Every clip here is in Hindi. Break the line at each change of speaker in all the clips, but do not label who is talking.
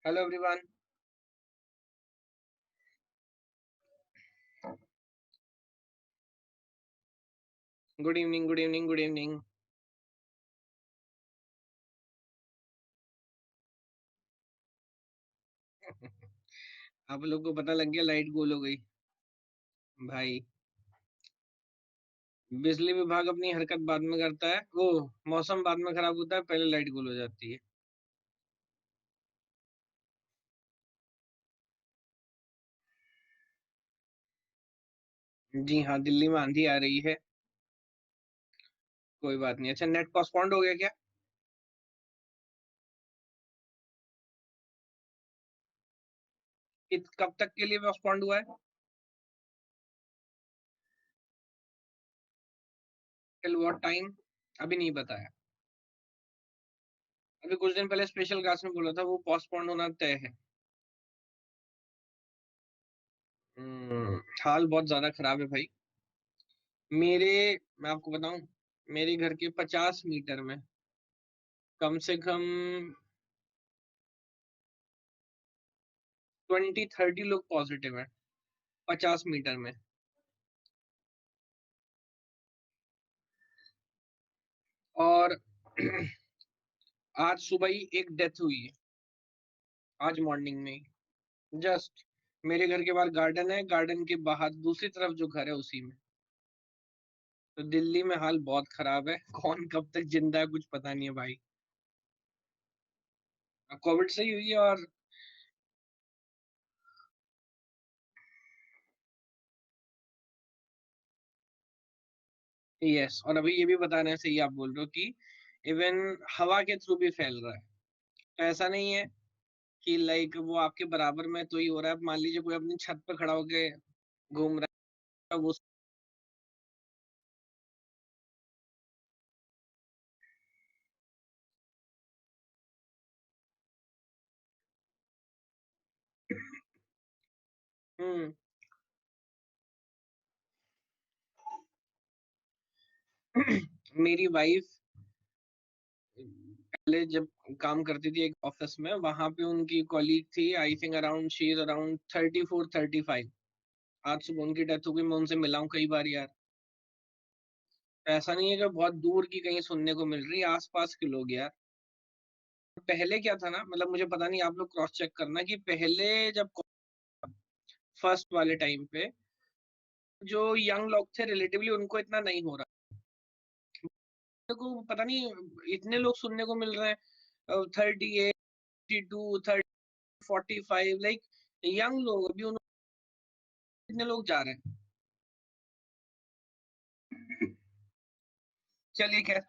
Hello everyone. Good evening, good evening, good evening. आप लोग को पता लग गया लाइट गोल हो गई। भाई, बिजली विभाग अपनी हरकत बाद में करता है। वो मौसम बाद में खराब होता है, पहले लाइट गोल हो जाती है। जी हाँ, दिल्ली में आंधी आ रही है। कोई बात नहीं। अच्छा, नेट पोस्टपोन्ड हो गया क्या? कब तक के लिए पोस्टपोन्ड हुआ है? Till what time? अभी नहीं बताया। अभी कुछ दिन पहले स्पेशल क्लास में बोला था वो पोस्टपोन्ड होना तय है। हाल बहुत ज्यादा खराब है भाई। मेरे मैं आपको बताऊं, मेरे घर के 50 मीटर में कम से कम 20-30 लोग पॉजिटिव हैं, 50 मीटर में। और आज सुबह ही एक डेथ हुई है, आज मॉर्निंग में ही। जस्ट मेरे घर के बाहर गार्डन है, गार्डन के बाहर दूसरी तरफ जो घर है उसी में। तो दिल्ली में हाल बहुत खराब है। कौन कब तक जिंदा है कुछ पता नहीं है भाई। कोविड से ही हुई है। और यस, और अभी ये भी बताने से ही आप बोल रहे हो कि इवन हवा के थ्रू भी फैल रहा है। तो ऐसा नहीं है कि लाइक वो आपके बराबर में तो ही हो रहा है। अब मान लीजिए कोई अपनी छत पे खड़ा होके घूम रहा है वो। हम्म। मेरी वाइफ पहले जब काम करती थी एक ऑफिस में, वहां पे उनकी कॉलीग थी। I think around she is around 34-35। आज सुबह उनकी डेथ हो गई। मैं उनसे मिला हूँ कई बार यार। ऐसा नहीं है कि बहुत दूर की कहीं सुनने को मिल रही है, आसपास के लोग यार। पहले क्या था ना, मतलब मुझे पता नहीं, आप लोग क्रॉस चेक करना कि पहले जब फर्स्ट वाले टाइम पे जो यंग लोग थे रिलेटिवली उनको इतना नहीं हो रहा। को पता नहीं इतने लोग सुनने को मिल रहे हैं, 38, 42, 30, 45, लाइक यंग लोग अभी कितने लोग जा रहे हैं। चलिए खैर।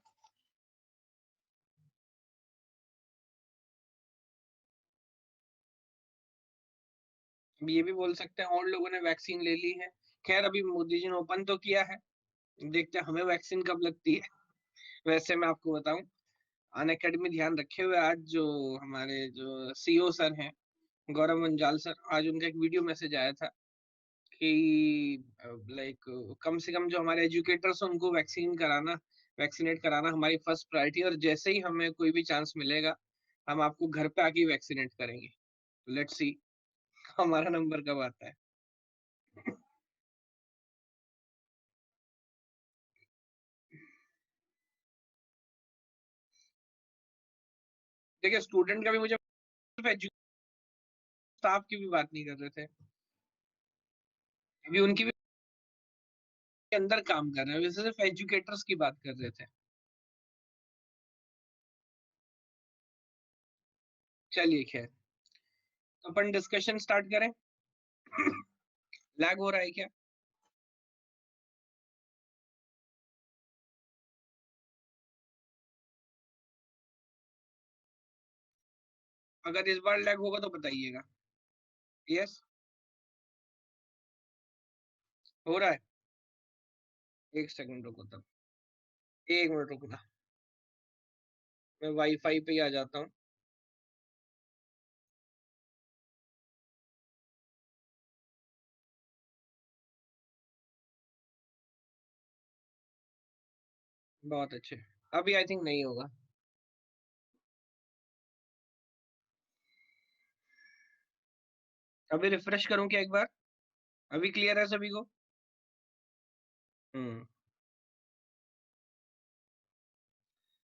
अब ये भी बोल सकते हैं और लोगों ने वैक्सीन ले ली है। खैर, अभी मोदी जी ने ओपन तो किया है, देखते हैं हमें वैक्सीन कब लगती है। वैसे मैं आपको बताऊं, अन अकेडमी ध्यान रखे हुए आज जो हमारे जो सीईओ सर हैं, गौरव मंजाल सर, आज उनका एक वीडियो मैसेज आया था कि लाइक कम से कम जो हमारे एजुकेटर्स हैं उनको वैक्सीनेट कराना हमारी फर्स्ट प्रायोरिटी। और जैसे ही हमें कोई भी चांस मिलेगा हम आपको घर पे आके वैक्सीनेट करेंगे। लेट्स सी हमारा नंबर कब आता है। देखिए, स्टूडेंट का भी मुझे स्टाफ की भी बात नहीं कर रहे थे। अभी उनकी भी अंदर काम कर रहे हैं, वैसे सिर्फ एजुकेटर्स की बात कर रहे थे। चलिए खैर, तो अपन डिस्कशन स्टार्ट करें। लैग हो रहा है क्या? अगर इस बार लैग होगा तो बताइएगा। यस, हो रहा है। एक सेकंड रुको तब। एक मिनट रुकना, मैं वाईफाई पे ही आ जाता हूँ। बहुत अच्छे। अभी आई थिंक नहीं होगा। अभी रिफ्रेश करूं क्या एक बार? अभी क्लियर है सभी को? हम्म।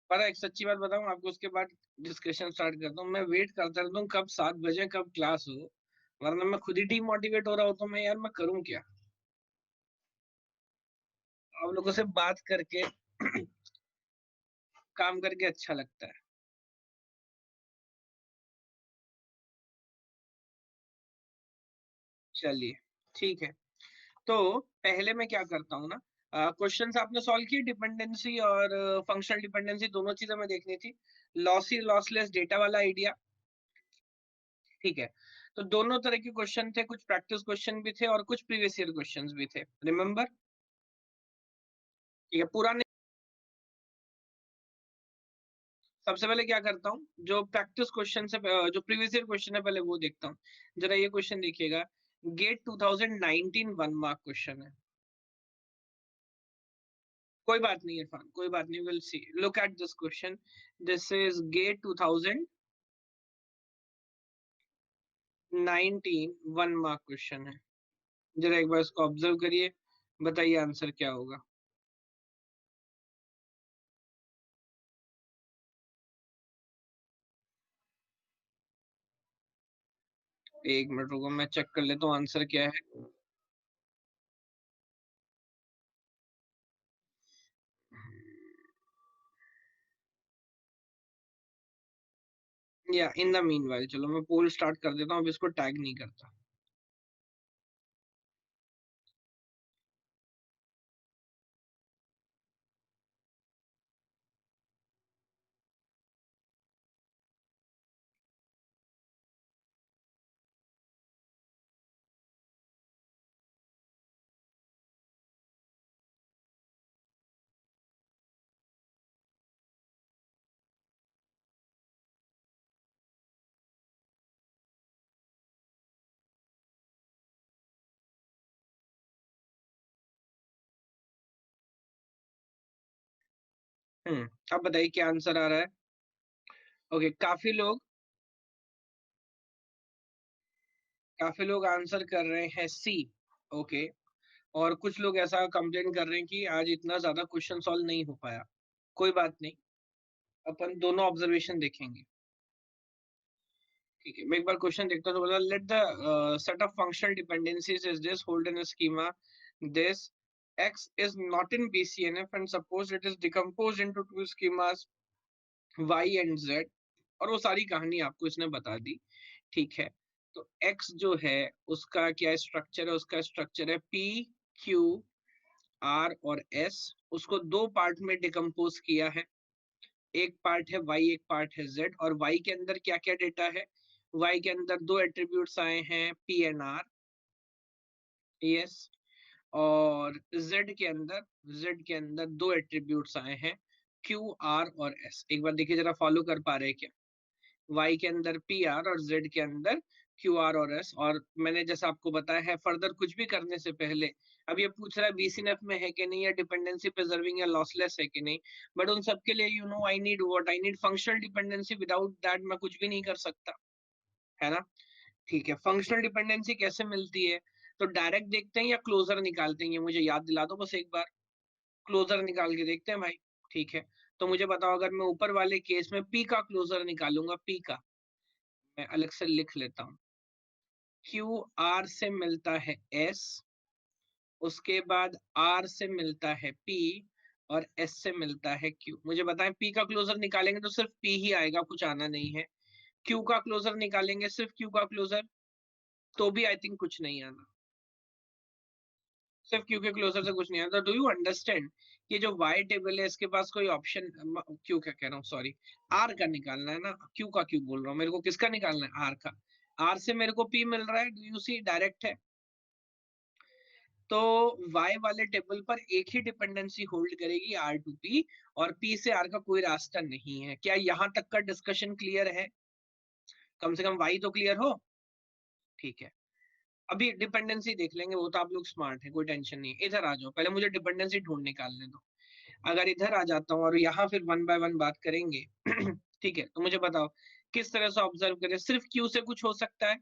पर एक सच्ची बात बताऊं आपको, उसके बाद डिस्कशन स्टार्ट करता हूँ। मैं वेट करता रहता हूँ कब 7 बजे, कब क्लास हो, वरना मैं खुद ही डीमोटिवेट हो रहा होता हूँ। मैं यार मैं करूँ क्या? आप लोगों से बात करके काम करके अच्छा लगता है। चलिए, ठीक है। तो पहले मैं क्या करता हूँ ना, क्वेश्चंस आपने सॉल्व किए, डिपेंडेंसी और फंक्शनल डिपेंडेंसी दोनों चीजें मैं देखनी थी। लॉसी लॉसलेस डेटा वाला आइडिया, ठीक है। तो दोनों तरह के क्वेश्चन थे, कुछ प्रैक्टिस क्वेश्चन भी थे और कुछ प्रीवियस ईयर क्वेश्चंस भी थे, रिमेम्बर? ठीक है, पुराने। सबसे पहले क्या करता हूँ, जो प्रैक्टिस क्वेश्चन से जो प्रीवियस ईयर क्वेश्चन है पहले वो देखता हूँ। जरा ये क्वेश्चन देखिएगा, गेट 2019 1 मार्क क्वेश्चन है। कोई बात नहीं इरफान, कोई बात नहीं, will see, look at this question. This is get 2019 1 mark question है। जरा एक बार इसको ऑब्जर्व करिए, बताइए आंसर क्या होगा। एक मिनट रुको, मैं चेक कर लेता हूँ आंसर क्या है। या इन द मीनवाइल, चलो मैं पोल स्टार्ट कर देता हूँ, अब इसको टैग नहीं करता। अब बताइए क्या आंसर आ रहा है। ओके, काफी लोग आंसर कर रहे हैं सी। ओके। और कुछ लोग ऐसा कंप्लेन कर रहे हैं कि आज इतना ज्यादा क्वेश्चन सॉल्व नहीं हो पाया। कोई बात नहीं, अपन दोनों ऑब्जर्वेशन देखेंगे। ठीक है, मैं एक बार क्वेश्चन देखता हूँ। तो बोला, let the set of functional dependencies is this hold in schema this x is not in BCNF and suppose it is decomposed into two schemas y and z, और वो सारी कहानी आपको इसने बता दी। ठीक है, तो x जो है उसका क्या स्ट्रक्चर है, उसका स्ट्रक्चर है p q r और s। उसको दो पार्ट में डिकम्पोज किया है, एक पार्ट है y, एक पार्ट है z। और y के अंदर क्या क्या डेटा है? y के अंदर दो एट्रीब्यूट्स आए हैं, p एंड r, यस। और z के अंदर दो एट्रीब्यूट्स आए हैं, q r और s। एक बार देखिए जरा, फॉलो कर पा रहे हैं क्या? y के अंदर पी आर और z के अंदर क्यू आर और एस। और मैंने जैसा आपको बताया है, फर्दर कुछ भी करने से पहले, अब ये पूछ रहा है बीसीएनएफ में है कि नहीं, या डिपेंडेंसी प्रिजर्विंग या लॉसलेस है कि नहीं। बट उन सबके लिए you know I need what, I need functional dependency, without that मैं कुछ भी नहीं कर सकता, है ना? ठीक है, फंक्शनल डिपेंडेंसी कैसे मिलती है? तो डायरेक्ट देखते हैं या क्लोजर निकालते हैं, ये मुझे याद दिला दो बस एक बार। क्लोजर निकाल के देखते हैं भाई। ठीक है, तो मुझे बताओ, अगर मैं ऊपर वाले केस में पी का क्लोजर निकालूंगा, पी का मैं अलग से लिख लेता हूँ। क्यू आर से मिलता है एस, उसके बाद आर से मिलता है पी, और एस से मिलता है क्यू। मुझे बताएं, पी का क्लोजर निकालेंगे तो सिर्फ पी ही आएगा, कुछ आना नहीं है। क्यू का क्लोजर निकालेंगे, सिर्फ क्यू का क्लोजर, तो भी आई थिंक कुछ नहीं आना। सिर्फ क्यू के क्लोजर से कुछ नहीं आता। Do you understand? ये जो वाई टेबल है इसके पास कोई ऑप्शन, क्यू क्या कह रहा हूँ, सॉरी, आर का निकालना है ना, क्यू का क्यों बोल रहा हूँ, मेरे को किसका निकालना है, आर का। आर से मेरे को पी मिल रहा है, डू यू सी, डायरेक्ट है। तो y वाले टेबल पर एक ही डिपेंडेंसी होल्ड करेगी, आर टू पी, और p से r का कोई रास्ता नहीं है। क्या यहाँ तक का डिस्कशन क्लियर है? कम से कम y तो क्लियर हो। ठीक है, अभी डिपेंडेंसी देख लेंगे, वो तो आप लोग स्मार्ट है, कोई टेंशन नहीं है। इधर आ जाओ, पहले मुझे डिपेंडेंसी ढूंढ निकालने दो। अगर इधर आ जाता हूँ और यहाँ फिर वन बाय वन बात करेंगे ठीक है, तो मुझे बताओ किस तरह से ऑब्जर्व करें, सिर्फ क्यू से कुछ हो सकता है?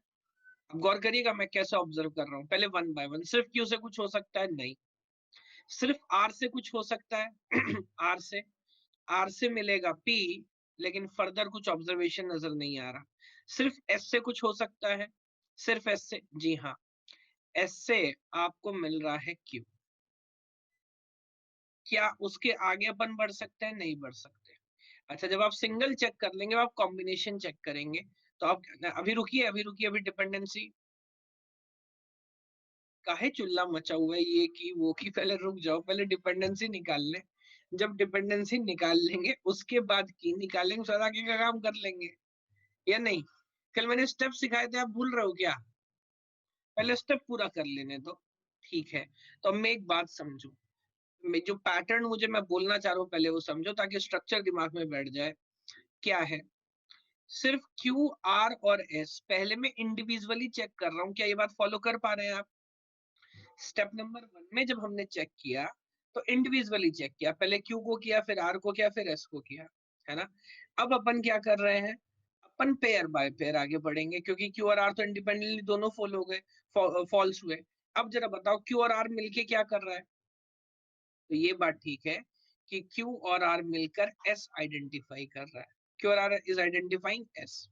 अब गौर करिएगा मैं कैसे ऑब्जर्व कर रहा हूँ, पहले वन बाय वन। सिर्फ क्यू से कुछ हो सकता है? नहीं। सिर्फ आर से कुछ हो सकता है? आर से मिलेगा पी, लेकिन फर्दर कुछ ऑब्जर्वेशन नजर नहीं आ रहा। सिर्फ एस से कुछ हो सकता है? सिर्फ एस से? जी हाँ, एस से आपको मिल रहा है क्यू। क्या उसके आगे अपन बढ़ सकते हैं? नहीं बढ़ सकते। अच्छा, जब आप सिंगल चेक कर लेंगे, आप कॉम्बिनेशन चेक करेंगे, तो आप अभी रुकिए, अभी डिपेंडेंसी काहे चिल्ला मचा हुआ है ये की वो की, पहले रुक जाओ, पहले डिपेंडेंसी निकाल ले। जब डिपेंडेंसी निकाल लेंगे उसके बाद की निकालेंगे, सारा आगे का काम कर लेंगे, या नहीं? कल मैंने स्टेप सिखाए थे, आप भूल रहे हो क्या? पहले स्टेप पूरा कर लेने दो। ठीक है, तो अब मैं एक बात समझू, मैं जो पैटर्न मैं बोलना चाह रहा हूँ पहले वो समझो, ताकि स्ट्रक्चर दिमाग में बैठ जाए। क्या है? सिर्फ क्यू, आर और एस पहले मैं इंडिविजुअली चेक कर रहा हूँ, क्या ये बात फॉलो कर पा रहे हैं आप? स्टेप नंबर वन में जब हमने चेक किया, तो इंडिविजुअली चेक किया, पहले क्यू को किया, फिर आर को किया, फिर एस को किया, है ना? अब अपन क्या कर रहे हैं, अपन पेयर बाय पेयर आगे बढ़ेंगे, क्योंकि क्यू और आर तो इंडिपेंडेंटली दोनों फॉल हो गए, फॉल्स हुए। अब जरा बताओ, क्यू और आर मिलके क्या कर रहा है? तो ये बात ठीक है कि क्यू और आर मिलकर एस आइडेंटिफाई कर रहा है, क्यू और R is identifying S.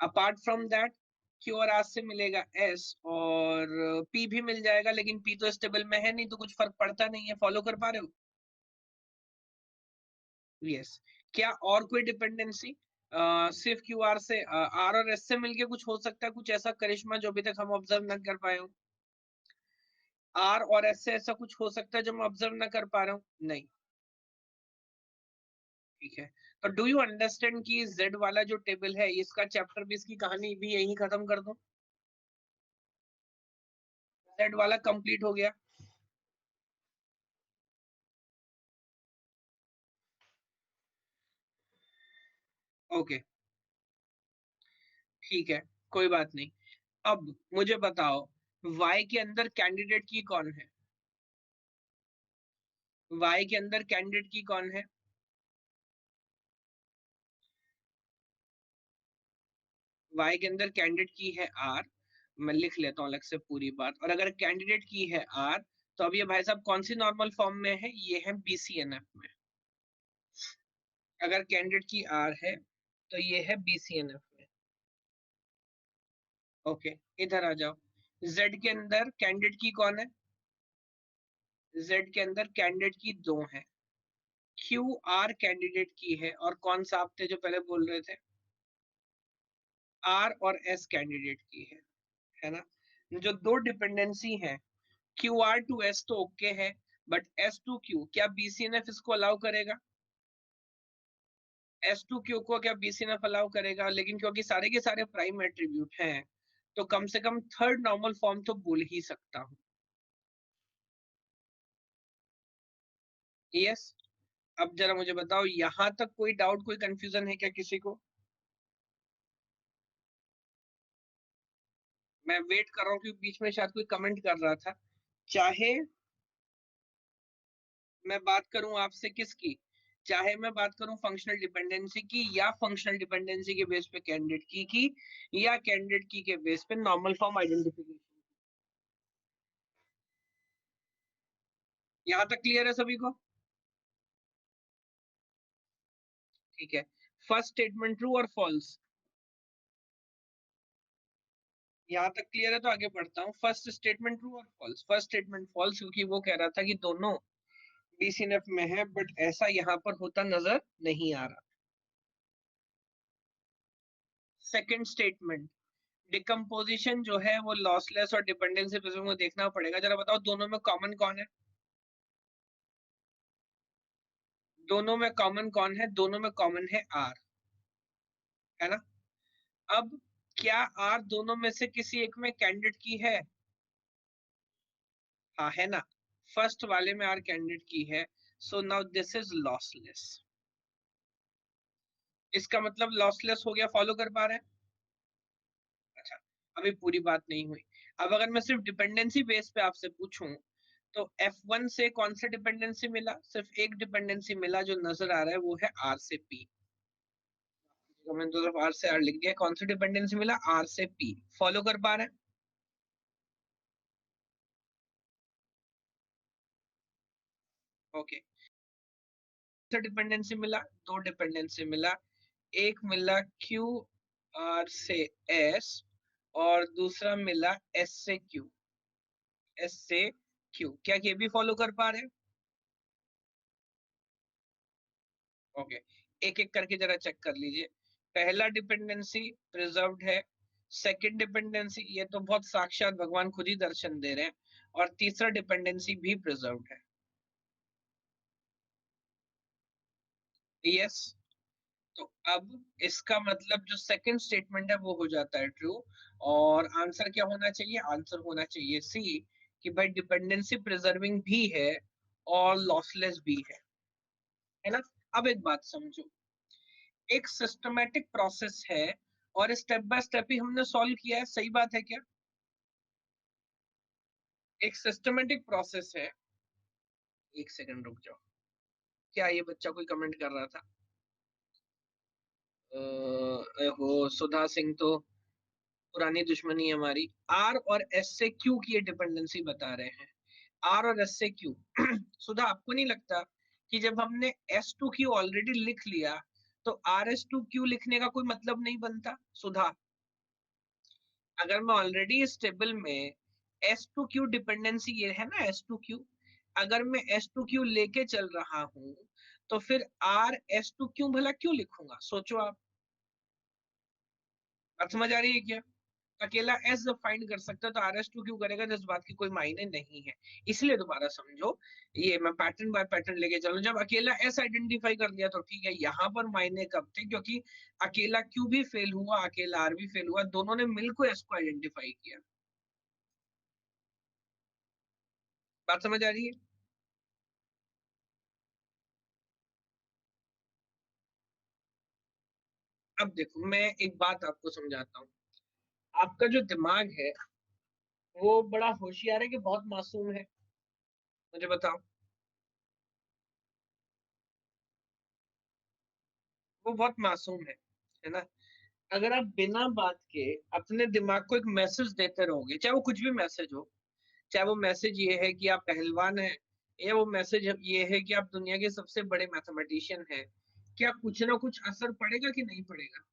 Apart from that, Q और आर से मिलेगा एस, और पी भी मिल जाएगा, लेकिन पी तो स्टेबल में है नहीं, तो कुछ फर्क पड़ता नहीं है। फॉलो कर पा रहे हो? यस। क्या और कोई डिपेंडेंसी सिर्फ क्यू आर से, आर और एस से मिलके कुछ हो सकता है? कुछ ऐसा करिश्मा जो अभी तक हम ऑब्जर्व न कर पाए हो? आर और एस से ऐसा कुछ हो सकता है जो मैं ऑब्जर्व न कर पा रहा हूँ? नहीं। ठीक है, तो डू यू अंडरस्टैंड कि जेड वाला जो टेबल है, इसका चैप्टर भी, इसकी कहानी भी यही खत्म कर दो? जेड वाला कंप्लीट हो गया। ओके, ठीक है, कोई बात नहीं। अब मुझे बताओ, y के अंदर कैंडिडेट की कौन है? y के अंदर कैंडिडेट की कौन है? y के अंदर कैंडिडेट की है r। मैं लिख लेता हूँ अलग से पूरी बात। और अगर कैंडिडेट की है r, तो अब ये भाई साहब कौन सी नॉर्मल फॉर्म में है? ये है BCNF में। अगर कैंडिडेट की r है, तो ये है BCNF में। ओके, इधर आ जाओ। z के अंदर कैंडिडेट की कौन है? z के अंदर कैंडिडेट की दो है। क्यू आर कैंडिडेट की है, और कौन सा आप थे जो पहले बोल रहे थे? आर और एस कैंडिडेट की है ना? जो दो डिपेंडेंसी है, क्यू आर टू एस तो ओके है, बट एस टू क्यू, क्या BCNF इसको अलाउ करेगा? एस टू क्यू को क्या BCNF अलाउ करेगा? लेकिन क्योंकि सारे के सारे प्राइम एट्रीब्यूट हैं, तो कम से कम थर्ड नॉर्मल फॉर्म तो बोल ही सकता हूँ। यस। अब जरा मुझे बताओ, यहां तक कोई डाउट, कोई कंफ्यूजन है क्या किसी को? मैं वेट कर रहा हूँ, क्योंकि बीच में शायद कोई कमेंट कर रहा था। चाहे मैं बात करूं आपसे किसकी, चाहे मैं बात करूं फंक्शनल डिपेंडेंसी की, या फंक्शनल डिपेंडेंसी के बेस पे कैंडिडेट की, या कैंडिडेट की के बेस पे नॉर्मल फॉर्म आइडेंटिफिकेशन। यहाँ तक क्लियर है सभी को? ठीक है, फर्स्ट स्टेटमेंट ट्रू और फॉल्स, यहाँ तक क्लियर है, तो आगे बढ़ता हूँ। फर्स्ट स्टेटमेंट ट्रू और फॉल्स। फर्स्ट स्टेटमेंट फॉल्स, क्योंकि वो कह रहा था कि दोनों BCNF में है, बट ऐसा यहाँ पर होता नजर नहीं आ रहा। सेकंड स्टेटमेंट, डिकम्पोजिशन जो है वो लॉसलेस और डिपेंडेंसी पे को देखना पड़ेगा। जरा बताओ, दोनों में कॉमन कौन है? दोनों में कॉमन कौन है? दोनों में कॉमन है आर, है ना? अब क्या आर दोनों में से किसी एक में कैंडिडेट की है? हाँ, है ना? फर्स्ट वाले में आर कैंडिडेट की है, so now this is lossless. इसका मतलब लॉसलेस हो गया। फॉलो कर पा रहे हैं? अच्छा, अभी पूरी बात नहीं हुई। अब अगर मैं सिर्फ डिपेंडेंसी बेस पे आपसे पूछूं, तो F1 से कौन सा डिपेंडेंसी मिला? सिर्फ एक डिपेंडेंसी मिला जो नजर आ रहा है, वो है R से P। मैंने तो सिर्फ आर से आर लिख दिया। कौन सी डिपेंडेंसी मिला? आर से पी। फॉलो कर पा रहे हैं? ओके। डिपेंडेंसी मिला, दो डिपेंडेंसी मिला। एक मिला क्यू आर से एस, और दूसरा मिला एस से क्यू। एस से क्यू, क्या ये भी फॉलो कर पा रहे हैं? ओके, एक एक करके जरा चेक कर लीजिए। पहला डिपेंडेंसी प्रिजर्व्ड है, सेकंड डिपेंडेंसी ये तो बहुत साक्षात भगवान खुद ही दर्शन दे रहे हैं, और तीसरा डिपेंडेंसी भी प्रिजर्व्ड है। यस। तो अब इसका मतलब जो सेकंड स्टेटमेंट है वो हो जाता है ट्रू। और आंसर क्या होना चाहिए? आंसर होना चाहिए सी, कि भाई डिपेंडेंसी प्रिजर्विंग भी है और लॉसलेस भी है ना। अब एक बात समझो, एक सिस्टमेटिक प्रोसेस है और स्टेप बाय स्टेप ही हमने सॉल्व किया है, सही बात है क्या? एक सिस्टमेटिक प्रोसेस है। एक सेकंड रुक जाओ, क्या ये बच्चा कोई कमेंट कर रहा था? हो सुधा सिंह तो पुरानी दुश्मनी है हमारी। आर और एस से क्यू की ये डिपेंडेंसी बता रहे हैं, आर और एस से क्यू। सुधा, आपको नहीं लगता कि जब हमने एस टू क्यू ऑलरेडी लिख लिया तो आर एस टू क्यू लिखने का कोई मतलब नहीं बनता? सुधा, अगर मैं ऑलरेडी इस टेबल में एस टू क्यू डिपेंडेंसी ये है ना, एस टू क्यू, अगर मैं एस टू क्यू लेके चल रहा हूं तो फिर आर एस टू क्यू भला क्यों लिखूंगा? सोचो आप। बात समझ आ रही है क्या? अकेला एस जब फाइंड कर सकता है तो आर एस टू क्यों करेगा? तो इस बात की कोई मायने नहीं है। इसलिए दोबारा समझो, ये मैं पैटर्न बाय पैटर्न लेके चलूं। जब अकेला एस आइडेंटिफाई कर लिया तो ठीक है, यहाँ पर मायने कब थे? क्योंकि अकेला क्यू भी फेल हुआ, अकेला आर भी फेल हुआ, दोनों ने मिलकर एस को आइडेंटिफाई किया। बात समझ आ रही है? अब देखो, मैं एक बात आपको समझाता हूँ। आपका जो दिमाग है वो बड़ा होशियार है कि बहुत मासूम है? मुझे बताओ। वो बहुत मासूम है ना। अगर आप बिना बात के अपने दिमाग को एक मैसेज देते रहोगे, चाहे वो कुछ भी मैसेज हो, चाहे वो मैसेज ये है कि आप पहलवान हैं, या वो मैसेज ये है कि आप दुनिया के सबसे बड़े मैथमेटिशियन हैं, क्या कुछ ना कुछ असर पड़ेगा कि नहीं पड़ेगा?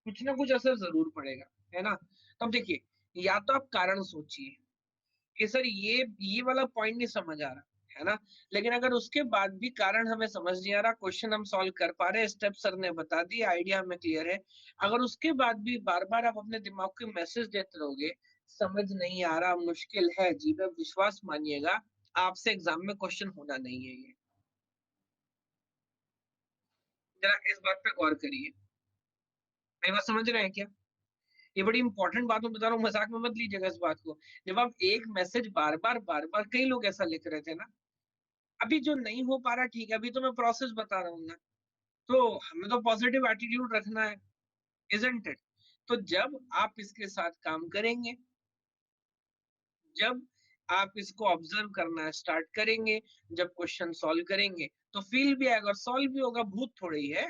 कुछ ना कुछ असर जरूर पड़ेगा, है ना। तो अब देखिए, या तो आप कारण सोचिए कि सर ये वाला पॉइंट नहीं समझ आ रहा, है ना। लेकिन अगर उसके बाद भी कारण हमें समझ नहीं आ रहा, क्वेश्चन हम सॉल्व कर पा रहे हैं, स्टेप सर ने बता दिए, आइडिया हमें क्लियर है, अगर उसके बाद भी बार बार आप अपने दिमाग को मैसेज देते रहोगे, समझ नहीं आ रहा, मुश्किल है जी, मैं विश्वास मानिएगा, आपसे एग्जाम में क्वेश्चन होना नहीं है ये। जरा इस बात पे गौर करिए। मेरी बात समझ रहे हैं क्या? ये बड़ी इंपॉर्टेंट बात मैं बता रहा हूँ, मजाक में मत लीजिएगा इस बात को। जब आप एक मैसेज बार बार, कई लोग ऐसा लिख रहे थे ना, अभी जो नहीं हो पा रहा ठीक है, अभी तो मैं प्रोसेस बता रहा हूँ ना, तो हमें तो पॉजिटिव एटीट्यूड रखना है, इजंट इट? तो जब आप इसके साथ काम करेंगे, जब आप इसको ऑब्जर्व करना स्टार्ट करेंगे, जब क्वेश्चन सॉल्व करेंगे तो फील भी आएगा, सॉल्व भी होगा, भूत थोड़ी है।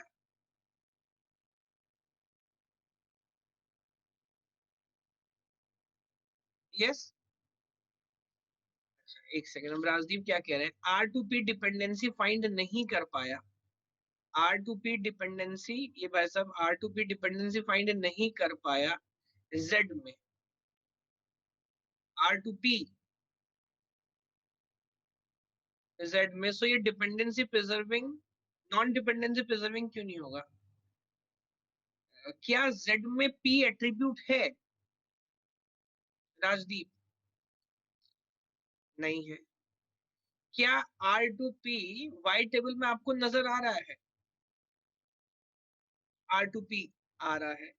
यस। एक सेकंड, हम राजदीप क्या कह रहे हैं? R to P dependency find नहीं कर पाया। आर टू पी डिपेंडेंसी, ये भाई साहब R to P dependency find नहीं कर पाया जेड में। आर टू पी जेड में, सो ये dependency preserving, non dependency preserving क्यों नहीं होगा? क्या जेड में पी एट्रीब्यूट है? राजदीप, नहीं है। क्या R to P Y table में आपको नजर आ रहा है? आर टू पी आ रहा है।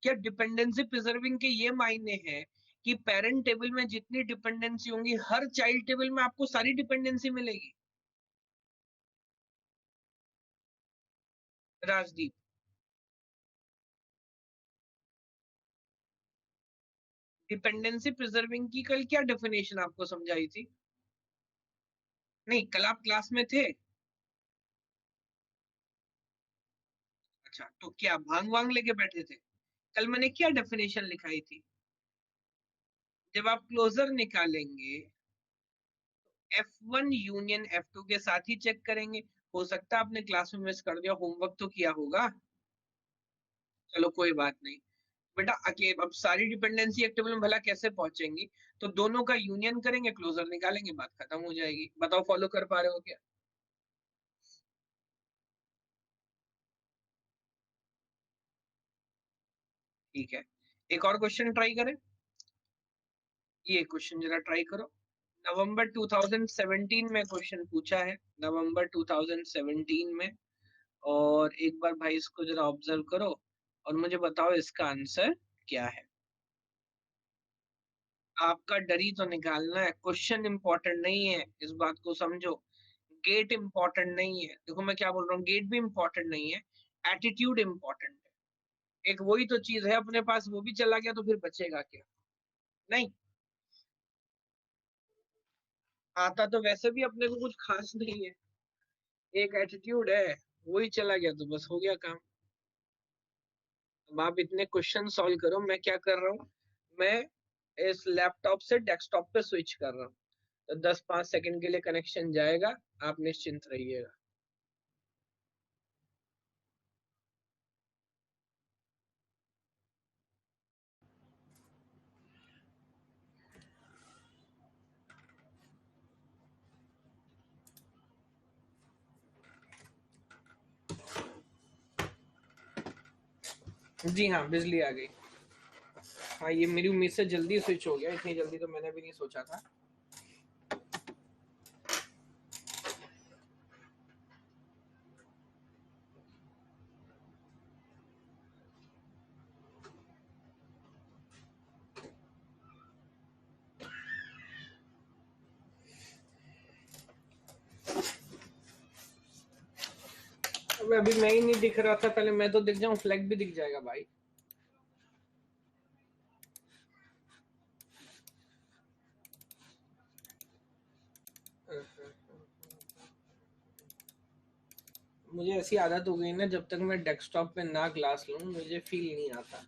क्या डिपेंडेंसी प्रिजर्विंग के ये मायने हैं कि पेरेंट टेबल में जितनी डिपेंडेंसी होंगी हर चाइल्ड टेबल में आपको सारी डिपेंडेंसी मिलेगी? राजदीप, डिपेंडेंसी प्रिजर्विंग की कल क्या डेफिनेशन आपको समझाई थी? नहीं, कल आप क्लास में थे? अच्छा, तो क्या भांग वांग लेके बैठे थे? कल मैंने क्या डेफिनेशन लिखाई थी? जब आप क्लोजर निकालेंगे F1 यूनियन F2 के साथ ही चेक करेंगे। हो सकता है आपने क्लास में मिस कर दिया, होमवर्क तो किया होगा। चलो कोई बात नहीं बेटा, अब सारी डिपेंडेंसी एक टेबल में भला कैसे पहुंचेंगी? तो दोनों का यूनियन करेंगे, क्लोजर निकालेंगे, बात खत्म हो जाएगी। बताओ फॉलो कर पा रहे हो क्या? ठीक है, एक और क्वेश्चन ट्राई करें। ये क्वेश्चन जरा ट्राई करो। नवंबर 2017 में क्वेश्चन पूछा है, नवंबर 2017 में। और एक बार भाई इसको जरा ऑब्जर्व करो और मुझे बताओ इसका आंसर क्या है। आपका डर ही तो निकालना है, क्वेश्चन इंपॉर्टेंट नहीं है, इस बात को समझो। गेट इंपॉर्टेंट नहीं है, देखो मैं क्या बोल रहा हूँ, गेट भी इंपॉर्टेंट नहीं है, एटीट्यूड इंपॉर्टेंट है। एक वही तो चीज है अपने पास, वो भी चला गया तो फिर बचेगा क्या? नहीं आता तो वैसे भी अपने को कुछ खास नहीं है, एक एटीट्यूड है, वही चला गया तो बस हो गया काम। अब आप इतने क्वेश्चन सॉल्व करो, मैं क्या कर रहा हूँ, मैं इस लैपटॉप से डेस्कटॉप पे स्विच कर रहा हूँ, तो 10-5 सेकंड के लिए कनेक्शन जाएगा, आप निश्चिंत रहिएगा। जी हाँ, बिजली आ गई। हाँ, ये मेरी उम्मीद से जल्दी स्विच हो गया, इतनी जल्दी तो मैंने भी नहीं सोचा था। अभी मैं ही नहीं दिख रहा था, पहले मैं तो दिख जाऊं, फ्लैग भी दिख जाएगा भाई। मुझे ऐसी आदत हो गई ना, जब तक मैं डेस्कटॉप पे ना क्लास लूं मुझे फील नहीं आता।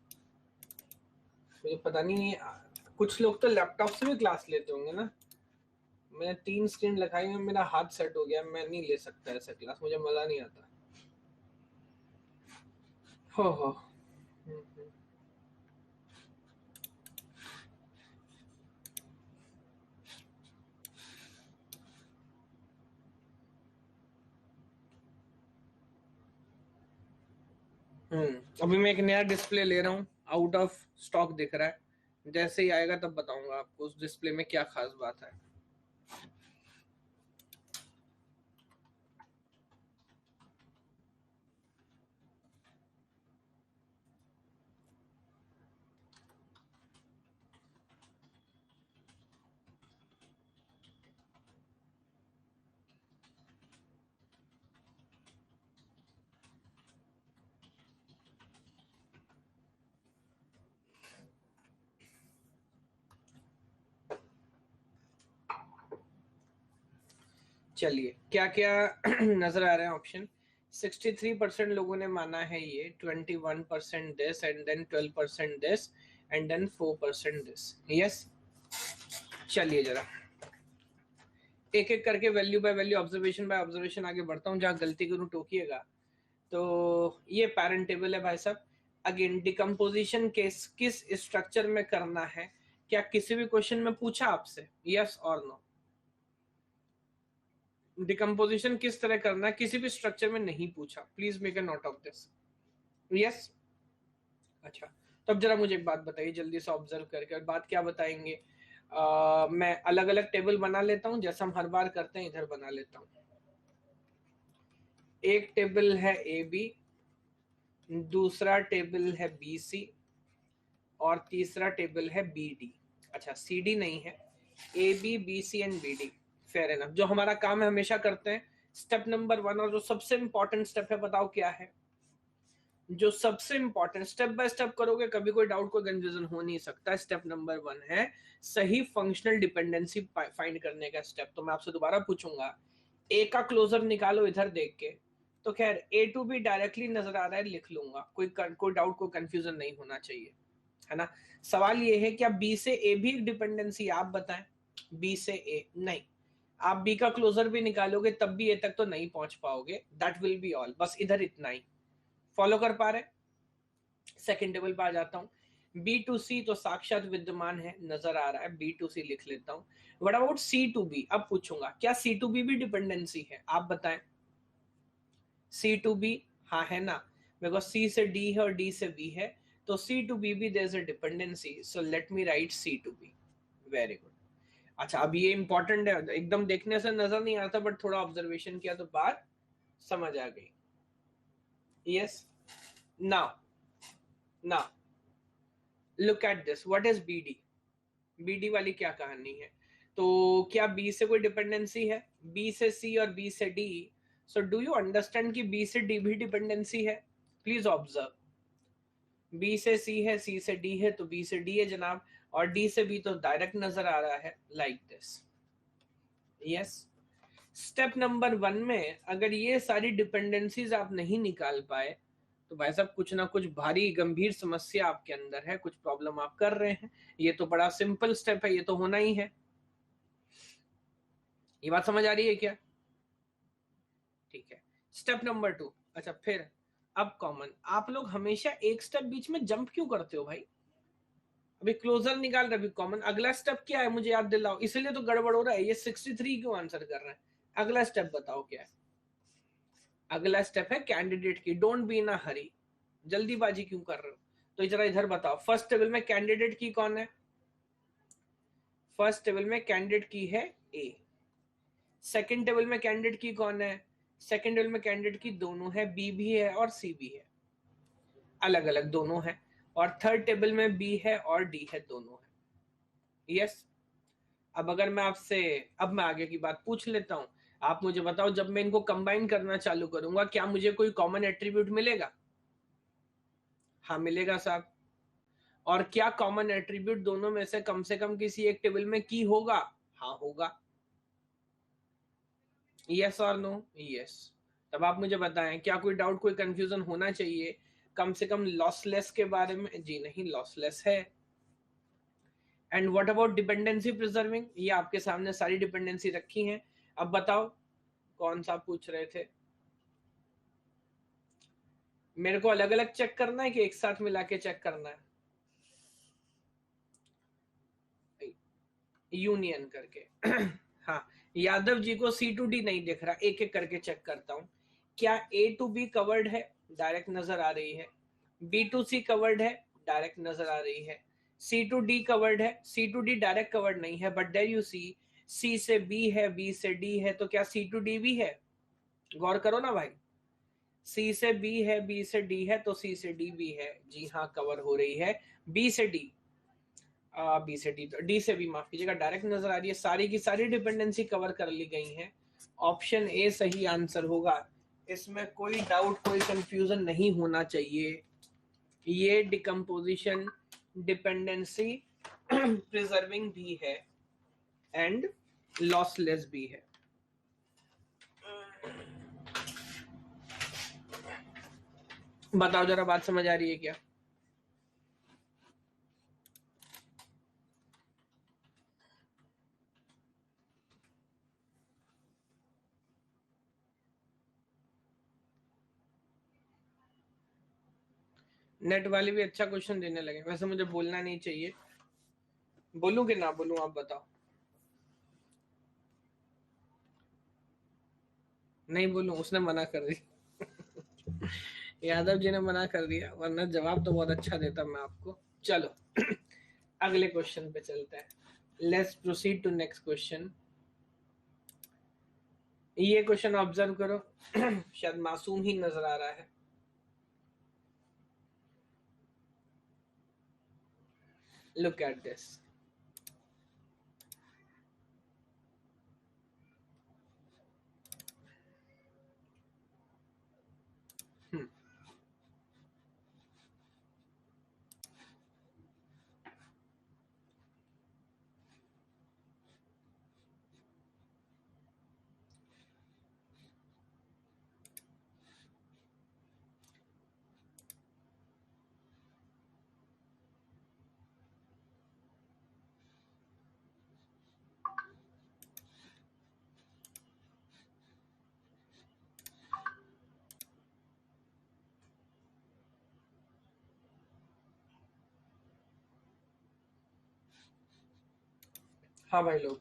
मुझे पता नहीं, कुछ लोग तो लैपटॉप से भी क्लास लेते होंगे ना। मैंने 3 स्क्रीन लगाई है, मेरा हाथ सेट हो गया, मैं नहीं ले सकता ऐसा क्लास, मुझे मजा नहीं आता। हो। अभी मैं एक नया डिस्प्ले ले रहा हूँ, आउट ऑफ स्टॉक दिख रहा है, जैसे ही आएगा तब बताऊंगा आपको उस डिस्प्ले में क्या खास बात है। चलिए, क्या क्या नजर आ रहे हैं ऑप्शन। 63% लोगों ने माना है ये, 21% this, and then 12% this, and then 4% this. Yes, चलिए जरा एक एक करके value by value, observation by observation आगे बढ़ता हूँ, जहां गलती करूँ टोकिएगा। तो ये पैरेंट टेबल है भाई साहब। अगेन डिकम्पोजिशन किस स्ट्रक्चर में करना है, क्या किसी भी क्वेश्चन में पूछा आपसे, यस और नो? डिकम्पोजिशन किस तरह करना है किसी भी स्ट्रक्चर में नहीं पूछा, please make a note of this. Yes, अच्छा। तो अब जरा मुझे एक बात बताइए जल्दी से ऑब्जर्व करके, और बात क्या बताएंगे, मैं अलग अलग टेबल बना लेता हूं, जैसा हम हर बार करते हैं, इधर बना लेता हूं। एक टेबल है ए बी, दूसरा टेबल है बी सी, और तीसरा टेबल है बी डी। अच्छा, सी डी नहीं है, A B B C and B D. Fair enough, जो हमारा काम है हमेशा करते हैं, स्टेप नंबर 1, और जो सबसे इंपॉर्टेंट स्टेप है बताओ क्या है? जो सबसे इंपॉर्टेंट, स्टेप बाय स्टेप करोगे कभी कोई डाउट कोई कंफ्यूजन हो नहीं सकता। स्टेप नंबर 1 है सही फंक्शनल डिपेंडेंसी फाइंड करने का स्टेप। तो मैं आपसे दोबारा पूछूंगा, ए का क्लोजर निकालो इधर देख के, तो खैर ए टू बी डायरेक्टली नजर आ रहा है, लिख लूंगा, कोई डाउट, कोई कंफ्यूजन नहीं होना चाहिए, है ना। सवाल ये है क्या बी से ए भी एक डिपेंडेंसी, आप बताएं। बी से ए नहीं, आप बी का क्लोजर भी निकालोगे तब भी ए तक तो नहीं पहुंच पाओगे, दैट विल बी ऑल, बस इधर इतना ही। फॉलो कर पा रहे? सेकेंड टेबल पे आ जाता हूं। बी टू सी तो साक्षात विद्यमान है, नजर आ रहा है, बी टू सी लिख लेता हूं। What about C to B? अब पूछूंगा क्या सी टू बी भी डिपेंडेंसी है, आप बताएं। सी टू बी, हाँ है ना, बिकॉज सी से डी है और डी से बी है, तो सी टू बी भी there is a dependency, so let me write C to B. Very good. अच्छा, अब ये इंपॉर्टेंट है, एकदम देखने से नजर नहीं आता, बट थोड़ा ऑब्जर्वेशन किया तो बात समझ आ गई। Yes, now now look at this, what is BD? BD वाली क्या कहानी है? तो क्या बी से कोई डिपेंडेंसी है? बी से सी और बी से D, so do you understand कि बी से डी भी डिपेंडेंसी है? प्लीज ऑब्जर्व, बी से सी है, सी से डी है, तो बी से डी है जनाब, और डी से बी तो डायरेक्ट नजर आ रहा है, like this. Yes, step number 1 में अगर ये सारी डिपेंडेंसीज आप नहीं निकाल पाए तो भाई साहब कुछ ना कुछ भारी गंभीर समस्या आपके अंदर है, कुछ प्रॉब्लम आप कर रहे हैं। ये तो बड़ा सिंपल स्टेप है, ये तो होना ही है। ये बात समझ आ रही है क्या? ठीक है, स्टेप नंबर 2। अच्छा फिर, अब कॉमन, आप लोग हमेशा एक स्टेप बीच में जंप क्यों करते हो भाई? अभी क्लोजर निकाल रहे, अभी कॉमन, अगला स्टेप क्या है मुझे याद दिलाओ, इसलिए तो गड़बड़ हो रहा है, ये 63 क्यों आंसर कर रहे हैं? अगला स्टेप बताओ क्या है? अगला स्टेप है कैंडिडेट की, डोंट बी इन अ हरी, जल्दीबाजी क्यों कर रहे हो? तो जरा इधर बताओ, फर्स्ट टेबल में कैंडिडेट की कौन है? फर्स्ट टेबल में कैंडिडेट की है ए। सेकंड टेबल में कैंडिडेट की कौन है? सेकंड टेबल में कैंडिडेट की दोनों है, बी भी है और सी भी है, अलग अलग दोनों है। और थर्ड टेबल में बी है और डी है, दोनों है। यस, अब अगर मैं आपसे, अब मैं आगे की बात पूछ लेता हूं, आप मुझे बताओ जब मैं इनको कंबाइन करना चालू करूंगा क्या मुझे कोई कॉमन एट्रीब्यूट मिलेगा? हाँ मिलेगा साहब। और क्या कॉमन एट्रीब्यूट दोनों में से कम किसी एक टेबल में की होगा? हाँ होगा। यस और नो? यस। तब आप मुझे बताएं, क्या कोई डाउट, कोई कंफ्यूजन होना चाहिए कम से कम लॉसलेस के बारे में? जी नहीं, लॉसलेस है। And what about dependency preserving? ये आपके सामने सारी डिपेंडेंसी रखी हैं, अब बताओ कौन सा पूछ रहे थे? मेरे को अलग अलग चेक करना है कि एक साथ मिला के चेक करना है? यूनियन करके। हाँ, यादव जी को सी टू डी नहीं दिख रहा, एक एक करके चेक करता हूं। क्या ए टू बी कवर्ड है? डायरेक्ट नजर आ रही है। बी टू सी कवर्ड है? डायरेक्ट नजर आ रही है। सी टू डी कवर्ड है? सी टू डी डायरेक्ट कवर्ड नहीं है, बट देयर यू सी से बी है, बी से डी है, तो क्या सी टू डी भी है? गौर करो ना भाई, सी से बी है, बी से डी है, तो सी से डी भी है, जी हाँ कवर हो रही है। बी से डी, बी से डी, डी से बी माफ कीजिएगा, डायरेक्ट नजर आ रही है, सारी की सारी डिपेंडेंसी कवर कर ली गई है। ऑप्शन ए सही आंसर होगा, इसमें कोई डाउट, कोई कंफ्यूजन नहीं होना चाहिए। ये डिकम्पोजिशन डिपेंडेंसी प्रिजर्विंग भी है एंड लॉसलेस भी है। बताओ जरा, बात समझ आ रही है क्या? नेट वाले भी अच्छा क्वेश्चन देने लगे, वैसे मुझे बोलना नहीं चाहिए, बोलूं कि ना बोलूं, आप बताओ। नहीं बोलूं, उसने मना कर दी। यादव जी ने मना कर दिया, वरना जवाब तो बहुत अच्छा देता मैं आपको। चलो अगले क्वेश्चन पे चलते हैं, let's proceed to next question. ये क्वेश्चन ऑब्जर्व करो, शायद मासूम ही नजर आ रहा है। लुक एट दिस, हाँ भाई लोग,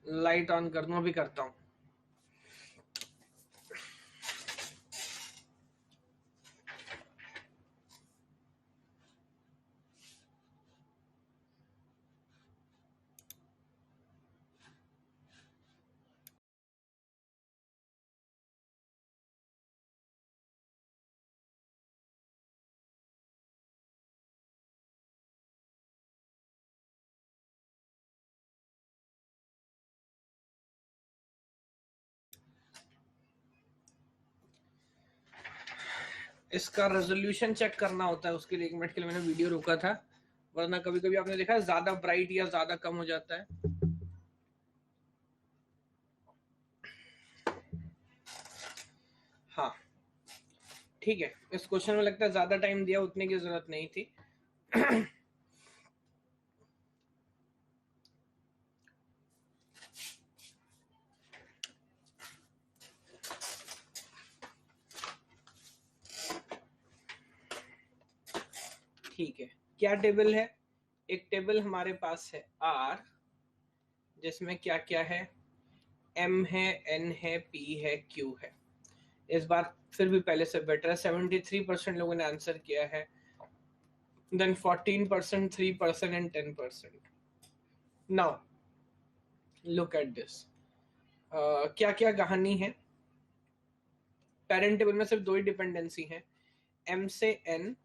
लाइट ऑन कर दूं, अभी करता हूँ। इसका रेजोल्यूशन चेक करना होता है, उसके लिए 1 मिनट के लिए मैंने वीडियो रोका था, वरना कभी कभी आपने देखा है ज्यादा ब्राइट या ज्यादा कम हो जाता है। हाँ ठीक है, इस क्वेश्चन में लगता है ज्यादा टाइम दिया, उतने की जरूरत नहीं थी। ठीक है, क्या टेबल है? एक टेबल हमारे पास है आर, जिसमें क्या क्या है, एम है, एन है, पी है, क्यू है। इस बार फिर भी पहले से बेटर है, 73% लोगों ने आंसर किया है, then 14%, 3% and 10%। Now look at this, क्या क्या कहानी है। पेरेंट टेबल में सिर्फ दो ही डिपेंडेंसी है, एम से एन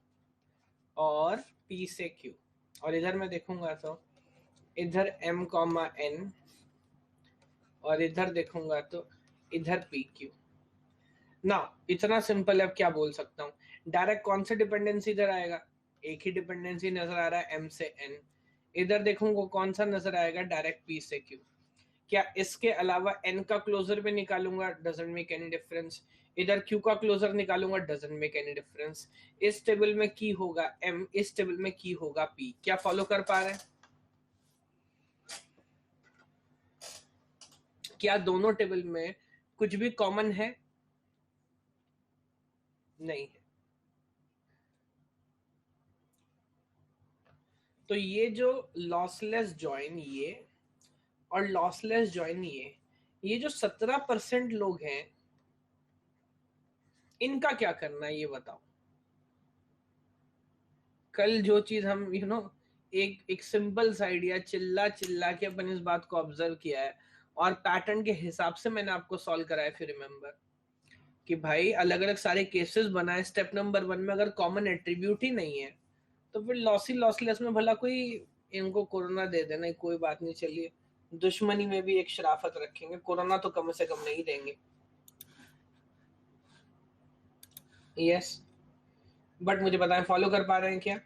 और पी से क्यू। और इधर मैं देखूंगा तो इधर एम कॉमा एन, और इधर देखूंगा तो इधर पी क्यू। ना इतना सिंपल है, अब क्या बोल सकता हूँ, डायरेक्ट कौन सा डिपेंडेंसी इधर आएगा, एक ही डिपेंडेंसी नजर आ रहा है, एम से एन। इधर देखूंगा कौन सा नजर आएगा, डायरेक्ट पी से क्यू। क्या इसके अलावा एन का क्लोजर भी निकालूंगा, डजंट मेक एनी डिफरेंस। इधर क्यू का क्लोजर निकालूंगा, डजंट मेक एनी डिफरेंस। इस टेबल में की होगा एम, इस टेबल में की होगा पी। क्या फॉलो कर पा रहे हैं? क्या दोनों टेबल में कुछ भी कॉमन है? नहीं है। तो ये जो लॉसलेस ज्वाइन ये और लॉसलेस ज्वाइन ये जो 17% लोग हैं, इनका क्या करना है ये बताओ। कल जो चीज हम एक एक सिंपल सा आइडिया चिल्ला चिल्ला के अपन इस बात को ऑब्जर्व किया है, और पैटर्न के हिसाब से मैंने आपको सॉल्व कराया। फिर रिमेंबर कि भाई अलग अलग सारे केसेस बनाए, स्टेप नंबर 1 में अगर कॉमन एट्रीब्यूट ही नहीं है, तो फिर लॉसी लॉसलेस में भला कोई इनको कोरोना दे देना, कोई बात नहीं, चलिए दुश्मनी में भी एक शराफत रखेंगे, कोरोना तो कम से कम नहीं देंगे। यस, बट मुझे बताएं फॉलो कर पा रहे हैं क्या?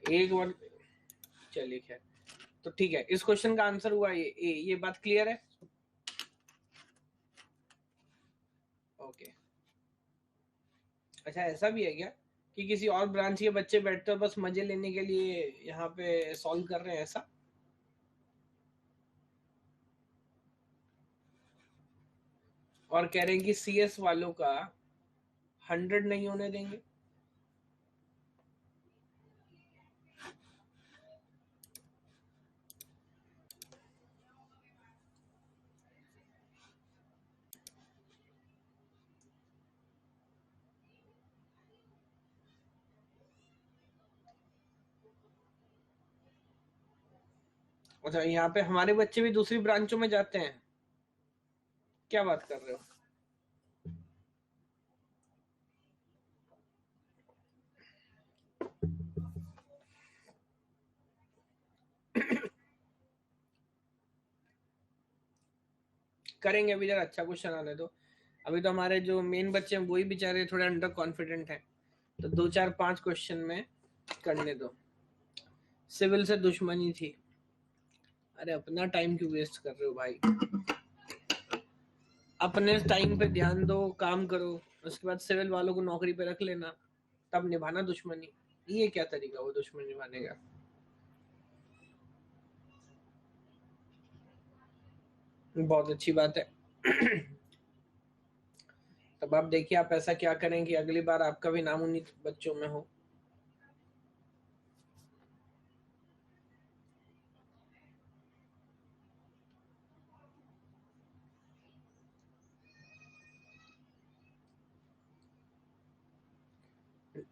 एक बार चलिए खैर, तो ठीक है, इस क्वेश्चन का आंसर हुआ ये बात क्लियर है? ओके। अच्छा ऐसा भी है क्या कि किसी और ब्रांच के बच्चे बैठते हो बस मजे लेने के लिए यहाँ पे सॉल्व कर रहे हैं ऐसा? और कह रहे हैं कि सीएस वालों का 100 नहीं होने देंगे। अच्छा, यहाँ पे हमारे बच्चे भी दूसरी ब्रांचों में जाते हैं? क्या बात कर रहे हो? करेंगे, अभी जरा अच्छा क्वेश्चन आने दो। अभी तो हमारे जो मेन बच्चे हैं वही बेचारे थोड़े अंडर कॉन्फिडेंट हैं, तो 2 4 5 क्वेश्चन में करने दो। सिविल से दुश्मनी थी, अरे अपना टाइम क्यों वेस्ट कर रहे हो भाई? अपने टाइम पे ध्यान दो, काम करो, उसके बाद सिविल वालों को नौकरी पे रख लेना, तब निभाना दुश्मनी। ये क्या तरीका वो दुश्मनी निभाने का? बहुत अच्छी बात है। तब आप देखिए आप ऐसा क्या करें कि अगली बार आपका भी नाम उन्हीं बच्चों में हो।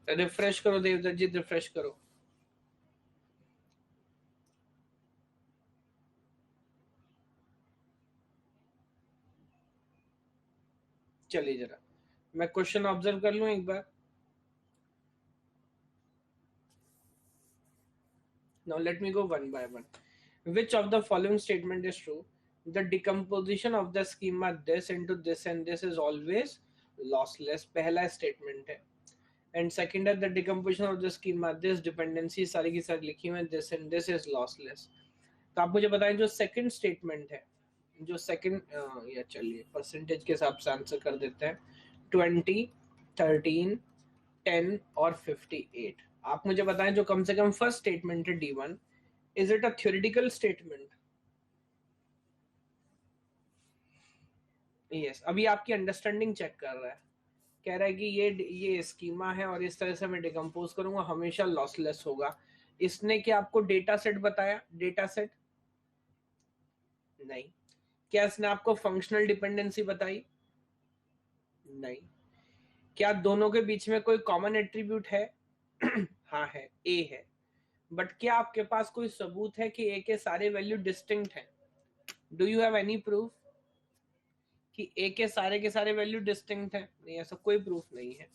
रिफ्रेश करो देवदत्त जी, रिफ्रेश करो। चलिए जरा मैं क्वेश्चन ऑब्जर्व कर लूं एक बार। Now let me go one by one. Which of the following statement is true? The decomposition of the schema this into this and this is always lossless. पहला statement है। And second है the decomposition of the schema this dependency सारी की सारी लिखी हुई है this and this is lossless। तो आप मुझे बताएं जो second statement है, जो second या चलिए परसेंटेज के हिसाब से आंसर कर देते हैं। 20, 13, 10 और 58। आप मुझे बताएं जो कम से कम फर्स्ट स्टेटमेंट है D1, is it a theoretical statement? Yes. अभी आपकी अंडरस्टैंडिंग चेक कर रहा है, कह रहा है कि ये स्कीमा है और इस तरह से मैं डिकम्पोज करूंगा, हमेशा लॉसलेस होगा। इसने क्या आपको डेटा सेट बताया? डेटा सेट नहीं। क्या इसने आपको फंक्शनल डिपेंडेंसी बताई? नहीं। क्या दोनों के बीच में कोई कॉमन एट्रीब्यूट है? हाँ है, ए है। बट क्या आपके पास कोई सबूत है कि ए के सारे वैल्यू डिस्टिंक्ट हैं? Do you have any proof कि ए के सारे वैल्यू डिस्टिंक्ट है? नहीं, ऐसा कोई प्रूफ नहीं है।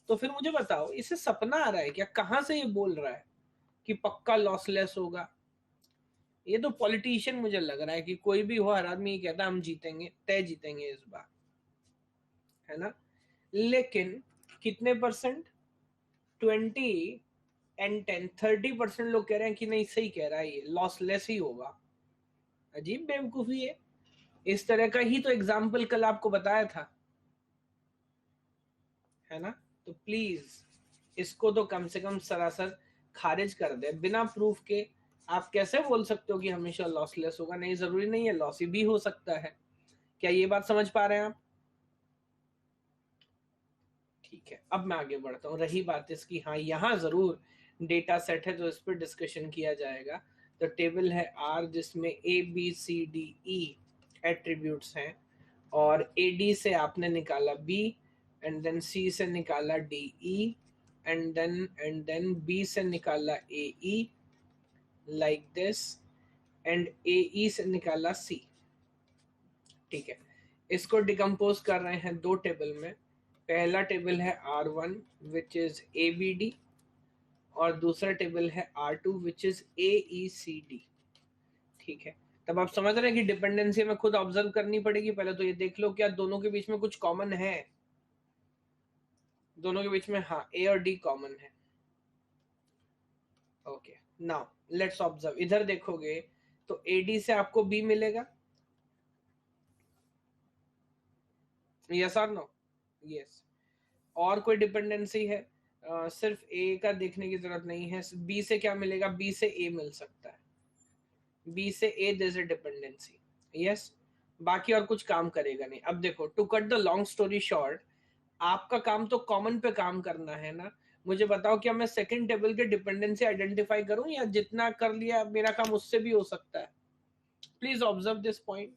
तो फिर मुझे बताओ इसे सपना आ रहा है क्या? कहां से ये बोल रहा है कि पक्का लॉसलेस होगा? ये तो पॉलिटिशियन मुझे लग रहा है कि कोई भी हो, हर आदमी ये कहता है हम जीतेंगे, तय जीतेंगे इस बार, है ना? लेकिन कितने परसेंट? 20 और 10, 30% लोग कह रहे हैं कि नहीं सही कह रहा है, ये लॉसलेस ही होगा। अजीब बेवकूफी है। इस तरह का ही तो एग्जाम्पल कल आपको बताया था, है ना? तो प्लीज इसको तो कम से कम सरासर खारिज कर दे बिना प्रूफ के। आप कैसे बोल सकते हो कि हमेशा लॉसलेस होगा? नहीं, जरूरी नहीं है, लॉसी भी हो सकता है। क्या ये बात समझ पा रहे हैं आप? ठीक है, अब मैं आगे बढ़ता हूँ। रही बात इसकी, हाँ यहाँ जरूर डेटा सेट है तो इस पर डिस्कशन किया जाएगा। तो टेबल है आर जिसमें A B C D E attributes हैं, और ए डी से आपने निकाला बी, एंड देन सी से निकाला D E, and then B से निकाला A E, like this, and A E से निकाला सी। ठीक है, इसको डिकम्पोज कर रहे हैं दो टेबल में। पहला टेबल है R1 विच इज ABD, और दूसरा टेबल है R2 विच इज AECD। ठीक है, तब आप समझ रहे हैं कि डिपेंडेंसी में खुद ऑब्जर्व करनी पड़ेगी। पहले तो ये देख लो क्या दोनों के बीच में कुछ कॉमन है? दोनों के बीच में हाँ A और D कॉमन है। Okay, now let's observe. इधर देखोगे तो AD से आपको B मिलेगा, यस और नो? यस। और कोई डिपेंडेंसी है? सिर्फ ए का देखने की जरूरत नहीं है। बी से क्या मिलेगा? बी से ए मिल सकता है। बी से A this is dependency, yes. बाकी और कुछ काम करेगा नहीं। अब देखो, to cut the long story short, आपका काम तो कॉमन पे काम करना है ना। मुझे बताओ क्या मैं सेकंड टेबल के डिपेंडेंसी आइडेंटिफाई करूं, या जितना कर लिया मेरा काम उससे भी हो सकता है? Please observe this point.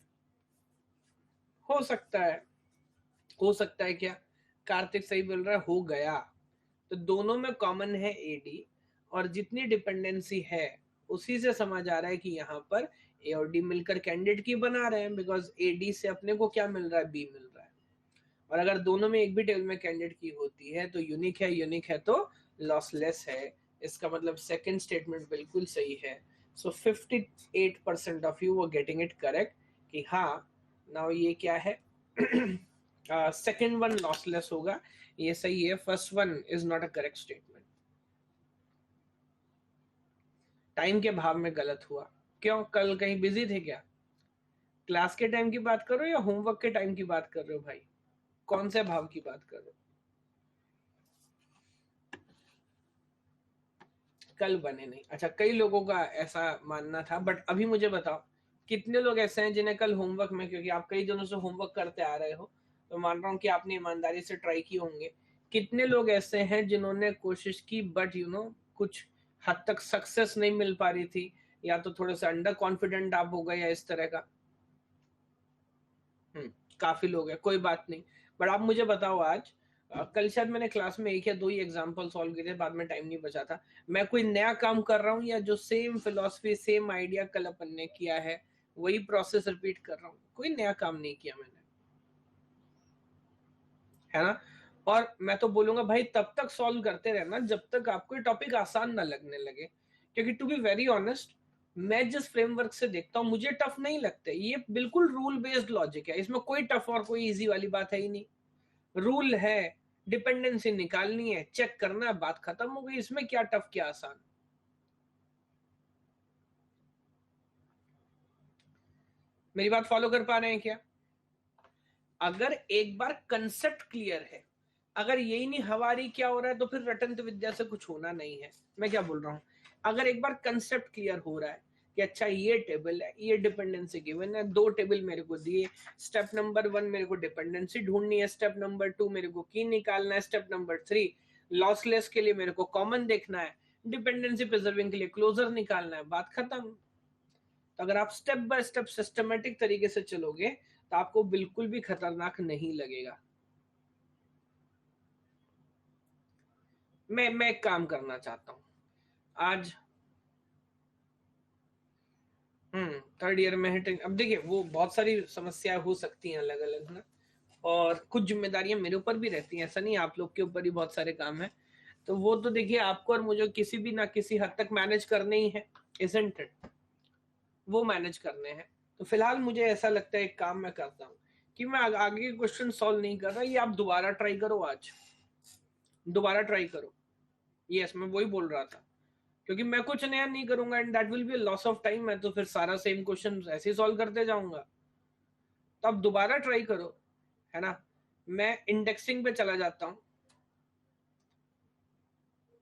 हो सकता है। हो सकता है क्या? कार्तिक सही बोल रहा है, हो गया। तो दोनों में कॉमन है एडी, और जितनी डिपेंडेंसी है उसी से समझ आ रहा है कि यहाँ पर ए और डी मिलकर कैंडिडेट की बना रहे हैं, बिकॉज ए डी से अपने को क्या मिल रहा है? बी मिल रहा है। और अगर दोनों में एक भी टेबल में कैंडिडेट की होती है तो यूनिक है, यूनिक है तो लॉसलेस है। इसका मतलब सेकंड स्टेटमेंट बिल्कुल सही है। सो 58% of you were getting it correct कि हाँ, नाउ ये क्या है? सेकंड वन लॉसलेस होगा, ये सही है। First one is not a correct statement. Time के भाव में गलत हुआ। क्यों, कल कहीं बिजी थे क्या? क्लास के टाइम की बात करो या होमवर्क के टाइम की बात कर रहे हो भाई? कौन से भाव की बात कर रहे हो? कल बने नहीं, अच्छा कई लोगों का ऐसा मानना था, बट अभी मुझे बताओ कितने लोग ऐसे हैं जिन्हें कल होमवर्क में, क्योंकि आप कई दिनों से होमवर्क करते आ रहे हो तो मान रहा हूँ कि आपने ईमानदारी से ट्राई किए होंगे, कितने लोग ऐसे हैं जिन्होंने कोशिश की बट कुछ हद तक सक्सेस नहीं मिल पा रही थी, या तो थोड़े से अंडर कॉन्फिडेंट आप हो गए या इस तरह का? काफी लोग हैं, कोई बात नहीं। बट आप मुझे बताओ आज, कल शायद मैंने क्लास में एक या दो ही एग्जांपल सॉल्व किए थे, बाद में टाइम नहीं बचा था। मैं कोई नया काम कर रहा हूँ या जो सेम फिलोसफी सेम आइडिया कल अपन ने किया है वही प्रोसेस रिपीट कर रहा हूँ? कोई नया काम नहीं किया मैंने, है ना? और मैं तो बोलूंगा भाई तब तक सॉल्व करते रहना जब तक आपको टॉपिक आसान ना लगने लगे, क्योंकि टू बी वेरी ऑनेस्ट मैं जिस फ्रेमवर्क से देखता हूँ मुझे टफ नहीं लगते, ये बिल्कुल रूल बेस्ड लॉजिक है, इसमें कोई टफ और कोई इजी वाली बात है ही नहीं। रूल है, डिपेंडेंसी निकालनी है, चेक करना है, बात खत्म हो गई, इसमें क्या टफ क्या आसान। मेरी बात फॉलो कर पा रहे हैं क्या? अगर एक बार कंसेप्ट क्लियर है, अगर यही नहीं हवारी क्या हो रहा है तो फिर रटंत विद्या से कुछ होना नहीं है। मैं क्या बोल रहा हूँ, अगर एक बार कंसेप्ट क्लियर हो रहा है कि अच्छा ये टेबल है, ये डिपेंडेंसी गिवन है, दो टेबल मेरे को दिए, स्टेप नंबर 1 मेरे को डिपेंडेंसी ढूंढनी है, स्टेप नंबर 2 मेरे को की निकालना है, स्टेप नंबर 3 लॉसलेस के लिए मेरे को कॉमन देखना है, डिपेंडेंसी प्रिजर्विंग के लिए क्लोजर निकालना है, बात खत्म। तो अगर आप स्टेप बाय स्टेप सिस्टमेटिक तरीके से चलोगे तो आपको बिल्कुल भी खतरनाक नहीं लगेगा। मैं एक काम करना चाहता हूँ आज। थर्ड ईयर में है, अब देखिए वो बहुत सारी समस्याएं हो सकती हैं अलग अलग ना, और कुछ जिम्मेदारियां मेरे ऊपर भी रहती हैं, ऐसा नहीं आप लोग के ऊपर ही बहुत सारे काम है, तो वो तो देखिए आपको और मुझे किसी भी ना किसी हद तक मैनेज करने ही है, इजंट इट? वो मैनेज करने हैं। तो फिलहाल मुझे ऐसा लगता है एक काम मैं करता हूँ कि मैं आगे के क्वेश्चन सॉल्व नहीं कर रहा, ये आप दोबारा ट्राई करो, आज दोबारा ट्राई करो। यस मैं वही बोल रहा था, क्योंकि मैं कुछ नया नहीं करूंगा and that will be loss of time, मैं तो फिर सारा सेम क्वेश्चन ऐसे ही सॉल्व करते जाऊंगा। तो आप दोबारा ट्राई करो, है ना? मैं इंडेक्सिंग पे चला जाता हूँ।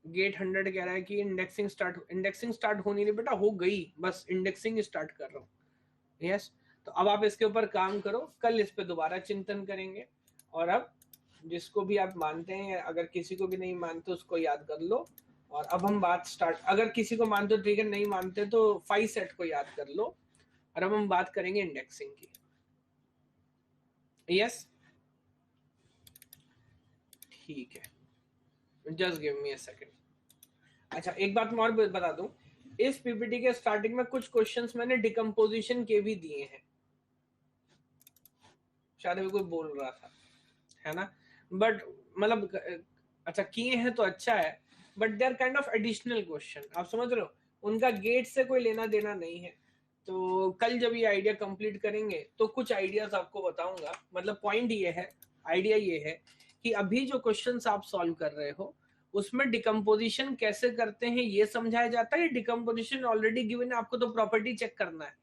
गेट 100 कह रहा है कि इंडेक्सिंग स्टार्ट होनी नहीं बेटा, हो गई, बस इंडेक्सिंग स्टार्ट कर रहा हूँ। यस, तो अब आप इसके ऊपर काम करो, कल इस पे दोबारा चिंतन करेंगे। और अब जिसको भी आप मानते हैं, अगर किसी को भी नहीं मानते उसको याद कर लो। और अब हम बात स्टार्ट, अगर किसी को मानते हो ठीक है, नहीं मानते तो 5 सेट को याद कर लो। और अब हम बात करेंगे इंडेक्सिंग की। यस, ठीक है, just give me a second. अच्छा एक बात मैं और बता दूं, इस पीपीटी के स्टार्टिंग में कुछ क्वेश्चंस मैंने डिकम्पोजिशन के भी दिए हैं, शायद भी कोई बोल रहा था, है ना? बट मतलब अच्छा किए हैं तो अच्छा है, but they are kind of additional question, आप समझ रहे हो, उनका गेट से कोई लेना देना नहीं है। तो कल जब ये आइडिया कंप्लीट करेंगे तो कुछ आइडियाज आपको बताऊंगा, मतलब पॉइंट ये है, आइडिया ये है कि अभी जो क्वेश्चंस आप सॉल्व कर रहे हो उसमें डिकम्पोजिशन कैसे करते हैं ये समझाया जाता है, डिकम्पोजिशन ऑलरेडी गिवन है, आपको तो प्रॉपर्टी चेक करना है।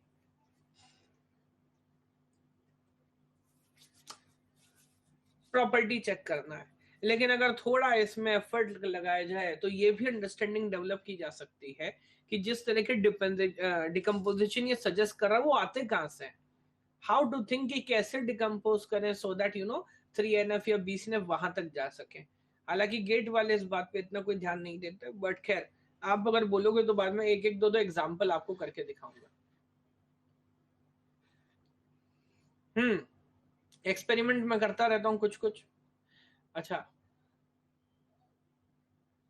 प्रॉपर्टी चेक करना है, लेकिन अगर थोड़ा इसमें एफर्ट लगाया जाए तो ये भी अंडरस्टैंडिंग डेवलप की जा सकती है कि जिस तरह के डिकम्पोजिशन ये सजेस्ट कर रहा है वो आते कहां से, हाउ टू थिंक कि कैसे डिकम्पोज करें सो दैट 3NF या BCNF वहां तक जा सके। हालांकि गेट वाले इस बात पे इतना कोई ध्यान नहीं देते, बट खैर आप अगर बोलोगे तो बाद में एक एक दो दो एग्जाम्पल आपको करके दिखाऊंगा। एक्सपेरिमेंट में करता रहता हूँ कुछ कुछ। अच्छा,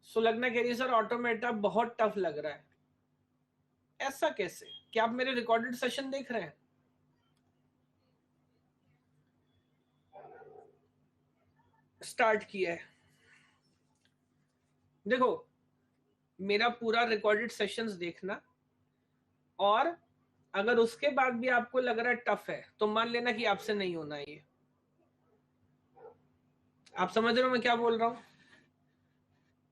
सुलग्ना कह रही है सर ऑटोमेटा बहुत टफ लग रहा है, ऐसा कैसे? क्या आप मेरे रिकॉर्डेड सेशन देख रहे हैं? स्टार्ट किया है, देखो मेरा पूरा रिकॉर्डेड सेशंस देखना, और अगर उसके बाद भी आपको लग रहा है टफ है तो मान लेना कि आपसे नहीं होना है ये। आप समझ रहे हो मैं क्या बोल रहा हूँ?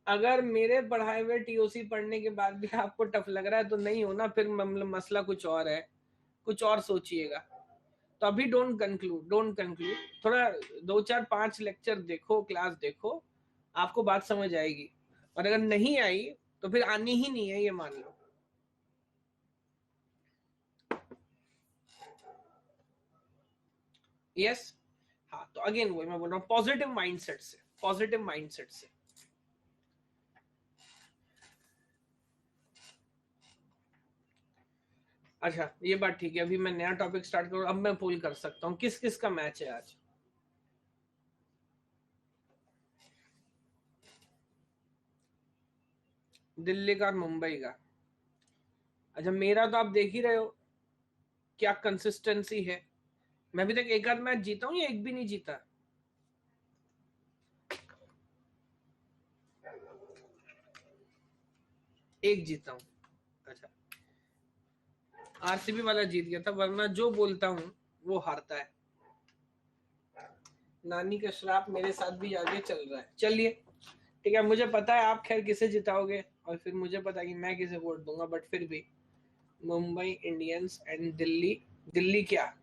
अगर मेरे पढ़ाए हुए टीओसी पढ़ने के बाद भी आपको टफ लग रहा है तो नहीं होना, फिर मसला कुछ और है, कुछ और सोचिएगा। तो अभी डोंट कंक्लूड, थोड़ा 2 4 5 लेक्चर देखो, क्लास देखो, आपको बात समझ आएगी। और अगर नहीं आई तो फिर आनी ही नहीं है, ये मान लो। यस। हाँ, तो अगेन वही मैं बोल रहा हूँ, पॉजिटिव माइंडसेट से, पॉजिटिव माइंडसेट से। अच्छा, ये बात ठीक है। अभी मैं नया टॉपिक स्टार्ट करूँ, अब मैं पोल कर सकता हूँ किस किस का मैच है आज। दिल्ली का और मुंबई का। अच्छा, मेरा तो आप देख ही रहे हो क्या कंसिस्टेंसी है। मैं अभी तक एक आध मैच जीता हूँ या एक भी नहीं जीता? एक जीता हूँ। अच्छा, आरसीबी वाला जीत गया था, वरना जो बोलता हूँ वो हारता है। नानी का श्राप मेरे साथ भी आगे चल रहा है। चलिए ठीक है, मुझे पता है आप खैर किसे जिताओगे, और फिर मुझे पता है कि मैं किसे वोट दूंगा, बट फिर भी मुंबई इंडियंस एंड दिल्ली। दिल्ली क्या,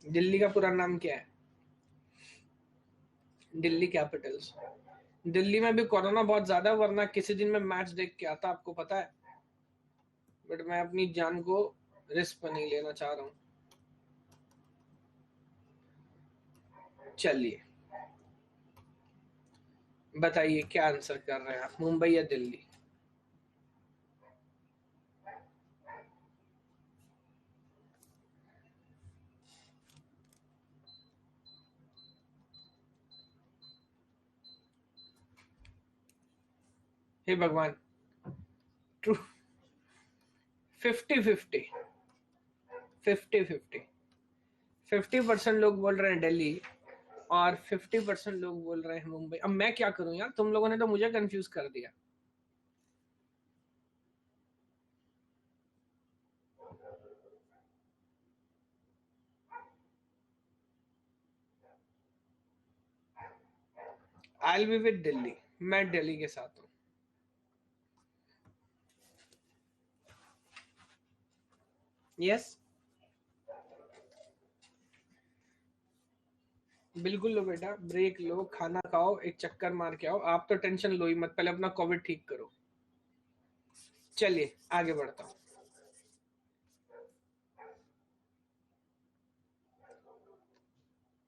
दिल्ली का पूरा नाम क्या है? दिल्ली कैपिटल्स। दिल्ली में भी कोरोना बहुत ज्यादा, वरना किसी दिन मैं मैच देख के आता, आपको पता है। बट मैं अपनी जान को रिस्क पर नहीं लेना चाह रहा हूँ। चलिए बताइए क्या आंसर कर रहे हैं आप, मुंबई या दिल्ली? हे भगवान, ट्रू। 50-50, 50-50। 50% लोग बोल रहे हैं दिल्ली, और 50% लोग बोल रहे हैं मुंबई। अब मैं क्या करूं यार, तुम लोगों ने तो मुझे कंफ्यूज कर दिया। आई बी विद दिल्ली, मैं दिल्ली के साथ हूँ। यस, बिल्कुल लो बेटा, ब्रेक लो, खाना खाओ, एक चक्कर मार के आओ। आप तो टेंशन लो ही मत, पहले अपना कोविड ठीक करो। चलिए आगे बढ़ता हूँ।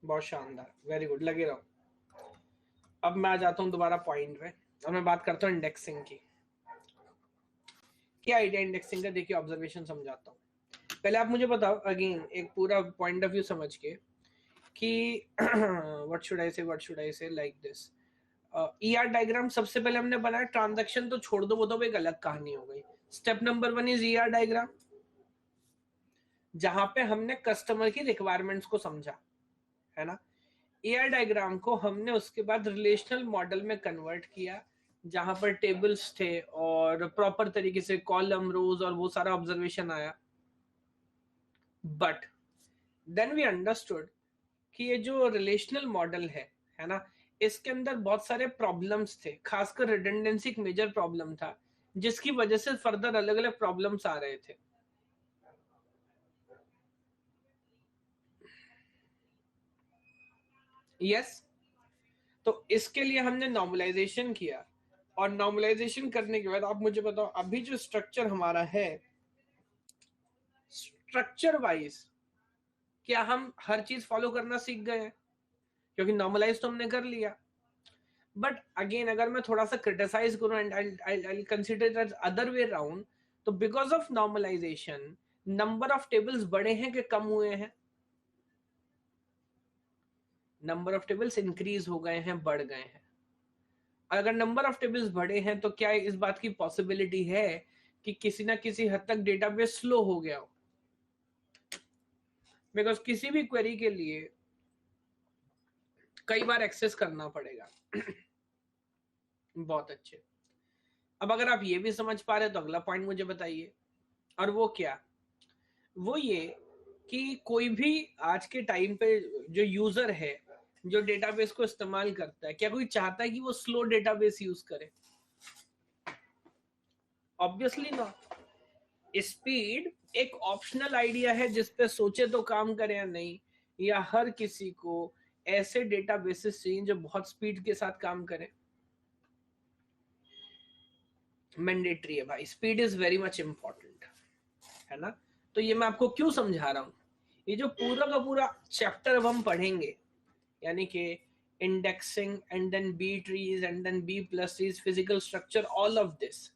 बहुत शानदार, वेरी गुड, लगे रहो। अब मैं आ जाता हूँ दोबारा पॉइंट पे, और मैं बात करता हूँ इंडेक्सिंग की। क्या आइडिया इंडेक्सिंग का, देखिए ऑब्जर्वेशन समझाता हूँ। पहले आप मुझे बताओ अगेन, एक पूरा पॉइंट ऑफ व्यू समझ के, कि व्हाट शुड आई से लाइक दिस। ईआर डायग्राम सबसे पहले हमने बनाया, ट्रांजैक्शन तो छोड़ दो, वो तो एक अलग कहानी हो गई। Step number 1 is ER diagram, जहां पे हमने कस्टमर की रिक्वायरमेंट्स को समझा, है ना। एआर डायग्राम को हमने उसके बाद रिलेशनल मॉडल में कन्वर्ट किया, जहां पर टेबल्स थे और प्रॉपर तरीके से कॉलम, रोज और वो सारा ऑब्जर्वेशन आया। बट देन वी अंडरस्टूड कि ये जो रिलेशनल मॉडल है ना, इसके अंदर बहुत सारे प्रॉब्लम्स थे, खासकर रिडंडेंसी एक मेजर प्रॉब्लम था, जिसकी वजह से फर्दर अलग अलग प्रॉब्लम्स आ रहे थे। यस। तो इसके लिए हमने नॉर्मलाइजेशन किया, और नॉर्मलाइजेशन करने के बाद आप मुझे बताओ, अभी जो स्ट्रक्चर हमारा है, स्ट्रक्चर वाइज क्या हम हर चीज फॉलो करना सीख गए हैं? क्योंकि नॉर्मलाइज तो हमने कर लिया। बट अगेन अगर मैं थोड़ा सा क्रिटिसाइज करूं, and I consider that other way round, तो because of normalisation number of tables बढ़े हैं कि कम हुए हैं? नंबर ऑफ टेबल्स इंक्रीज हो गए हैं, बढ़ गए हैं। अगर नंबर ऑफ टेबल्स बढ़े हैं तो क्या इस बात की पॉसिबिलिटी है कि किसी ना किसी हद तक डेटाबेस स्लो हो गया हो? बिकॉज किसी भी क्वेरी के लिए कई बार एक्सेस करना पड़ेगा। बहुत अच्छे। अब अगर आप ये भी समझ पा रहे तो अगला पॉइंट मुझे बताइए, और वो क्या? वो ये कि कोई भी आज के टाइम पे जो यूजर है, जो डेटाबेस को इस्तेमाल करता है, क्या कोई चाहता है कि वो स्लो डेटाबेस यूज करे? Obviously not. स्पीड एक ऑप्शनल आइडिया है जिस पे सोचे तो काम करें या नहीं, या हर किसी को ऐसे डेटाबेसेस चाहिए जो बहुत स्पीड के साथ काम करें? मैंडेटरी है भाई, speed is very much important, है ना। तो ये मैं आपको क्यों समझा रहा हूं, ये जो पूरा का पूरा चैप्टर अब हम पढ़ेंगे, यानी कि indexing and then B trees and then B plus trees, physical structure, all of this,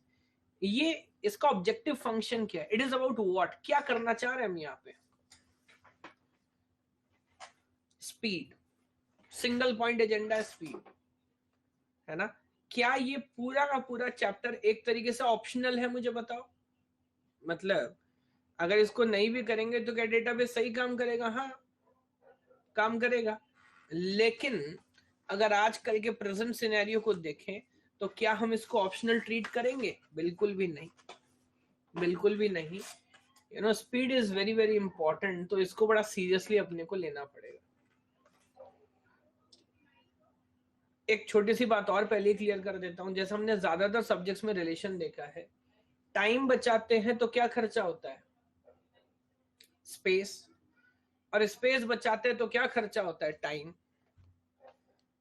ये इसका ऑब्जेक्टिव फंक्शन क्या है, इट इज अबाउट व्हाट, क्या करना चाह रहे हैं हम यहाँ पे? स्पीड, सिंगल पॉइंट एजेंडा है स्पीड, है ना। क्या ये पूरा का पूरा चैप्टर एक तरीके से ऑप्शनल है, मुझे बताओ। मतलब अगर इसको नहीं भी करेंगे तो क्या डेटाबेस सही काम करेगा? हाँ, काम करेगा। लेकिन अगर आजकल के प्रेजेंट सिनेरियो को देखें तो क्या हम इसको ऑप्शनल ट्रीट करेंगे? बिल्कुल भी नहीं, बिल्कुल भी नहीं। You know, speed is very very important, तो इसको बड़ा सीरियसली अपने को लेना पड़ेगा। एक छोटी सी बात और पहले क्लियर कर देता हूं, जैसे हमने ज्यादातर सब्जेक्ट्स में रिलेशन देखा है, टाइम बचाते हैं तो क्या खर्चा होता है? स्पेस। और स्पेस बचाते हैं तो क्या खर्चा होता है? टाइम।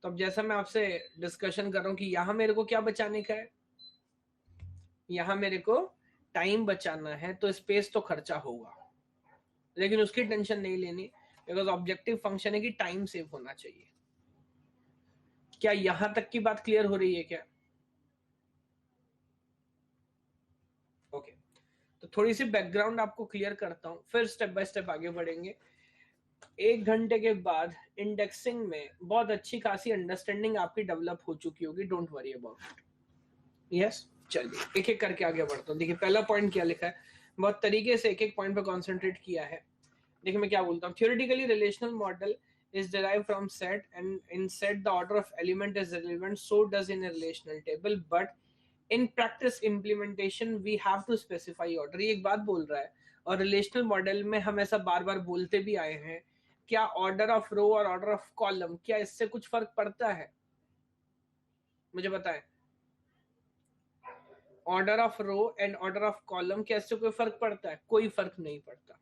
तो अब जैसा मैं आपसे डिस्कशन कर रहा हूं कि यहां मेरे को क्या बचाने का है, यहां मेरे को टाइम बचाना है, तो स्पेस तो खर्चा होगा, लेकिन उसकी टेंशन नहीं लेनी, बिकॉज ऑब्जेक्टिव फंक्शन है कि टाइम सेव होना चाहिए। क्या यहां तक की बात क्लियर हो रही है क्या? ओके, तो थोड़ी सी बैकग्राउंड आपको क्लियर करता हूं, फिर स्टेप बाय स्टेप आगे बढ़ेंगे। 1 घंटे के बाद इंडेक्सिंग में बहुत अच्छी खासी अंडरस्टैंडिंग आपकी डेवलप हो चुकी होगी, don't worry about it. Yes, चलिए एक एक करके आगे बढ़ता हूँ। देखिए पहला पॉइंट क्या लिखा है, बहुत तरीके से एक एक पॉइंट पे कॉन्सेंट्रेट किया है। देखिए मैं क्या बोलता हूँ, theoretically relational model is derived from set, and in set the order of element is relevant, so does in a relational table, but in practice implementation we have to specify order। ये एक बात बोल रहा है, और रिलेशनल मॉडल में हम ऐसा बार बार बोलते भी आए हैं, क्या ऑर्डर ऑफ रो और ऑर्डर ऑफ कॉलम, क्या इससे कुछ फर्क पड़ता है? मुझे बताएं, order of row and order of column, क्या इससे कोई फर्क पड़ता है? कोई फर्क नहीं पड़ता,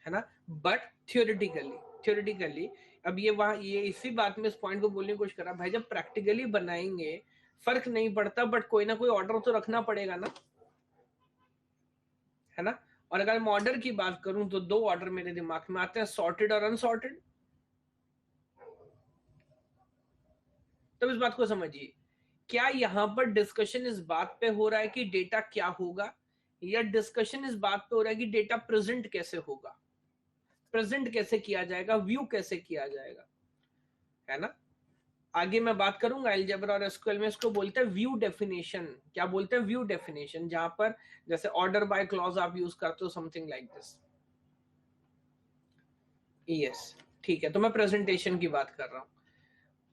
है ना। बट थियोरेटिकली अब ये वहां, ये इसी बात में इस पॉइंट को बोलने की कोशिश कर रहा भाई, जब प्रैक्टिकली बनाएंगे फर्क नहीं पड़ता, बट कोई ना कोई ऑर्डर तो रखना पड़ेगा ना, है ना। और अगर मैं ऑर्डर की बात करूं तो 2 ऑर्डर मेरे दिमाग में आते हैं, सॉर्टेड और अनसॉर्टेड। तब इस बात को समझिए, क्या यहां पर डिस्कशन इस बात पे हो रहा है कि डेटा क्या होगा, या डिस्कशन इस बात पे हो रहा है कि डेटा प्रेजेंट कैसे होगा, प्रेजेंट कैसे किया जाएगा, व्यू कैसे किया जाएगा, है ना। आगे मैं बात करूंगा अलजेब्रा और एसक्यूएल में, इसको बोलते हैं व्यू डेफिनेशन। क्या बोलते हैं? व्यू डेफिनेशन, जहां पर जैसे ऑर्डर बाय क्लॉज आप यूज करते हो, समथिंग लाइक दिस। यस, ठीक है, तो मैं प्रेजेंटेशन की बात कर रहा हूं,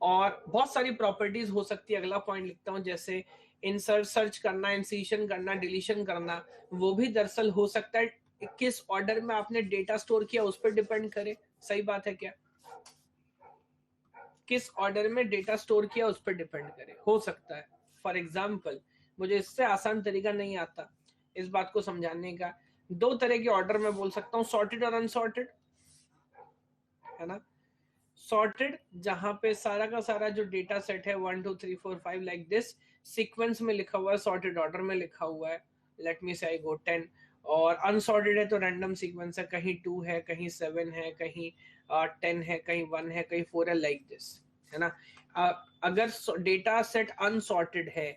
और बहुत सारी प्रॉपर्टीज हो सकती है। अगला पॉइंट लिखता हूं, जैसे इंसर्ट, सर्च करना, इंसीशन करना, डिलीशन करना, वो भी दरअसल हो सकता है किस ऑर्डर में आपने डेटा स्टोर किया उस पर डिपेंड करे। सही बात है क्या? किस ऑर्डर में डेटा स्टोर किया उस पर डिपेंड करे, हो सकता है। फॉर एग्जाम्पल, मुझे इससे आसान तरीका नहीं आता इस बात को समझाने का, 2 तरह के ऑर्डर में बोल सकता हूँ, सॉर्टेड और अनसॉर्टेड, है ना। सॉर्टेड जहां पे सारा का सारा जो डेटा सेट है 1 2 3 4 5 लाइक दिस सीक्वेंस में लिखा हुआ है, सॉर्टेड ऑर्डर में लिखा हुआ है, लेट मी से आई गो 10। और अनसॉर्टेड है तो रैंडम सीक्वेंस है, कहीं 2 है, कहीं 7 है, कहीं 10 है, कहीं 1 है, कहीं 4 है, लाइक दिस, है ना। अगर डेटा सेट अनसॉर्टेड है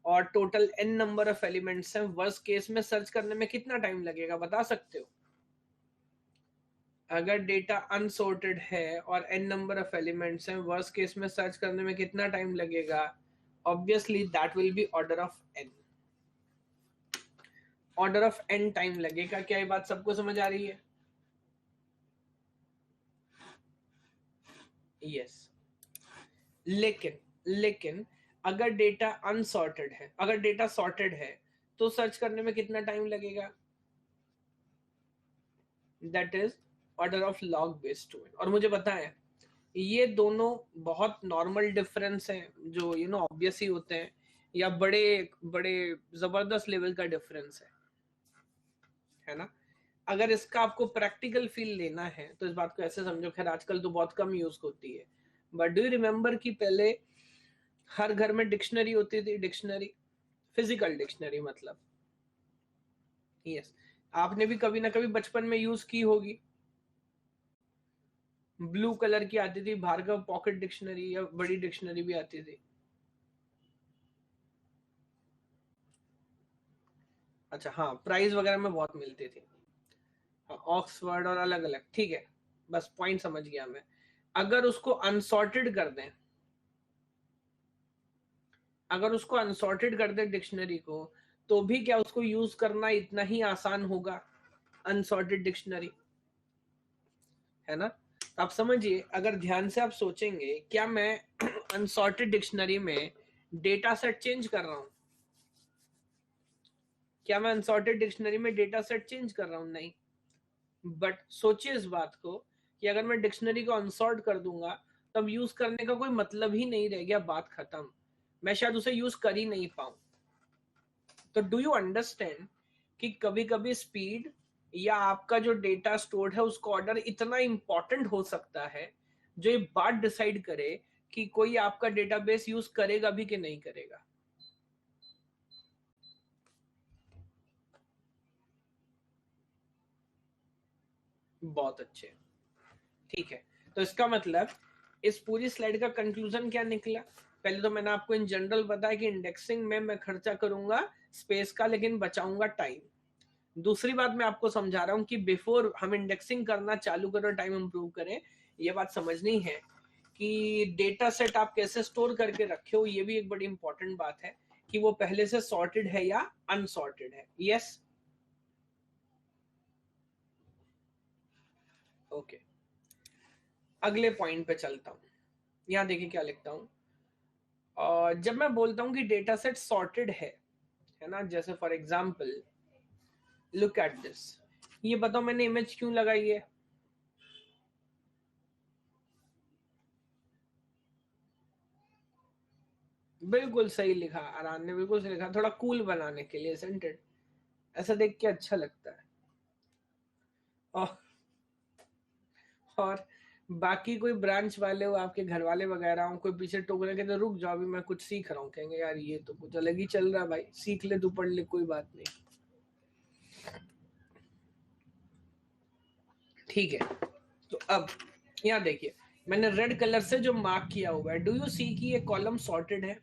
और total n number of elements हैं, वर्स्ट केस में सर्च करने में कितना टाइम लगेगा, बता सकते हो? अगर डेटा अनसॉर्टेड है और n नंबर ऑफ एलिमेंट्स हैं, वर्स्ट केस में सर्च करने में कितना टाइम लगेगा? Obviously that will be order of n, order of n time लगेगा। क्या ये बात सबको समझ आ रही है? यस। लेकिन अगर डेटा अनसॉर्टेड है, अगर डेटा सॉर्टेड है, तो सर्च करने में कितना टाइम लगेगा? That is order of log base 2n। और मुझे पता है ये दोनों बहुत नॉर्मल डिफरेंस हैं, जो ऑब्वियस ही होते हैं, या बड़े बड़े जबरदस्त लेवल का डिफरेंस है ना। अगर इसका आपको प्रैक्टिकल फील लेना है तो इस बात को ऐसे समझो, खैर आजकल तो बहुत कम यूज होती है, बट डू यू रिमेम्बर कि पहले हर घर में डिक्शनरी होती थी, डिक्शनरी, फिजिकल डिक्शनरी मतलब, यस, आपने भी कभी ना कभी बचपन में यूज की होगी। ब्लू कलर की आती थी भार्गव पॉकेट डिक्शनरी, या बड़ी डिक्शनरी भी आती थी। अच्छा हाँ, प्राइस वगैरह में बहुत मिलती थी, ऑक्सफोर्ड और अलग अलग, ठीक है, बस पॉइंट समझ गया मैं। अगर उसको अनसॉर्टेड कर दें, अगर उसको अनसॉर्टेड कर दें डिक्शनरी को, तो भी क्या उसको यूज करना इतना ही आसान होगा, अनसॉर्टेड डिक्शनरी, है ना। तो आप समझिए, अगर ध्यान से आप सोचेंगे, क्या मैं अनसॉर्टेड डिक्शनरी में डेटा सेट चेंज कर रहा हूं? क्या मैं अनसॉर्टेड डिक्शनरी में डेटा सेट चेंज कर रहा हूं? नहीं। बट सोचिए इस बात को कि अगर मैं डिक्शनरी को अनसॉर्ट कर दूंगा, तब यूज करने का कोई मतलब ही नहीं रह गया, बात खत्म, मैं शायद उसे यूज कर ही नहीं पाऊं। तो डू यू अंडरस्टैंड कि कभी कभी स्पीड या आपका जो डेटा स्टोर्ड है उसका ऑर्डर इतना इंपॉर्टेंट हो सकता है, जो ये बात डिसाइड करे कि कोई आपका डेटाबेस यूज करेगा भी कि नहीं करेगा। बहुत अच्छे, ठीक है। तो इसका मतलब इस पूरी स्लाइड का कंक्लूजन क्या निकला? पहले तो मैंने आपको इन जनरल बताया कि इंडेक्सिंग में मैं खर्चा करूंगा स्पेस का, लेकिन बचाऊंगा टाइम। दूसरी बात मैं आपको समझा रहा हूं कि बिफोर हम इंडेक्सिंग करना चालू करें, टाइम इंप्रूव करें, ये बात समझनी है कि डेटा सेट आप कैसे स्टोर करके रखे हो, ये भी एक बड़ी इंपॉर्टेंट बात है कि वो पहले से सॉर्टेड है या अनसॉर्टेड है। यस, ओके, अगले पॉइंट पे चलता हूं। यहां देखिए क्या लिखता हूं। और जब मैं बोलता हूं कि डेटा सेट सॉर्टेड है ना, जैसे for example look at this, ये बताओ मैंने इमेज क्यों लगाई है? बिल्कुल सही लिखा आरान ने, बिल्कुल सही लिखा, थोड़ा कूल बनाने के लिए सेंटेड, ऐसा देख के अच्छा लगता है। और और बाकी कोई ब्रांच वाले हो, आपके घर वाले वगैरह हो, कोई पीछे टोक रहे तो रुक जाओ, अभी मैं कुछ सीख रहा हूँ, कहेंगे यार ये तो कुछ अलग ही चल रहा है भाई, सीख ले तू, पढ़ ले, कोई बात नहीं, ठीक है। तो अब यहाँ देखिए, मैंने रेड कलर से जो मार्क किया हुआ है, डू यू सी की ये कॉलम सॉर्टेड है?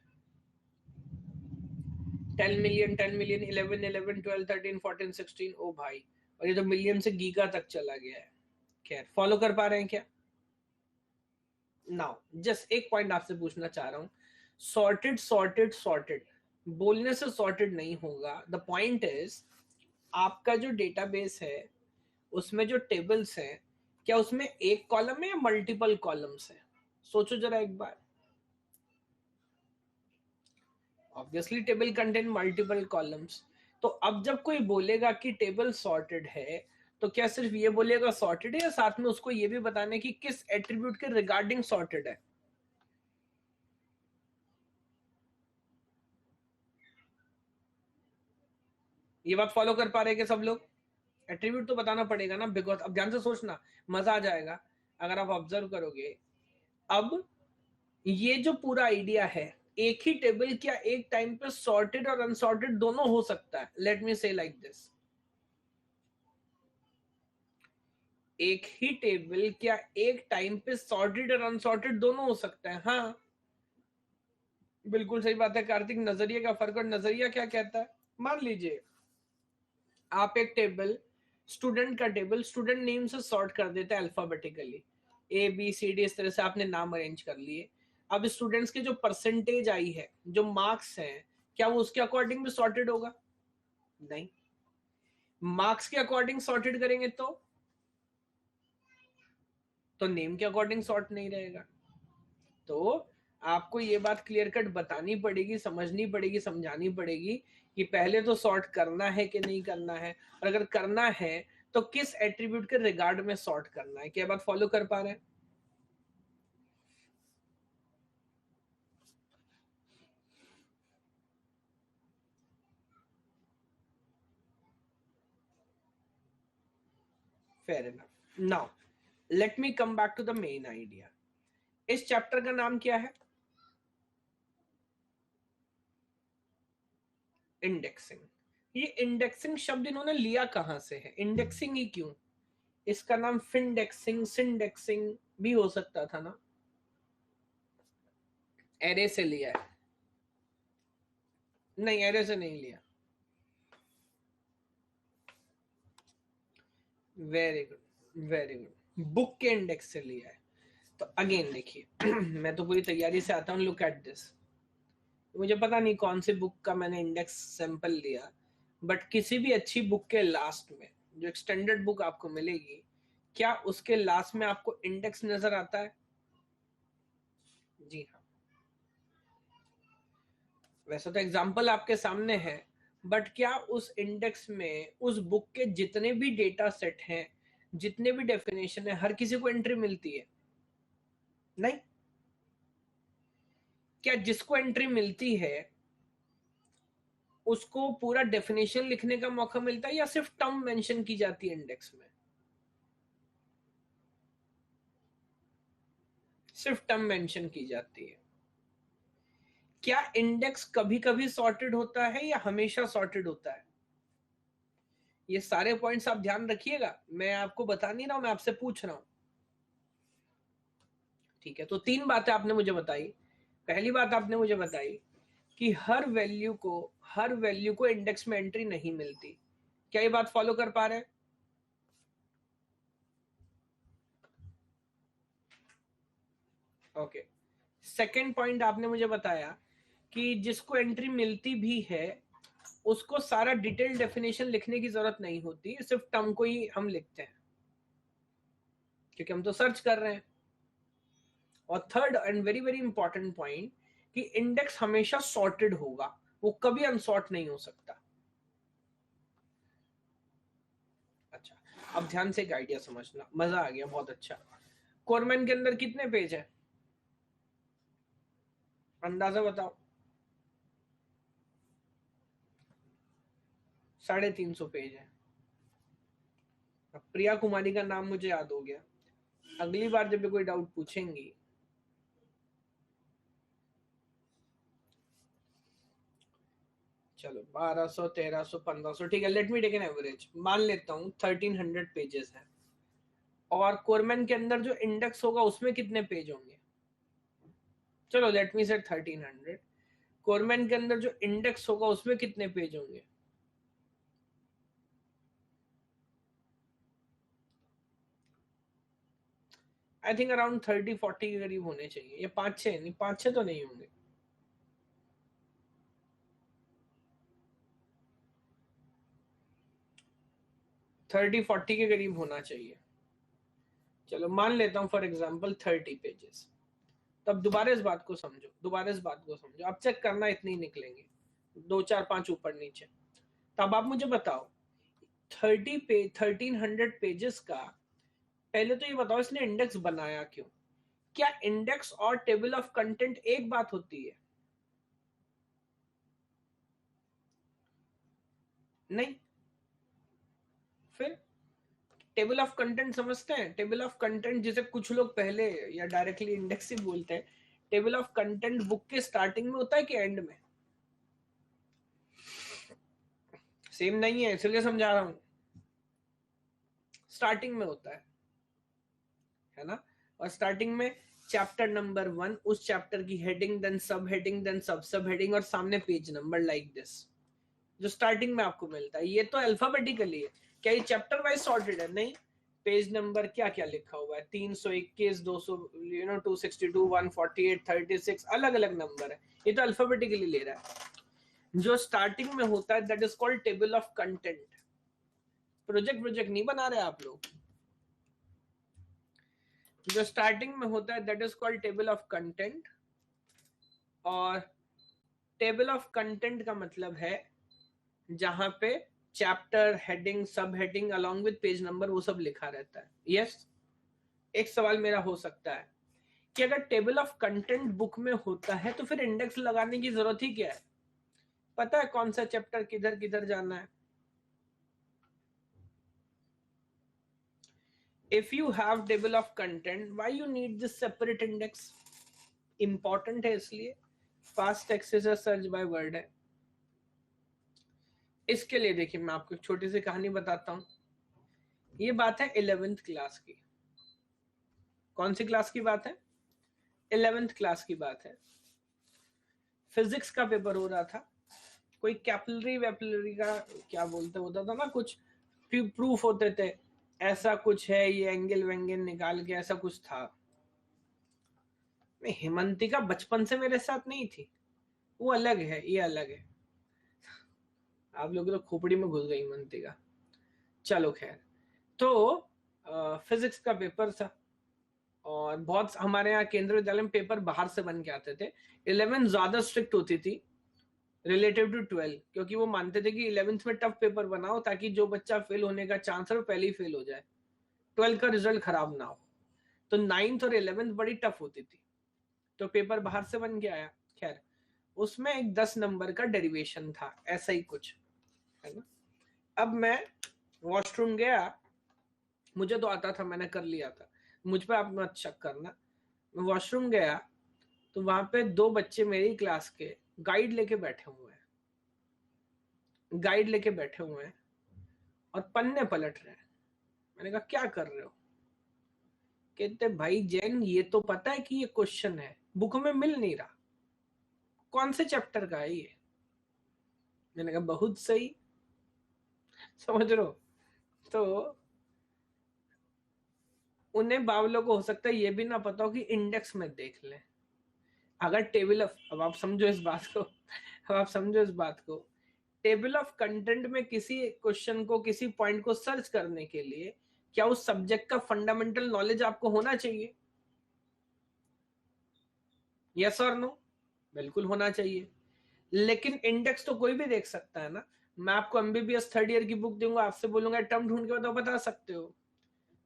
10 मिलियन, 10 मिलियन, 11, 11, 12, 13, 14, 16, ओ भाई, और ये तो मिलियन से गीगा तक चला गया है। खैर, फॉलो कर पा रहे हैं क्या? नाउ जस्ट एक पॉइंट आपसे पूछना चाह रहा हूं, सॉर्टेड सॉर्टेड सॉर्टेड बोलने से सॉर्टेड नहीं होगा। द पॉइंट इज, आपका जो डेटाबेस है उसमें जो टेबल्स हैं, क्या उसमें एक कॉलम है या मल्टीपल कॉलम्स है? सोचो जरा एक बार। Obviously table contain multiple columns. तो अब जब कोई बोलेगा कि टेबल सॉर्टेड है, तो क्या सिर्फ ये बोलेगा सॉर्टेड है, या साथ में उसको ये भी बताने की किस एट्रीब्यूट के रिगार्डिंग सॉर्टेड है? ये बात फॉलो कर पा रहे हैं कि सब लोग? एट्रीब्यूट तो बताना पड़ेगा ना, बिकॉज अब ध्यान से सोचना, मजा आ जाएगा अगर आप ऑब्जर्व करोगे। अब ये जो पूरा आइडिया है, एक ही टेबल क्या एक टाइम पे सॉर्टेड और अनसॉर्टेड दोनों हो सकता है? लेट मी से लाइक दिस, एक ही टेबल क्या एक टाइम पे सॉर्टेड और अनसॉर्टेड दोनों हो सकता है? हाँ, बिल्कुल सही बात है कार्तिक, नजरिए का फर्क, और नजरिया क्या कहता है? मान लीजिए आप एक टेबल, स्टूडेंट का टेबल, स्टूडेंट नेम से सॉर्ट कर देते हैं alphabetically, A B C D, इस तरह से आपने नाम अरेंज कर लिए। अब स्टूडेंट्स की जो परसेंटेज आई है, जो मार्क्स हैं, क्या वो उसके अकॉर्डिंग भी सॉर्टेड होगा? नहीं। मार्क्स के अकॉर्डिंग सॉर्टेड करेंगे तो नेम के अकॉर्डिंग सॉर्ट नहीं रहेगा। तो आपको ये बात क्लियर कट बतानी पड़ेगी, समझनी पड़ेगी, समझानी पड़ेगी कि पहले तो सॉर्ट करना है कि नहीं करना है, और अगर करना है तो किस एट्रीब्यूट के रिगार्ड में सॉर्ट करना है। क्या बात फॉलो कर पा रहे हैं? Fair enough. Now let me come back to the main idea. इस चैप्टर का नाम क्या है? इंडेक्सिंग। ये इंडेक्सिंग शब्द इन्होंने लिया कहां से है? इंडेक्सिंग ही क्यों? इसका नाम फिंडेक्सिंग सिंडेक्सिंग भी हो सकता था ना। एरे से लिया है? नहीं, एरे से नहीं लिया। Very good very good, book के इंडेक्स से लिया है। तो अगेन देखिए मैं तो पूरी तैयारी से आता हूँ। Look at this. मुझे पता नहीं कौन सी बुक का मैंने इंडेक्स सैंपल लिया, बट किसी भी अच्छी बुक के लास्ट में, जो एक्सटेंडेड बुक आपको मिलेगी, क्या उसके लास्ट में आपको इंडेक्स नजर आता है? जी हाँ। वैसे तो एग्जाम्पल आपके सामने है, बट क्या उस इंडेक्स में उस बुक के जितने भी डेटा सेट हैं, जितने भी डेफिनेशन है, हर किसी को एंट्री मिलती है? नहीं। क्या जिसको एंट्री मिलती है उसको पूरा डेफिनेशन लिखने का मौका मिलता है, या सिर्फ टर्म मेंशन की जाती है इंडेक्स में? सिर्फ टर्म मेंशन की जाती है। क्या इंडेक्स कभी कभी सॉर्टेड होता है या हमेशा सॉर्टेड होता है? ये सारे पॉइंट्स आप ध्यान रखिएगा, मैं आपको बता नहीं रहा हूं, मैं आपसे पूछ रहा हूं। ठीक है, तो तीन बातें आपने मुझे बताई। पहली बात आपने मुझे बताई कि हर वैल्यू को इंडेक्स में एंट्री नहीं मिलती। क्या ये बात फॉलो कर पा रहे हैं? ओके। सेकंड पॉइंट आपने मुझे बताया कि जिसको एंट्री मिलती भी है उसको सारा डिटेल डेफिनेशन लिखने की जरूरत नहीं होती, सिर्फ टर्म को ही हम लिखते हैं क्योंकि हम तो सर्च कर रहे हैं। और third and very very important point कि इंडेक्स हमेशा सॉर्टेड होगा, वो कभी अनसॉर्ट नहीं हो सकता। अच्छा, अब ध्यान से एक आइडिया समझना, मजा आ गया, बहुत अच्छा। कोरमैन के अंदर कितने पेज है? अंदाजा बताओ। 350 पेज है। अब प्रिया कुमारी का नाम मुझे याद हो गया, अगली बार जब भी कोई डाउट पूछेंगी, चलो 1200 1300 1500, ठीक है, let me take an average, मान लेता हूँ 1300 पेजेस है। और कोरमैन के अंदर जो इंडेक्स होगा उसमें कितने पेज होंगे? चलो लेट मी से 1300। कोरमैन के अंदर जो इंडेक्स होगा उसमें कितने पेज होंगे? आई थिंक अराउंड 30-40 के करीब होने चाहिए, ये 5-6 नहीं, 5-6 तो नहीं होंगे। 30-40 के करीब होना चाहिए। चलो मान लेता हूँ फॉर एग्जाम्पल 30 पेजेस। तब दोबारा इस बात को समझो, दोबारा इस बात को समझो, अब चेक करना इतने ही निकलेंगे, 2 4 5 ऊपर नीचे। तब आप मुझे बताओ 1300 पेजेस का, पहले तो ये बताओ इसने इंडेक्स बनाया क्यों? क्या इंडेक्स और टेबल ऑफ कंटेंट एक बात होती है? नहीं। फिर टेबल ऑफ कंटेंट समझते हैं? टेबल ऑफ कंटेंट जिसे कुछ लोग पहले या डायरेक्टली इंडेक्स ही बोलते हैं, टेबल ऑफ कंटेंट बुक के स्टार्टिंग में होता है कि एंड में? सेम नहीं है, इसलिए समझा रहा हूं। स्टार्टिंग में होता है ना? और स्टार्टिंग में चैप्टर नंबर 1, उस चैप्टर की हेडिंग, देन सब हेडिंग, देन सब हेडिंग, और सामने पेज नंबर लाइक दिस, जो स्टार्टिंग में आपको मिलता है। ये तो अल्फाबेटिकली है। क्या ये चैप्टर वाइज सॉर्टेड है? नहीं। पेज नंबर क्या क्या लिखा हुआ है, 321, 200, 262, 148, 36, अलग अलग नंबर है। ये तो अल्फाबेटिकली ले रहा है। जो स्टार्टिंग में होता है that is called table of content. Project नहीं बना रहे आप लोग? जो स्टार्टिंग में होता है that is called table of content. और टेबल ऑफ कंटेंट का मतलब है जहां पे चैप्टर, हेडिंग, सब heading along with page number वो सब लिखा रहता है। यस। एक सवाल मेरा हो सकता है कि अगर टेबल ऑफ कंटेंट बुक में होता है तो फिर इंडेक्स लगाने की जरूरत ही क्या है? पता है कौन सा चैप्टर किधर किधर जाना है? If you have table of content, why you need this separate index? Important है इसलिए, फास्ट एक्सेस है, सर्च बाय वर्ड है। इसके लिए देखिए मैं आपको एक छोटी सी कहानी बताता हूं। ये बात है 11th क्लास की। कौन सी क्लास की बात है? 11th क्लास की बात है। फिजिक्स का पेपर हो रहा था। कोई कैपिलरी वेपिलरी का क्या बोलते होता था ना, कुछ प्रूफ होते थे, ऐसा कुछ है, ये एंगल वेंगल निकाल के ऐसा कुछ था। हेमंतिका बचपन से मेरे साथ नहीं थी, वो अलग है, ये अलग है। आप लोग तो खोपड़ी में घुस गई हेमंतिका। चलो खैर, तो फिजिक्स का पेपर था और बहुत हमारे यहाँ केंद्रीय विद्यालय में पेपर बाहर से बन के आते थे। 11 ज्यादा स्ट्रिक्ट होती थी रिलेटिव टू 12, क्योंकि वो मानते थे कि 11th में टफ पेपर बनाओ ताकि जो बच्चा फेल होने का चांस है वो पहले ही फेल हो जाए, 12 का रिजल्ट खराब ना हो। तो 9th और 11th बड़ी टफ होती थी, तो पेपर बाहर से बन के आया। खैर, उसमें एक 10 नंबर का डेरिवेशन था, ऐसा ही कुछ है ना। अब मैं वॉशरूम गया, मुझे तो आता था, मैंने कर लिया था, मुझ पर आप मत शक करना। मैं वॉशरूम गया तो वहां पे दो बच्चे मेरी क्लास के गाइड लेके बैठे हुए हैं, गाइड लेके बैठे हुए हैं और पन्ने पलट रहे हैं। मैंने कहा क्या कर रहे हो? कहते भाई जैन, ये तो पता है कि ये क्वेश्चन है, बुक में मिल नहीं रहा, कौन से चैप्टर का है ये? मैंने कहा बहुत सही। समझ रहे हो? तो उन्हें बावलों को हो सकता है ये भी ना पता हो कि इंडेक्स में देख लें। अगर टेबल ऑफ, अब आप समझो इस बात को, अब आप समझो इस बात को, टेबल ऑफ कंटेंट में किसी क्वेश्चन को, किसी पॉइंट को सर्च करने के लिए क्या उस सब्जेक्ट का फंडामेंटल नॉलेज आपको होना चाहिए? यस और नो? बिल्कुल होना चाहिए। लेकिन इंडेक्स तो कोई भी देख सकता है ना। मैं आपको एमबीबीएस थर्ड ईयर की बुक दूंगा, आपसे बोलूंगा टर्म ढूंढ के बताओ, बता सकते हो?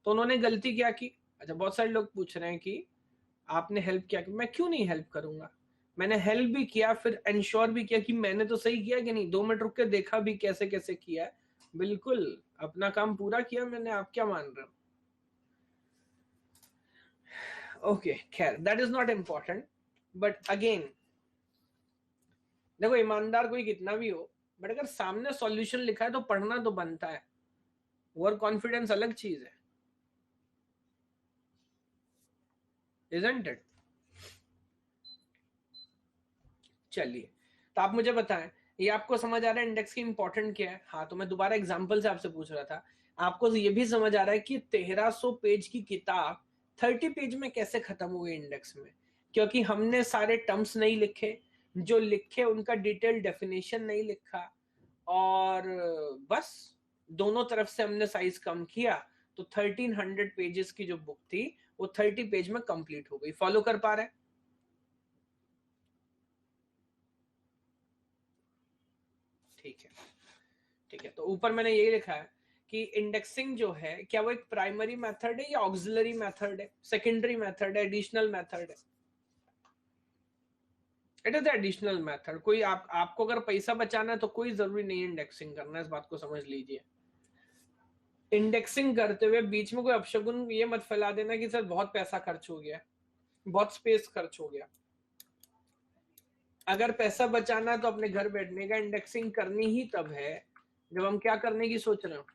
तो उन्होंने गलती क्या की? अच्छा, बहुत सारे लोग पूछ रहे हैं कि आपने हेल्प किया, कि मैं क्यों नहीं हेल्प करूंगा। मैंने हेल्प भी किया, फिर इंश्योर भी किया कि मैंने तो सही किया कि नहीं, 2 मिनट रुक के देखा भी कैसे कैसे किया है। बिल्कुल अपना काम पूरा किया मैंने, आप क्या मान रहे हो? ओके खैर, that is not important. But again देखो, ईमानदार कोई कितना भी हो, बट अगर सामने सॉल्यूशन लिखा है तो पढ़ना तो बनता है। ओवर कॉन्फिडेंस अलग चीज है, इजंट इट? चलिए, तो आप मुझे बताएं, ये आपको समझ आ रहा है इंडेक्स की इंपॉर्टेंट क्या है? हाँ, तो मैं दोबारा एग्जांपल से आपसे पूछ रहा था, आपको ये भी समझ आ रहा है कि 1300 पेज की किताब 30 पेज में कैसे खत्म हुई इंडेक्स में? क्योंकि हमने सारे टर्म्स नहीं लिखे, जो लिखे उनका डिटेल डेफिनेशन नहीं लिखा, और बस दोनों तरफ से हमने साइज कम किया, तो 1300 पेजेस की जो बुक थी वो 30 पेज में कंप्लीट हो गई। फॉलो कर पा रहे हैं? ठीक है, ठीक है। तो ऊपर मैंने यही लिखा है कि इंडेक्सिंग जो है, क्या वो एक प्राइमरी मेथड है या ऑक्सिलरी मेथड है, सेकेंडरी मेथड है, एडिशनल मेथड है? It is additional method. कोई आपको अगर पैसा बचाना है तो कोई जरूरी नहीं है इंडेक्सिंग करना, इस बात को समझ लीजिए। इंडेक्सिंग करते हुए बीच में कोई अपशगुन ये मत फैला देना कि सर बहुत पैसा खर्च हो गया, बहुत स्पेस खर्च हो गया। अगर पैसा बचाना है तो अपने घर बैठने का, इंडेक्सिंग करनी ही तब है जब हम क्या करने की सोच रहे हो,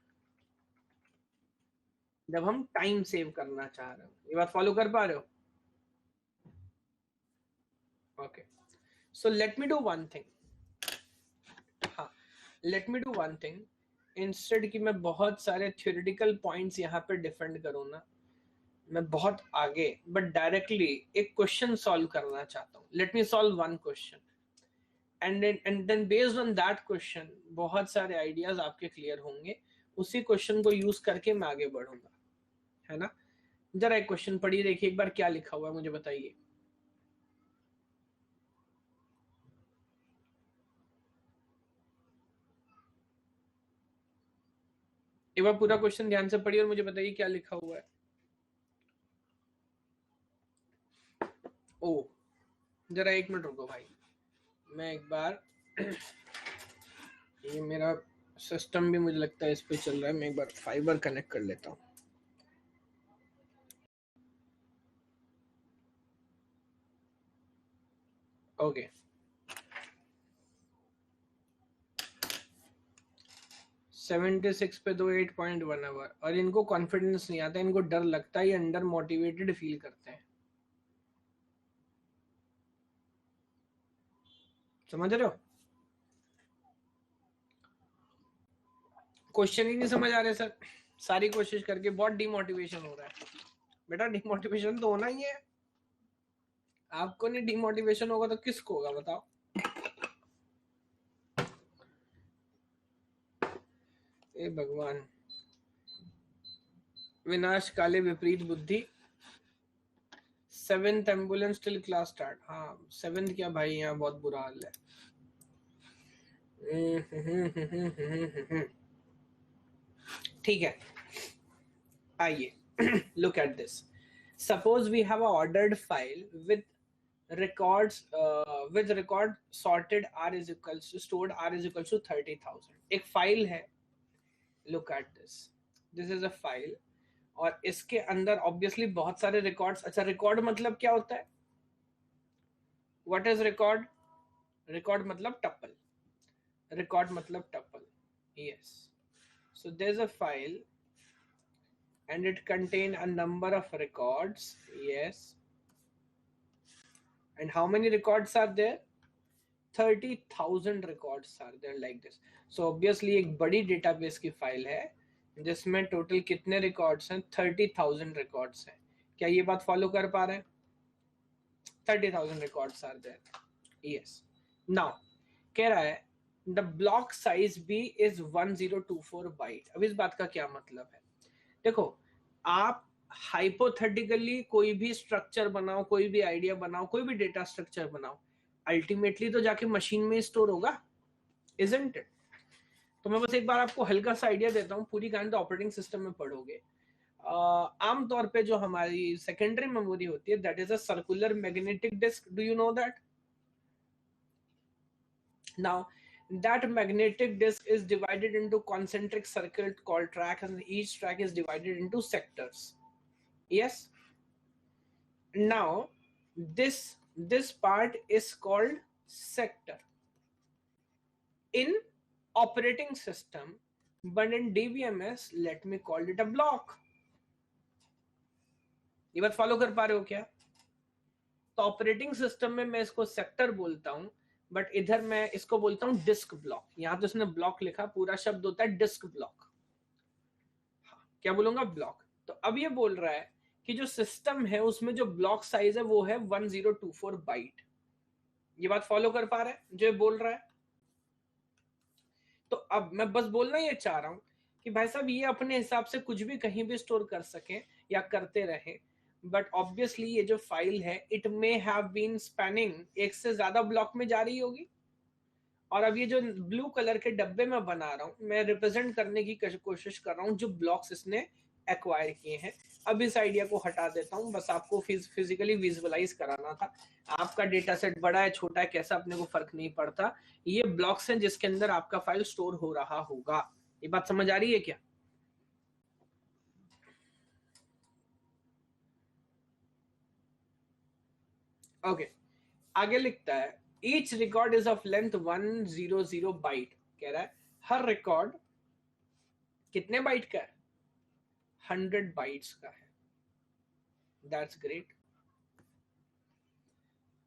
जब हम टाइम सेव करना चाह रहे हो। ये बात फॉलो कर पा रहे हो? Okay, so let me do one thing. हाँ, let me do one thing. Instead कि मैं बहुत सारे थ्योरेटिकल पॉइंट्स यहाँ पे डिफेंड करूँ ना, मैं बहुत आगे बट डायरेक्टली एक क्वेश्चन सॉल्व करना चाहता हूँ। Let me solve one question, and then based on that question बहुत सारे आइडियाज आपके क्लियर होंगे। उसी क्वेश्चन को यूज करके मैं आगे बढ़ूंगा, है ना। जरा एक क्वेश्चन पढ़िए, देखिए एक बार क्या लिखा हुआ है, मुझे बताइए। एक बार पूरा क्वेश्चन ध्यान से पढ़िए और मुझे बताइए क्या लिखा हुआ है। ओ, जरा 1 मिनट रुको भाई, मैं एक बार ये मेरा सिस्टम भी मुझे लगता है इस पे चल रहा है, मैं एक बार फाइबर कनेक्ट कर लेता हूँ। ओके, 76 पे दो 8.1 आवर, और इनको कॉन्फिडेंस नहीं आता, इनको डर लगता है, ये अंडर मोटिवेटेड फील करते हैं। समझ रहे हो? क्वेश्चन ही नहीं समझ आ रहे सर, सारी कोशिश करके बहुत डिमोटिवेशन हो रहा है। बेटा डिमोटिवेशन तो होना ही है, आपको नहीं डिमोटिवेशन होगा तो किसको होगा बताओ? ए भगवान, विनाश काले विपरीत बुद्धि, 7th ambulance till class start. हाँ 7th क्या भाई, यहाँ बहुत बुरा हाल है। ठीक है, आइए look at this. Suppose we have a ordered file with records with record sorted r is equals to stored r is equals to 30,000. एक फाइल है, look at this, this is a file, और इसके अंदर ऑब्वियसली बहुत सारे रिकॉर्ड्स। अच्छा रिकॉर्ड मतलब क्या होता है? What is record? रिकॉर्ड मतलब टपल, रिकॉर्ड मतलब tuple, yes. So there's a file and it contain a number of records, yes. And how many records are there? 30,000 records are there like this. So obviously एक बड़ी database की फाइल है जिसमें टोटल कितने रिकॉर्ड्स हैं? 30,000 रिकॉर्ड्स हैं। क्या ये बात फॉलो कर पा रहे हैं? 30,000 records are there, yes. Now कह रहा है the block size B is 1024 byte। अब इस बात का क्या मतलब है? देखो, आप हाइपोथेटिकली कोई भी स्ट्रक्चर बनाओ, कोई भी आइडिया बनाओ, कोई भी डेटा स्ट्रक्चर बनाओ, अल्टीमेटली तो जाके मशीन में स्टोर होगा, इजंट इट? तो मैं बस एक बार आपको हल्का सा आइडिया देता हूँ, पूरी कहानी तो ऑपरेटिंग सिस्टम में पढ़ोगे। आमतौर पे जो हमारी सेकेंडरी मेमोरी होती है, that is a circular magnetic disk. Do you know that? Now, that magnetic disk is divided into concentric circles called tracks, and each track is divided into sectors. Yes. Now, this part is called sector in operating system, but in DBMS, let me call it a block. ये बात फॉलो कर पा रहे हो क्या? तो ऑपरेटिंग सिस्टम में मैं इसको सेक्टर बोलता हूं, बट इधर मैं इसको बोलता हूं डिस्क ब्लॉक। यहां तो इसने ब्लॉक लिखा, पूरा शब्द होता है डिस्क ब्लॉक। हाँ, क्या बोलूंगा? ब्लॉक। तो अब ये बोल रहा है कि जो सिस्टम है उसमें जो ब्लॉक साइज है वो है 1024 बाइट। ये बात फॉलो कर पा रहा है जो ये बोल रहा है? तो अब मैं बस बोलना ये चाह रहा हूं कि भाई साहब ये अपने हिसाब से कुछ भी कहीं भी स्टोर कर सकें या करते रहें, बट ऑब्वियसली ये जो फाइल है it may have been spanning, एक से ज्यादा ब्लॉक में जा रही होगी। और अब ये जो ब्लू कलर के डब्बे में बना रहा हूं, मैं रिप्रेजेंट करने की कोशिश कर रहा हूं जो ब्लॉक्स इसने एक्वायर किए हैं। अब इस आइडिया को हटा देता हूं, बस आपको फिजिकली विजुअलाइज कराना था। आपका डेटा सेट बड़ा है छोटा है कैसा अपने को फर्क नहीं पड़ता, ये ब्लॉक्स हैं जिसके अंदर आपका फाइल स्टोर हो रहा होगा। ये बात समझ आ रही है क्या? ओके, आगे लिखता है each record is of length 100 byte. कह रहा है हर रिकॉर्ड कितने बाइट का है? 100 बाइट्स का है। That's great.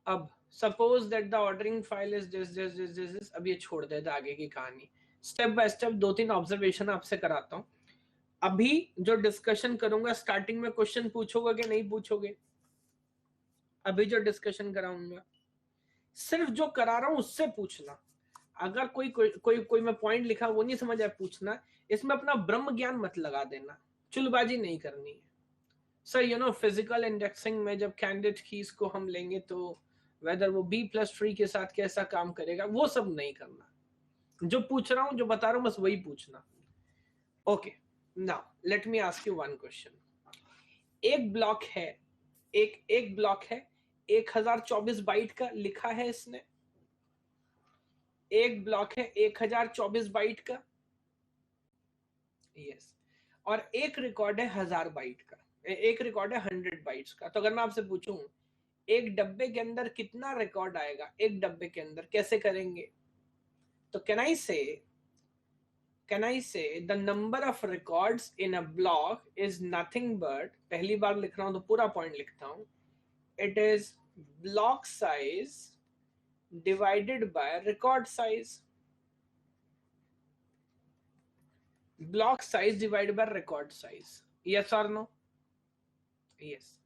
अब suppose that the ordering file is this. अब ये छोड़ देता आगे की कहानी, स्टेप बाय स्टेप दो तीन ऑब्जर्वेशन आपसे कराता हूं। अभी जो डिस्कशन करूंगा स्टार्टिंग में क्वेश्चन पूछोगे कि नहीं पूछोगे? अभी जो डिस्कशन कराऊंगा सिर्फ जो करा रहा हूं उससे पूछना। अगर कोई मैं पॉइंट लिखा वो नहीं समझ आया पूछना। इसमें अपना ब्रह्म ज्ञान मत लगा देना, चुलबाजी नहीं करनी है। Sir you know physical indexing में जब कैंडिडेट कीज को हम लेंगे तो वेदर वो B+3 के साथ कैसा काम करेगा वो सब नहीं करना। जो पूछ रहा हूं जो बता रहा हूं बस वही पूछना। Okay, now let me ask you one question. एक ब्लॉक है, एक ब्लॉक है 1024 बाइट का, लिखा है इसने। एक ब्लॉक है 1024 बाइट का, यस। और एक रिकॉर्ड है 1000 बाइट का, एक रिकॉर्ड है 100 बाइट्स का। तो अगर मैं आपसे पूछूं एक डब्बे के अंदर कितना रिकॉर्ड आएगा, एक डब्बे के अंदर कैसे करेंगे? तो कैन आई से the number of records in a block is nothing but, पहली बार लिख रहा हूं तो पूरा पॉइंट लिखता हूं, it is block size divided by record size, block size divided by record size. Yes और नो? यस।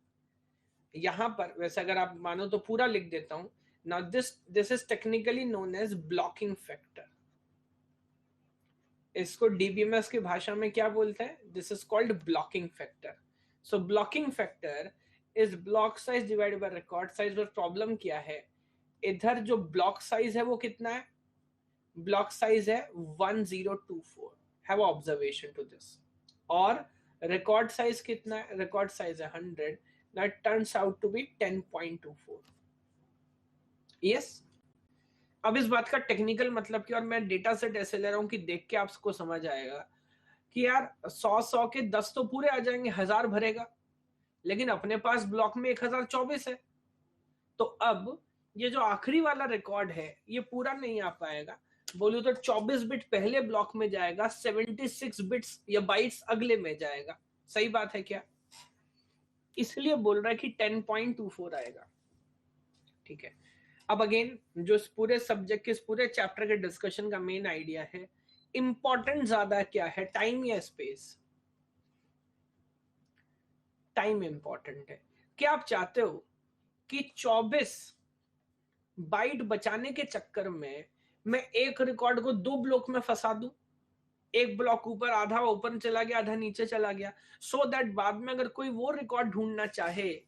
यहां पर वैसे अगर आप मानो तो पूरा लिख देता हूं। Now this is technically known as blocking factor. इसको डीबीएमएस की भाषा में क्या बोलते हैं? This is called blocking factor. So blocking factor is block size divided by record size. और प्रॉब्लम क्या है, इधर जो ब्लॉक साइज है वो कितना है? ब्लॉक साइज है 1024, हैव ऑब्जर्वेशन टू दिस। और रिकॉर्ड साइज कितना है? रिकॉर्ड साइज है 100, that turns out to be 10.24। Yes. अब इस बात का टेक्निकल मतलब क्या, और मैं डेटा सेट ऐसे ले रहा हूं कि देख के आपको समझ आएगा कि यार 100 के 10 तो पूरे आ जाएंगे, 1000 भरेगा, लेकिन अपने पास ब्लॉक में 1024 है। तो अब ये जो आखिरी वाला रिकॉर्ड है ये पूरा नहीं आ पाएगा। बोलूं तो 24 बिट पहले ब्लॉक में जाएगा, 76 बिट्स या बाइट्स अगले में जाएगा। सही बात है क्या? इसलिए बोल रहा है कि 10.24 आएगा। ठीक है। अब अगेन जो इस पूरे सब्जेक्ट के, इस पूरे चैप्टर के डिस्कशन का मेन आइडिया है, इंपॉर्टेंट ज्यादा क्या है, टाइम या स्पेस? टाइम इंपॉर्टेंट है। क्या आप चाहते हो कि 24 बाइट बचाने के चक्कर में मैं एक रिकॉर्ड को 2 ब्लॉक में फंसा दूं? एक ब्लॉक ऊपर, आधा ऊपर चला गया, आधा नीचे चला गया, सो दैट बाद में अगर कोई वो रिकॉर्ड ढूंढना चाहे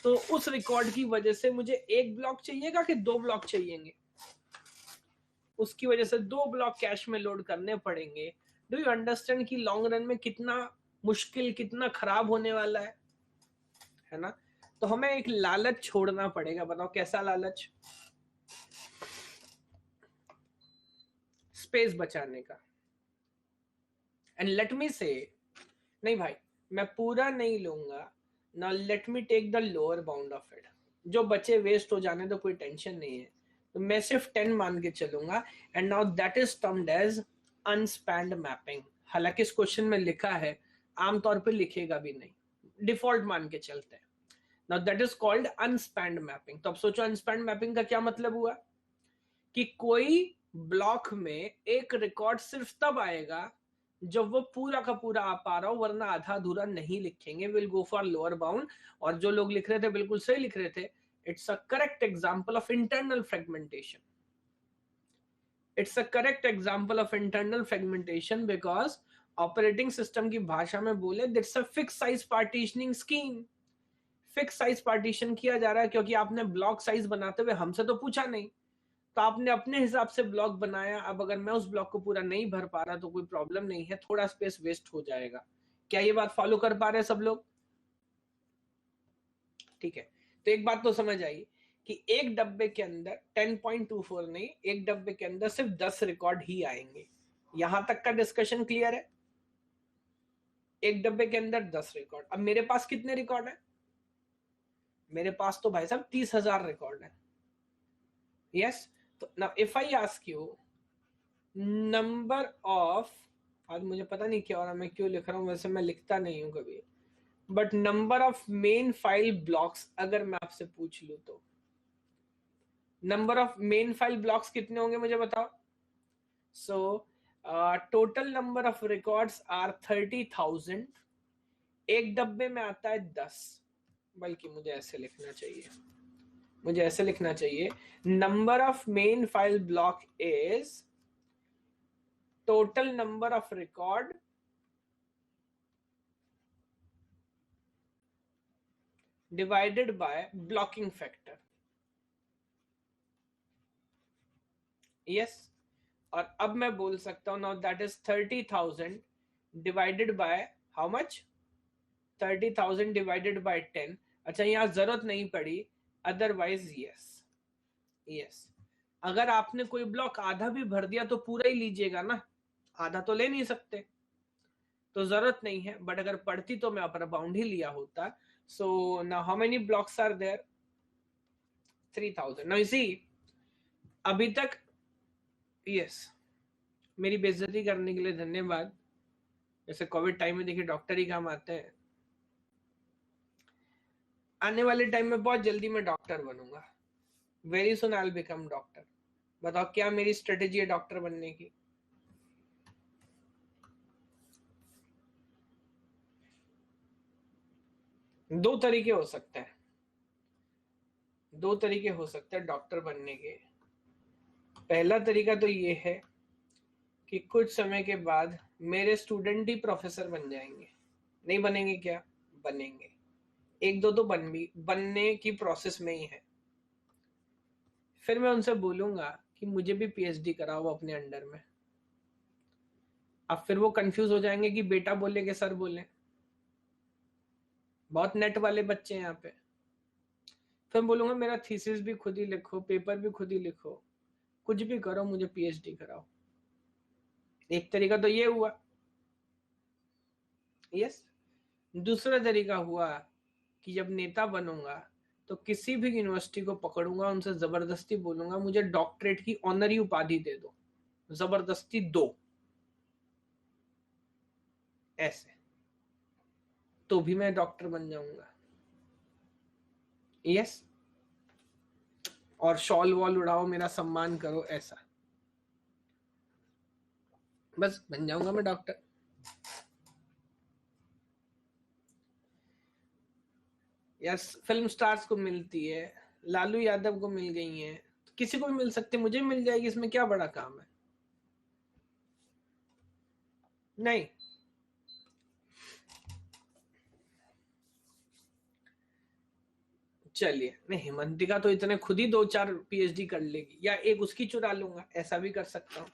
तो उस रिकॉर्ड की वजह से मुझे एक ब्लॉक चाहिएगा कि 2 ब्लॉक चाहिएंगे? उसकी वजह से 2 ब्लॉक कैश में लोड करने पड़ेंगे। डू यू अंडरस्टैंड कि लॉन्ग रन में कितना मुश्किल, कितना खराब होने वाला है ना? तो हमें एक लालच छोड़ना पड़ेगा। बताओ कैसा लालच? स्पेस बचाने का। एंड लेट मी से, नहीं भाई मैं पूरा नहीं लूंगा ना, let me take the lower bound of it. जो बचे वेस्ट हो जाने तो कोई टेंशन नहीं है, तो मैं सिर्फ 10 मान के चलूंगा। And now that is termed as unspanned mapping. हालांकि इस क्वेश्चन में लिखा है, आमतौर पे लिखेगा भी नहीं, डिफॉल्ट मान के चलते हैं। Now that is called unspanned mapping. तो अब सोचो अनस्पैन्ड मैपिंग का क्या मतलब हुआ, कि कोई ब्लॉक में एक रिकॉर्ड सिर्फ तब आएगा जब वो पूरा का पूरा आ पा रहा हो, वरना आधा अधूरा नहीं लिखेंगे, will go for lower bound. और जो लोग लिख रहे थे बिल्कुल सही लिख रहे थे। It's a correct example of internal fragmentation. It's a correct example of internal fragmentation because operating system की भाषा में बोले, that's a fix size partitioning scheme. Fix size partition किया जा रहा है क्योंकि आपने ब्लॉक साइज बनाते हुए हमसे तो पूछा नहीं, तो आपने अपने हिसाब से ब्लॉक बनाया। अब अगर मैं उस ब्लॉक को पूरा नहीं भर पा रहा तो कोई प्रॉब्लम नहीं है, थोड़ा स्पेस वेस्ट हो जाएगा। क्या ये बात फॉलो कर पा रहे हैं सब लोग? ठीक है। तो एक बात तो समझ आई कि एक डब्बे के अंदर 10.24 नहीं, एक डब्बे के अंदर सिर्फ 10 रिकॉर्ड ही आएंगे। यहां तक का डिस्कशन क्लियर है? एक डब्बे के अंदर 10 रिकॉर्ड। अब मेरे पास कितने रिकॉर्ड है? मेरे पास तो भाई साहब 30,000 रिकॉर्ड है। यस। तो now if I ask you number of, आज मुझे पता नहीं क्या हो रहा, मैं क्यों लिख रहा हूं, वैसे मैं लिखता नहीं हूं कभी, but number of main file blocks अगर मैं आपसे पूछ लूं तो number of main file blocks कितने होंगे मुझे बताओ? So total number of records are 30,000। एक डब्बे में आता है 10, बल्कि मुझे ऐसे लिखना चाहिए, मुझे ऐसे लिखना चाहिए, number of main file block is total number of record divided by blocking factor। yes। और अब मैं बोल सकता हूं now that is 30,000 divided by how much? 30,000 divided by 10। अच्छा यहां जरूरत नहीं पड़ी, अदरवाइज यस। यस। अगर आपने कोई ब्लॉक आधा भी भर दिया तो पूरा ही लीजिएगा ना, आधा तो ले नहीं सकते, तो जरूरत नहीं है। बट अगर पढ़ती तो मैं अपर बाउंड ही लिया होता। So now how many blocks are there? 3000। Now see अभी तक, यस, मेरी बेइज्जती करने के लिए धन्यवाद। जैसे कोविड टाइम में देखिए डॉक्टर ही काम आते हैं। आने वाले टाइम में बहुत जल्दी मैं डॉक्टर बनूंगा। Very soon I will become doctor. बताओ क्या मेरी स्ट्रेटेजी है डॉक्टर बनने की? दो तरीके हो सकते हैं, दो तरीके हो सकते हैं डॉक्टर बनने के। पहला तरीका तो ये है कि कुछ समय के बाद मेरे स्टूडेंट ही प्रोफेसर बन जाएंगे। नहीं बनेंगे क्या? बनेंगे। एक दो तो बनने की प्रोसेस में ही है। फिर मैं उनसे बोलूंगा कि मुझे भी पीएचडी कराओ अपने अंडर में। अब फिर वो कंफ्यूज हो जाएंगे कि बेटा बोले कि सर बोले। बहुत नेट वाले बच्चे हैं यहाँ पे। फिर बोलूंगा मेरा थीसिस भी खुद ही लिखो, पेपर भी खुद ही लिखो, कुछ भी करो, मुझे पीएचडी कराओ। एक तरीका तो ये हुआ, यस। दूसरा तरीका हुआ कि जब नेता बनूंगा तो किसी भी यूनिवर्सिटी को पकड़ूंगा, उनसे जबरदस्ती बोलूंगा मुझे डॉक्टरेट की ऑनरी उपाधि दे दो, जबरदस्ती दो, ऐसे तो भी मैं डॉक्टर बन जाऊंगा, यस। और शॉल वॉल उड़ाओ, मेरा सम्मान करो, ऐसा बस बन जाऊंगा मैं डॉक्टर। यस, फिल्म स्टार्स को मिलती है, लालू यादव को मिल गई है, तो किसी को भी मिल सकती, मुझे मिल जाएगी, इसमें क्या बड़ा काम है? नहीं। चलिए, नहीं, हिमंतिका तो इतने खुद ही दो चार पीएचडी कर लेगी, या एक उसकी चुरा लूंगा, ऐसा भी कर सकता हूं।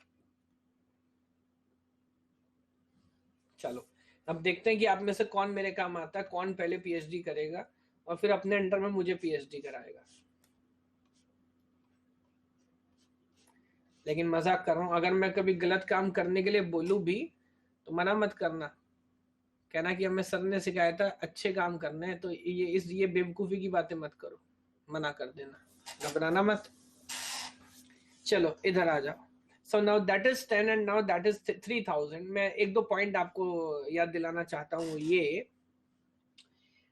चलो, अब देखते हैं कि आप में से कौन मेरे काम आता है, कौन पहले पीएचडी करेगा और फिर अपने अंडर में मुझे पीएचडी कराएगा। लेकिन मजाक कर रहा हूं, अगर मैं कभी गलत काम करने के लिए बोलूं भी तो मना मत करना, कहना कि हमें सर ने सिखाया था अच्छे काम करने हैं, तो ये बेवकूफी की बातें मत करो, मना कर देना, घबराना मत। चलो इधर आ जाओ। So now that is 10 and now that is 3000। मैं एक दो पॉइंट आपको याद दिलाना चाहता हूँ। ये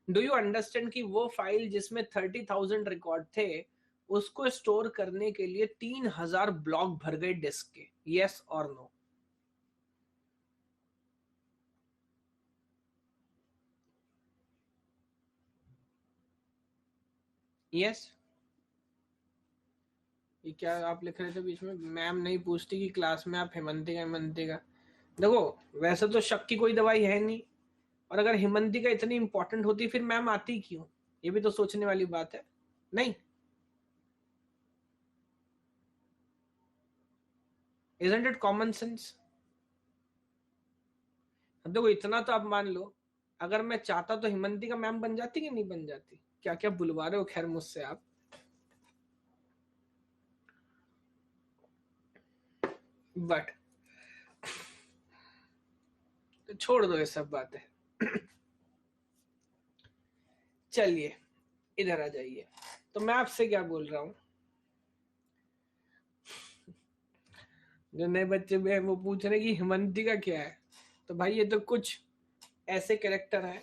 डू यू अंडरस्टैंड कि वो फाइल जिसमें 30,000 रिकॉर्ड थे, उसको स्टोर करने के लिए 3,000 ब्लॉक भर गए डिस्क के? यस और नो? यस। ये क्या आप लिख रहे थे बीच में? मैम नहीं पूछती कि क्लास में आप हिमंतिका हिमंतिका। देखो, वैसे तो शक की कोई दवाई है नहीं, और अगर हिमंतिका इतनी इंपॉर्टेंट होती फिर मैम आती क्यों? ये भी तो सोचने वाली बात है, नहीं? Isn't it common sense? देखो, इतना तो आप मान लो, अगर मैं चाहता तो हिमंतिका मैम बन जाती कि नहीं बन जाती? क्या क्या बुलवा रहे हो खैर मुझसे आप। बट तो छोड़ दो ये सब बातें। चलिए इधर आ जाइए। तो मैं आपसे क्या बोल रहा हूं, जो नए बच्चे में वो पूछ रहे कि हिमंतिका क्या है, तो भाई ये तो कुछ ऐसे कैरेक्टर है,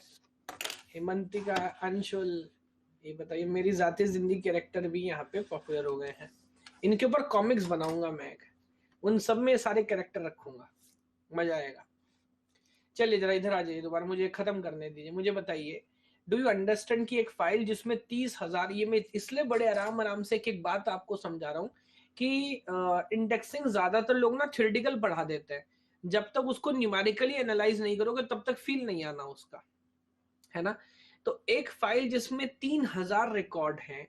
हिमंतिका, अंशुल, ये बताइए, मेरी जाती जिंदगी कैरेक्टर भी यहाँ पे पॉपुलर हो गए हैं। इनके ऊपर कॉमिक्स बनाऊंगा मैं एक, उन सब में सारे कैरेक्टर रखूंगा, मजा आएगा। चलिए जरा इधर आ जाइए दोबारा, मुझे खत्म करने दीजिए। मुझे बताइए, डू यू अंडरस्टैंड कि एक फाइल जिसमें 30,000, ये मैं इसलिए बड़े आराम आराम से एक एक बात आपको समझा रहा हूँ कि इंडेक्सिंग ज्यादातर लोग ना थ्योरेटिकल पढ़ा देते हैं, जब तक उसको न्यूमेरिकली एनालाइज नहीं करोगे तब तक फील नहीं आना उसका, है ना? तो एक फाइल जिसमें 3,000 रिकॉर्ड है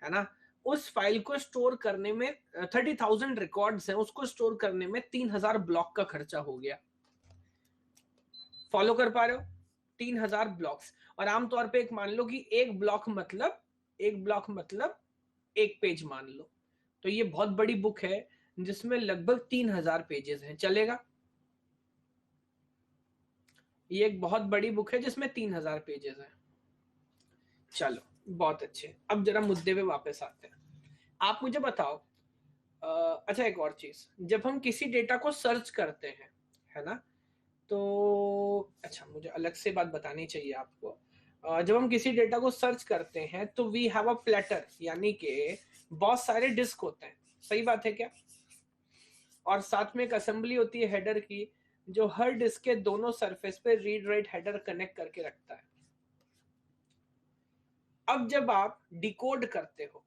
ना, उस फाइल को स्टोर करने में 30,000 रिकॉर्ड्स हैं, उसको स्टोर करने में 3,000 ब्लॉक का खर्चा हो गया। फॉलो कर पा रहे हो? 3,000 ब्लॉक्स। और आमतौर पे एक मान लो कि एक ब्लॉक मतलब एक पेज मान लो, तो ये बहुत बड़ी बुक है जिसमें लगभग 3,000 पेजेस हैं, चलेगा? ये एक बहुत बड़ी बुक है जिसमें 3,000 पेजेस हैं। चलो
बहुत अच्छे, अब जरा मुद्दे पे वापस आते हैं। आप मुझे बताओ, अच्छा एक और चीज, जब हम किसी डेटा को सर्च करते हैं, है ना, तो अच्छा मुझे अलग से बात बतानी चाहिए आपको। जब हम किसी डेटा को सर्च करते हैं तो वी हैव अ प्लेटर, यानी कि बहुत सारे डिस्क होते हैं, सही बात है क्या? और साथ में एक असेंबली होती है हेडर की, जो हर डिस्क के दोनों सरफेस पे रीड राइट हेडर कनेक्ट करके रखता है। अब जब आप डिकोड करते हो,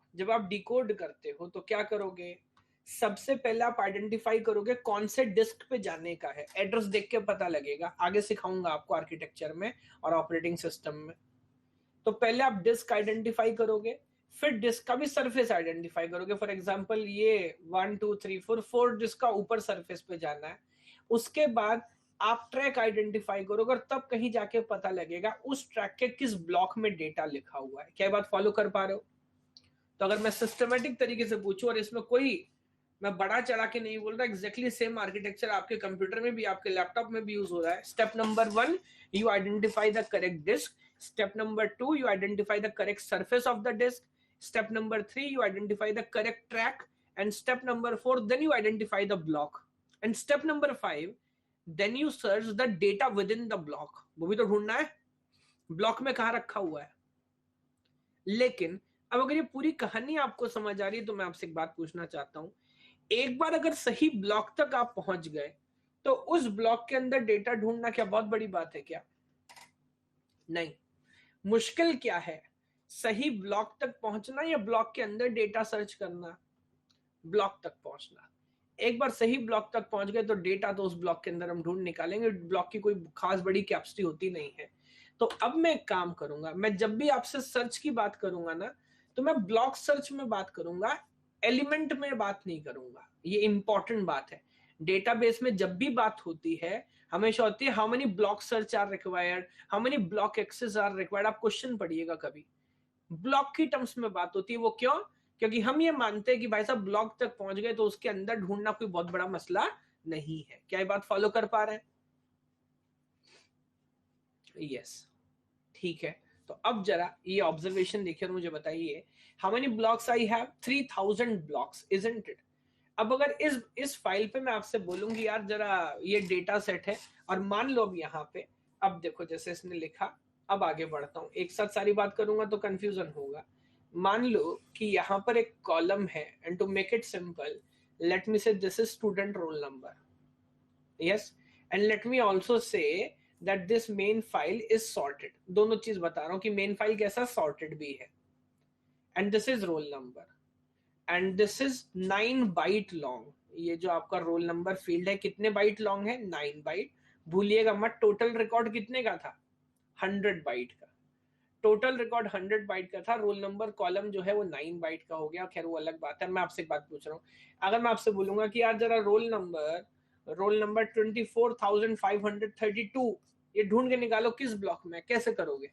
तो क्या करोगे? सबसे पहले आप आइडेंटिफाई करोगे कौन से डिस्क पे जाने का है, एड्रेस देख के पता लगेगा, आगे सिखाऊंगा आपको आर्किटेक्चर में और ऑपरेटिंग सिस्टम में। तो पहले आप डिस्क आइडेंटिफाई करोगे, फिर डिस्क का भी सरफेस आइडेंटिफाई करोगे। फॉर एग्जांपल ये 1 2 3 4 डिस्क का ऊपर सरफेस पे जाना है। उसके बाद आप ट्रैक आइडेंटिफाई करोगे, और तब कहीं जाके पता लगेगा उस ट्रैक के किस ब्लॉक में डेटा लिखा हुआ है। क्या बात फॉलो कर पा रहे हो? तो अगर मैं सिस्टमेटिक तरीके से पूछूं, और इसमें कोई मैं बड़ा चढ़ा के नहीं बोल रहा, एग्जैक्टली सेम आर्किटेक्चर आपके कंप्यूटर में भी, आपके लैपटॉप में भी यूज हो रहा है। Step number 1, you identify the correct disk. Step number 2, you identify the correct surface of the disk. Step number 3, you identify the correct track. And step number 4, then you identify the block. And step number 5, then you search the data within the block. वो भी तो ढूंढना है ब्लॉक में कहाँ रखा हुआ है। लेकिन अब अगर ये पूरी कहानी आपको समझ आ रही है, तो मैं आपसे एक बात पूछना चाहता हूं। एक बार अगर सही ब्लॉक तक आप पहुंच गए, तो उस ब्लॉक के अंदर डेटा ढूंढना क्या बहुत बड़ी बात है क्या? नहीं। मुश्किल क्या है, सही ब्लॉक तक पहुंचना या ब्लॉक के अंदर डेटा सर्च करना? ब्लॉक तक पहुंचना। एक बार सही ब्लॉक तक पहुंच गए तो डेटा तो उस ब्लॉक के अंदर हम ढूंढ निकालेंगे, ब्लॉक की कोई खास बड़ी कैपेसिटी होती नहीं है। तो अब मैं एक काम करूंगा, मैं जब भी आपसे सर्च की बात करूंगा ना, तो मैं ब्लॉक सर्च में बात करूंगा, एलिमेंट में बात नहीं करूंगा। ये इंपॉर्टेंट बात है। डेटाबेस में जब भी बात होती है, हमेशा होती है how many block search are required, how many block access are required. आप क्वेश्चन पढ़िएगा कभी, ब्लॉक की टर्म्स में बात होती है। वो क्यों? क्योंकि हम ये मानते हैं कि भाई साहब ब्लॉक तक पहुंच गए तो उसके अंदर ढूंढना कोई बहुत बड़ा मसला नहीं है। क्या ये बात फॉलो कर पा रहे हैं? यस, ठीक है। तो अब जरा ये ऑब्जर्वेशन देखिए और मुझे बताइए, how many blocks I have? 3000 blocks, isn't it? अब अगर इस फाइल पे मैं आपसे बोलूंगी यार जरा ये डेटा सेट है, और मान लो अब यहाँ पे, अब देखो जैसे इसने लिखा, अब आगे बढ़ता हूं, एक साथ सारी बात करूंगा तो कंफ्यूजन होगा। मान लो कि यहाँ पर एक कॉलम है, and to make it simple, let me say this is student roll number, yes, and let me also say that this main file is sorted. दोनों चीज बता रहा हूं कि मेन फाइल कैसा, सॉर्टेड भी है, and this is roll number, and this is 9 byte long. ये जो आपका रोल नंबर फील्ड है कितने बाइट लॉन्ग है? 9 बाइट। भूलिएगा मत टोटल रिकॉर्ड कितने का था? 100 बाइट का। टोटल रिकॉर्ड 100 बाइट का था, रोल नंबर कॉलम जो है वो 9 बाइट का हो गया। खैर वो अलग बात है। मैं आपसे एक बात पूछ रहा हूँ, अगर मैं आपसे बोलूंगा कि यार जरा रोल नंबर 24,532 ये ढूंढ के निकालो किस ब्लॉक में, कैसे करोगे?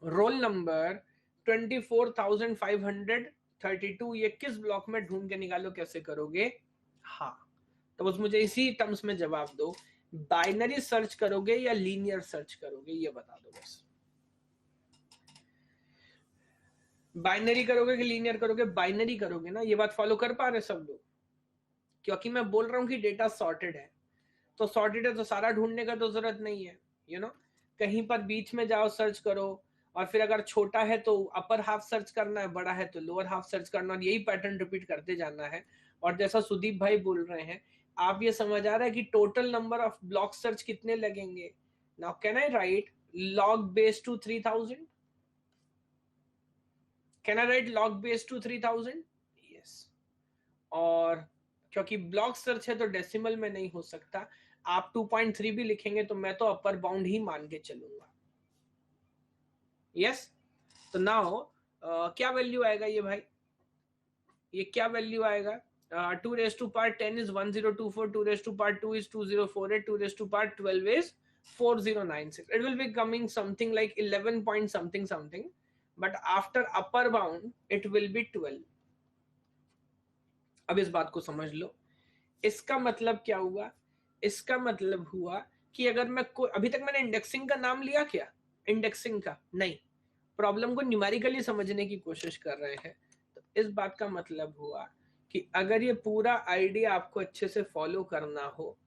रोल नंबर 24,532 ये किस ब्लॉक में ढूंढ के निकालो, कैसे करोगे? हाँ, तो बस मुझे इसी टर्म्स में जवाब दो, बाइनरी सर्च करोगे या लीनियर सर्च करोगे, ये बता दो बस। बाइनरी करोगे कि लीनियर करोगे? बाइनरी करोगे ना, ये बात फॉलो कर पा रहे सब लोग? क्योंकि मैं बोल रहा हूं कि डेटा सॉर्टेड है, तो सॉर्टेड है तो सारा ढूंढने का तो जरूरत नहीं है, यू नो। कहीं पर बीच में जाओ सर्च करो, और फिर अगर छोटा है तो अपर हाफ सर्च करना है, बड़ा है तो लोअर हाफ सर्च करना, और यही पैटर्न रिपीट करते जाना है। और जैसा सुदीप भाई बोल रहे हैं, आप ये समझ आ रहा है कि total number of block search कितने लगेंगे? Now can I write log base two 3000? Can I write log base two 3000? Yes. और क्योंकि ब्लॉक सर्च है तो डेसिमल में नहीं हो सकता, आप 2.3 भी लिखेंगे तो मैं तो अपर बाउंड ही मान के चलूंगा। यस। तो नाउ क्या वैल्यू आएगा ये भाई? ये क्या वैल्यू आएगा? 2 raised to power 10 is 1024, 2 raised to power 2 is 2048, 2 raised to power 12 is 4096. It will be coming something like 11 point something something, but after upper bound it will be 12. अब इस बात को समझ लो, इसका मतलब क्या हुआ? इसका मतलब हुआ कि अगर मैं अभी तक मैंने इंडेक्सिंग का नाम लिया क्या, इंडेक्सिंग का नहीं, प्रॉब्लम को न्यूमेरिकली समझने की कोशिश कर रहे हैं। तो इस बात का मतलब हुआ कि अगर ये पूरा आइडिया आपको अच्छे से फॉलो करना हो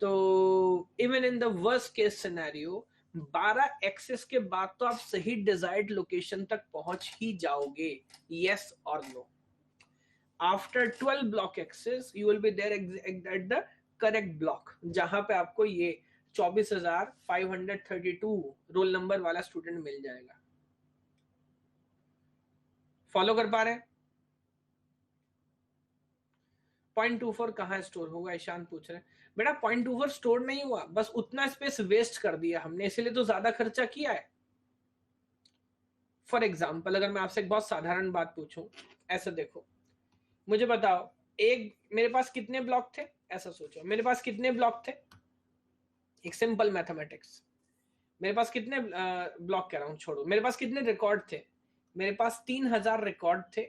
तो even in the worst case scenario 12 access के बाद तो आप सही डिजायर्ड लोकेशन तक पहुंच ही जाओगे, यस और no. After 12 block access you will be there at the correct block, जहां पे आपको ये 24,532 रोल नंबर वाला स्टूडेंट मिल जाएगा। फॉलो कर पा रहे हैं? 0.24 कहाँ स्टोर होगा, ईशांत पूछ रहे हैं। बेटा 0.24 स्टोर नहीं हुआ, बस उतना स्पेस वेस्ट कर दिया हमने, इसीलिए तो ज्यादा खर्चा किया है। फॉर एग्जाम्पल अगर मैं आपसे एक बहुत साधारण बात पूछूं, ऐसा देखो, मुझे बताओ एक मेरे पास कितने ब्लॉक थे, ऐसा सोचो मेरे पास कितने ब्लॉक थे, एक सिंपल मैथमेटिक्स, मेरे पास कितने ब्लॉक कह रहा हूं, छोड़ो, मेरे पास कितने रिकॉर्ड थे, मेरे पास 3000 रिकॉर्ड थे।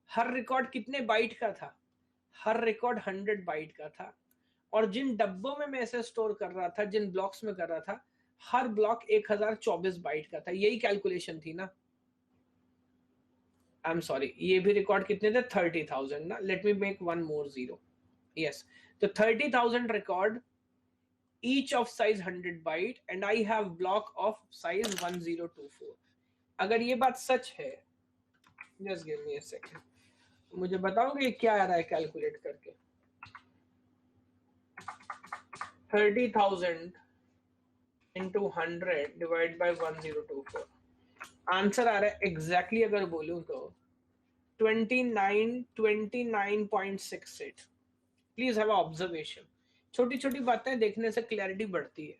हर रिकॉर्ड कितने बाइट का था, हर रिकॉर्ड 100 बाइट का था। और जिन डब्बों में मैं इसे स्टोर कर रहा था, जिन ब्लॉक्स में कर रहा था, हर ब्लॉक 1024 बाइट का था। यही कैलकुलेशन थी ना? आई एम सॉरी, ये भी रिकॉर्ड कितने थे, 30,000 ना, let me make one more zero, yes. तो 30,000 record, each of size 100 byte and I have block of size 1024। अगर ये बात सच है, just give me a second, मुझे बताओगे क्या आ रहा है कैलकुलेट करके? 30,000 into 100 डिवाइड बाय 1024, आंसर आ रहा है एग्जैक्टली अगर बोलूं तो 29.68। प्लीज हैव ऑब्जर्वेशन, छोटी छोटी बातें देखने से क्लैरिटी बढ़ती है।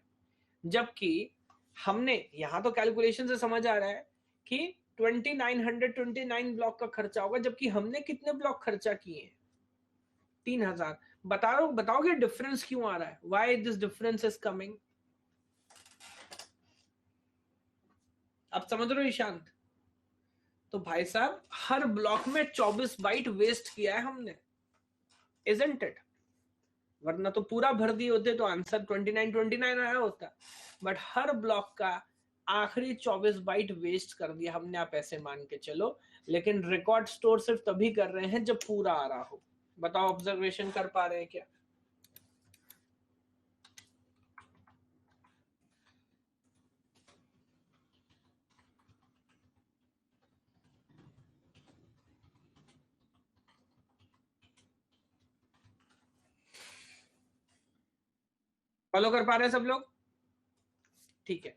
जबकि हमने यहां तो कैलकुलेशन से समझ आ रहा है कि 2929 ब्लॉक का खर्चा होगा, जबकि हमने कितने ब्लॉक खर्चा किए हैं, 3000। बताओगे डिफरेंस क्यों आ रहा है, why this difference is coming? आप समझ रहे हो ईशांत? तो भाई साहब हर ब्लॉक में 24 बाइट वेस्ट किया है हमने, इजंट इट? वरना तो पूरा भर दिए होते तो आंसर 2929 आया होता। बट हर ब्लॉक का आखिरी 24 बाइट वेस्ट कर दिया हमने, आप ऐसे मान के चलो। लेकिन रिकॉर्ड स्टोर सिर्फ तभी कर रहे हैं जब पूरा आ रहा हो। बताओ ऑब्जर्वेशन कर पा रहे हैं क्या? फॉलो कर पा रहे हैं सब लोग? ठीक है,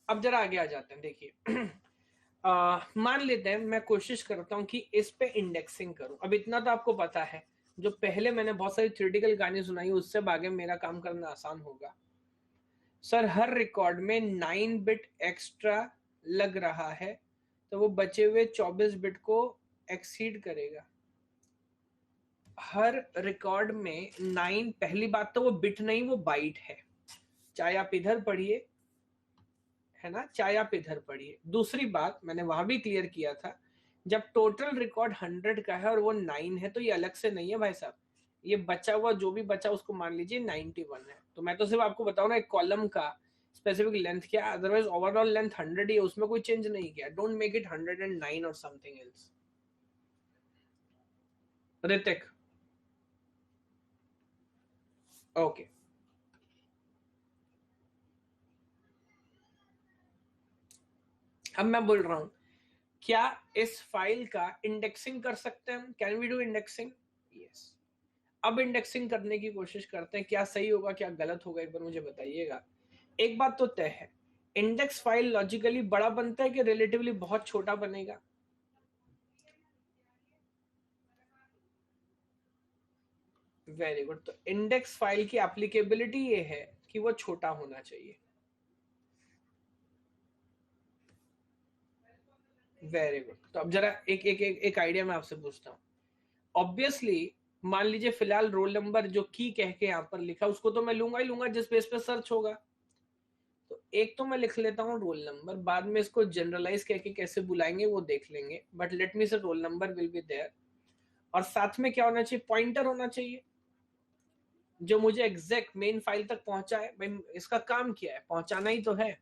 अब जरा आगे आ जाते हैं। देखिए मान लेते हैं मैं कोशिश करता हूं कि इस पे इंडेक्सिंग करूं। अब इतना तो आपको पता है, जो पहले मैंने बहुत सारी थ्योरेटिकल कहानी सुनाई, उससे आगे मेरा काम करना आसान होगा। सर हर रिकॉर्ड में 9 बिट एक्स्ट्रा लग रहा है, तो वो बचे हुए 24 बिट को एक्सीड करेगा। हर रिकॉर्ड में 9, पहली बात तो वो बिट नहीं, वो बाइट है, चाहे आप इधर पढ़िए, है ना, चाहे आप इधर पढ़िए। दूसरी बात मैंने वहां भी क्लियर किया था, जब टोटल रिकॉर्ड 100 का है और वो 9 है, तो ये अलग से नहीं है भाई साहब, ये बचा हुआ जो भी बचा उसको मान लीजिए 91 है। तो मैं तो सिर्फ आपको बताऊं ना एक कॉलम का स्पेसिफिक लेंथ क्या, अदरवाइज ओवरऑल लेंथ 100 ही है, उसमें कोई चेंज नहीं किया। डोंट मेक इट 109 और समथिंग एल्स। ऋतिक ओके, अब मैं बोल रहा हूं क्या इस फाइल का इंडेक्सिंग कर सकते हैं हम? Can we do indexing? Yes. अब इंडेक्सिंग करने की कोशिश करते हैं, क्या सही होगा क्या गलत होगा, एक बार मुझे बताइएगा। एक बात तो तय है, इंडेक्स फाइल लॉजिकली बड़ा बनता है कि रिलेटिवली बहुत छोटा बनेगा? Very good. तो इंडेक्स फाइल की एप्लीकेबिलिटी ये है कि वो छोटा होना चाहिए। Very good. तो अब जरा एक आइडिया मैं आपसे पूछता हूँ। ऑब्वियसली मान लीजिए फिलहाल रोल नंबर जो की कह के यहाँ पर लिखा, उसको तो मैं लूंगा ही लूंगा जिस बेस पे सर्च होगा। तो एक तो मैं लिख लेता हूँ रोल नंबर, बाद में इसको जनरलाइज करके कैसे बुलाएंगे वो देख लेंगे, but let me say roll number will be there. और साथ में क्या होना चाहिए, पॉइंटर होना चाहिए जो मुझे एग्जैक्ट मेन फाइल तक पहुंचाए। भाई इसका काम क्या है, पहुंचाना ही तो है।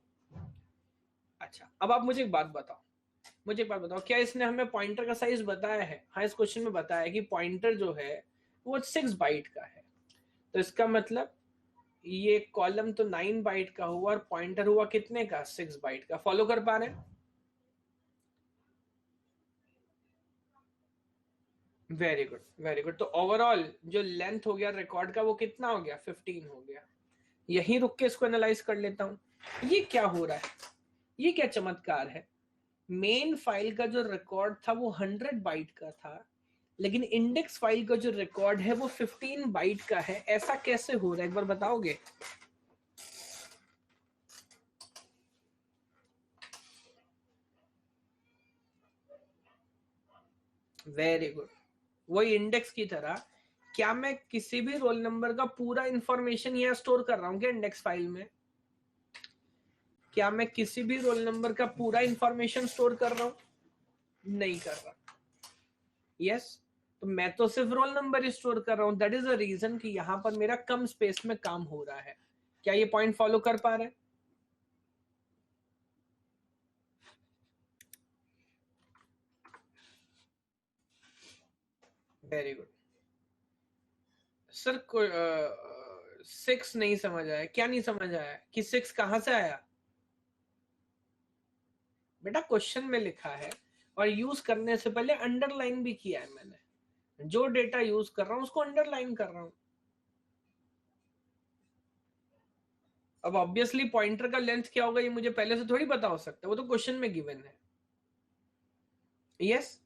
अच्छा अब आप मुझे एक बात बताओ, क्या इसने हमें पॉइंटर का साइज बताया है? हाँ, इस क्वेश्चन में बताया है कि पॉइंटर जो है वो 6 बाइट का है। तो इसका मतलब ये कॉलम तो 9 बाइट का हुआ और पॉइंटर हुआ कितने का, 6 बाइट का। फॉलो कर पा रहे हैं? Very good, very good. तो ओवरऑल जो लेंथ हो गया रिकॉर्ड का वो कितना हो गया, 15 हो गया। यहीं रुक के इसको एनालाइज कर लेता हूं। ये क्या हो रहा है, ये क्या चमत्कार है। मेन फाइल का जो रिकॉर्ड था वो 100 बाइट का था, लेकिन इंडेक्स फाइल का जो रिकॉर्ड है वो 15 बाइट का है। ऐसा कैसे हो रहा है, एक बार बताओगे? Very good. वही इंडेक्स की तरह क्या मैं किसी भी रोल नंबर का पूरा इंफॉर्मेशन यहां स्टोर कर रहा हूं क्या इंडेक्स फाइल में? क्या मैं किसी भी रोल नंबर का पूरा इंफॉर्मेशन स्टोर कर रहा हूं? नहीं कर रहा। यस, तो मैं तो सिर्फ रोल नंबर ही स्टोर कर रहा हूं। दैट इज द रीजन कि यहां पर मेरा कम स्पेस में काम हो रहा है। क्या ये पॉइंट फॉलो कर पा रहे हैं? Very good. सर 6 नहीं समझ आया। क्या नहीं समझ आया कि 6 कहां से आया? बेटा क्वेश्चन में लिखा है और यूज करने से पहले अंडरलाइन भी किया है मैंने। जो डेटा यूज कर रहा हूं उसको अंडरलाइन कर रहा हूं। अब ऑब्वियसली पॉइंटर का लेंथ क्या होगा ये मुझे पहले से थोड़ी पता हो सकता है, वो तो क्वेश्चन में गिवन है। यस।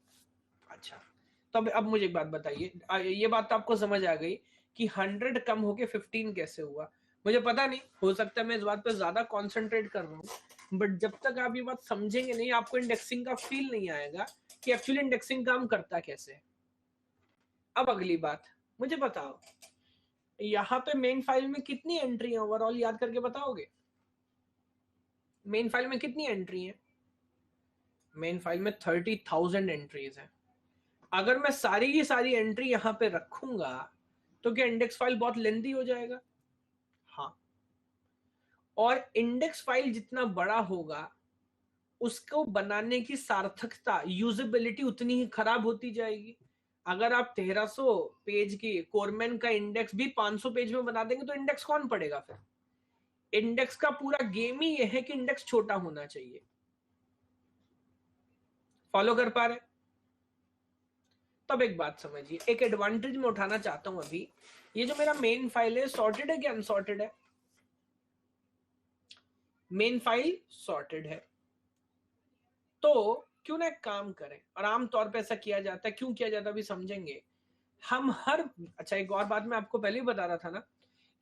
अच्छा, तो अब मुझे एक बात बताइए, ये बात तो आपको समझ आ गई कि 100 कम होके 15 कैसे हुआ। मुझे पता नहीं, हो सकता है मैं इस बात पे ज्यादा कॉन्सेंट्रेट कर रहा हूँ, बट जब तक आप ये बात समझेंगे नहीं आपको इंडेक्सिंग का फील नहीं आएगा कि एक्चुअली इंडेक्सिंग काम करता कैसे है। अब अगली बात, मुझे बताओ यहाँ पे मेन फाइल में कितनी एंट्री है ओवरऑल, याद करके बताओगे? मेन फाइल में कितनी एंट्री है? मेन फाइल में 30,000 एंट्रीज है। अगर मैं सारी की सारी एंट्री यहां पे रखूंगा तो क्या इंडेक्स फाइल बहुत लेंथी हो जाएगा? हाँ। और इंडेक्स फाइल जितना बड़ा होगा उसको बनाने की सार्थकता, यूजेबिलिटी उतनी ही खराब होती जाएगी। अगर आप 1300 पेज की कोरमैन का इंडेक्स भी 500 पेज में बना देंगे तो इंडेक्स कौन पढ़ेगा फिर? इंडेक्स का पूरा गेम ही यह है कि इंडेक्स छोटा होना चाहिए। फॉलो कर पा रहे? तब एक बात समझिए, एक एडवांटेज मैं उठाना चाहता हूं अभी। ये जो मेरा मेन फाइल है सॉर्टेड है कि अनसॉर्टेड है? मेन फाइल सॉर्टेड है। तो क्यों ना एक काम करें, और आमतौर पे ऐसा किया जाता है, क्यों किया जाता है अभी समझेंगे हम। अच्छा एक और बात मैं आपको पहले ही बता रहा था ना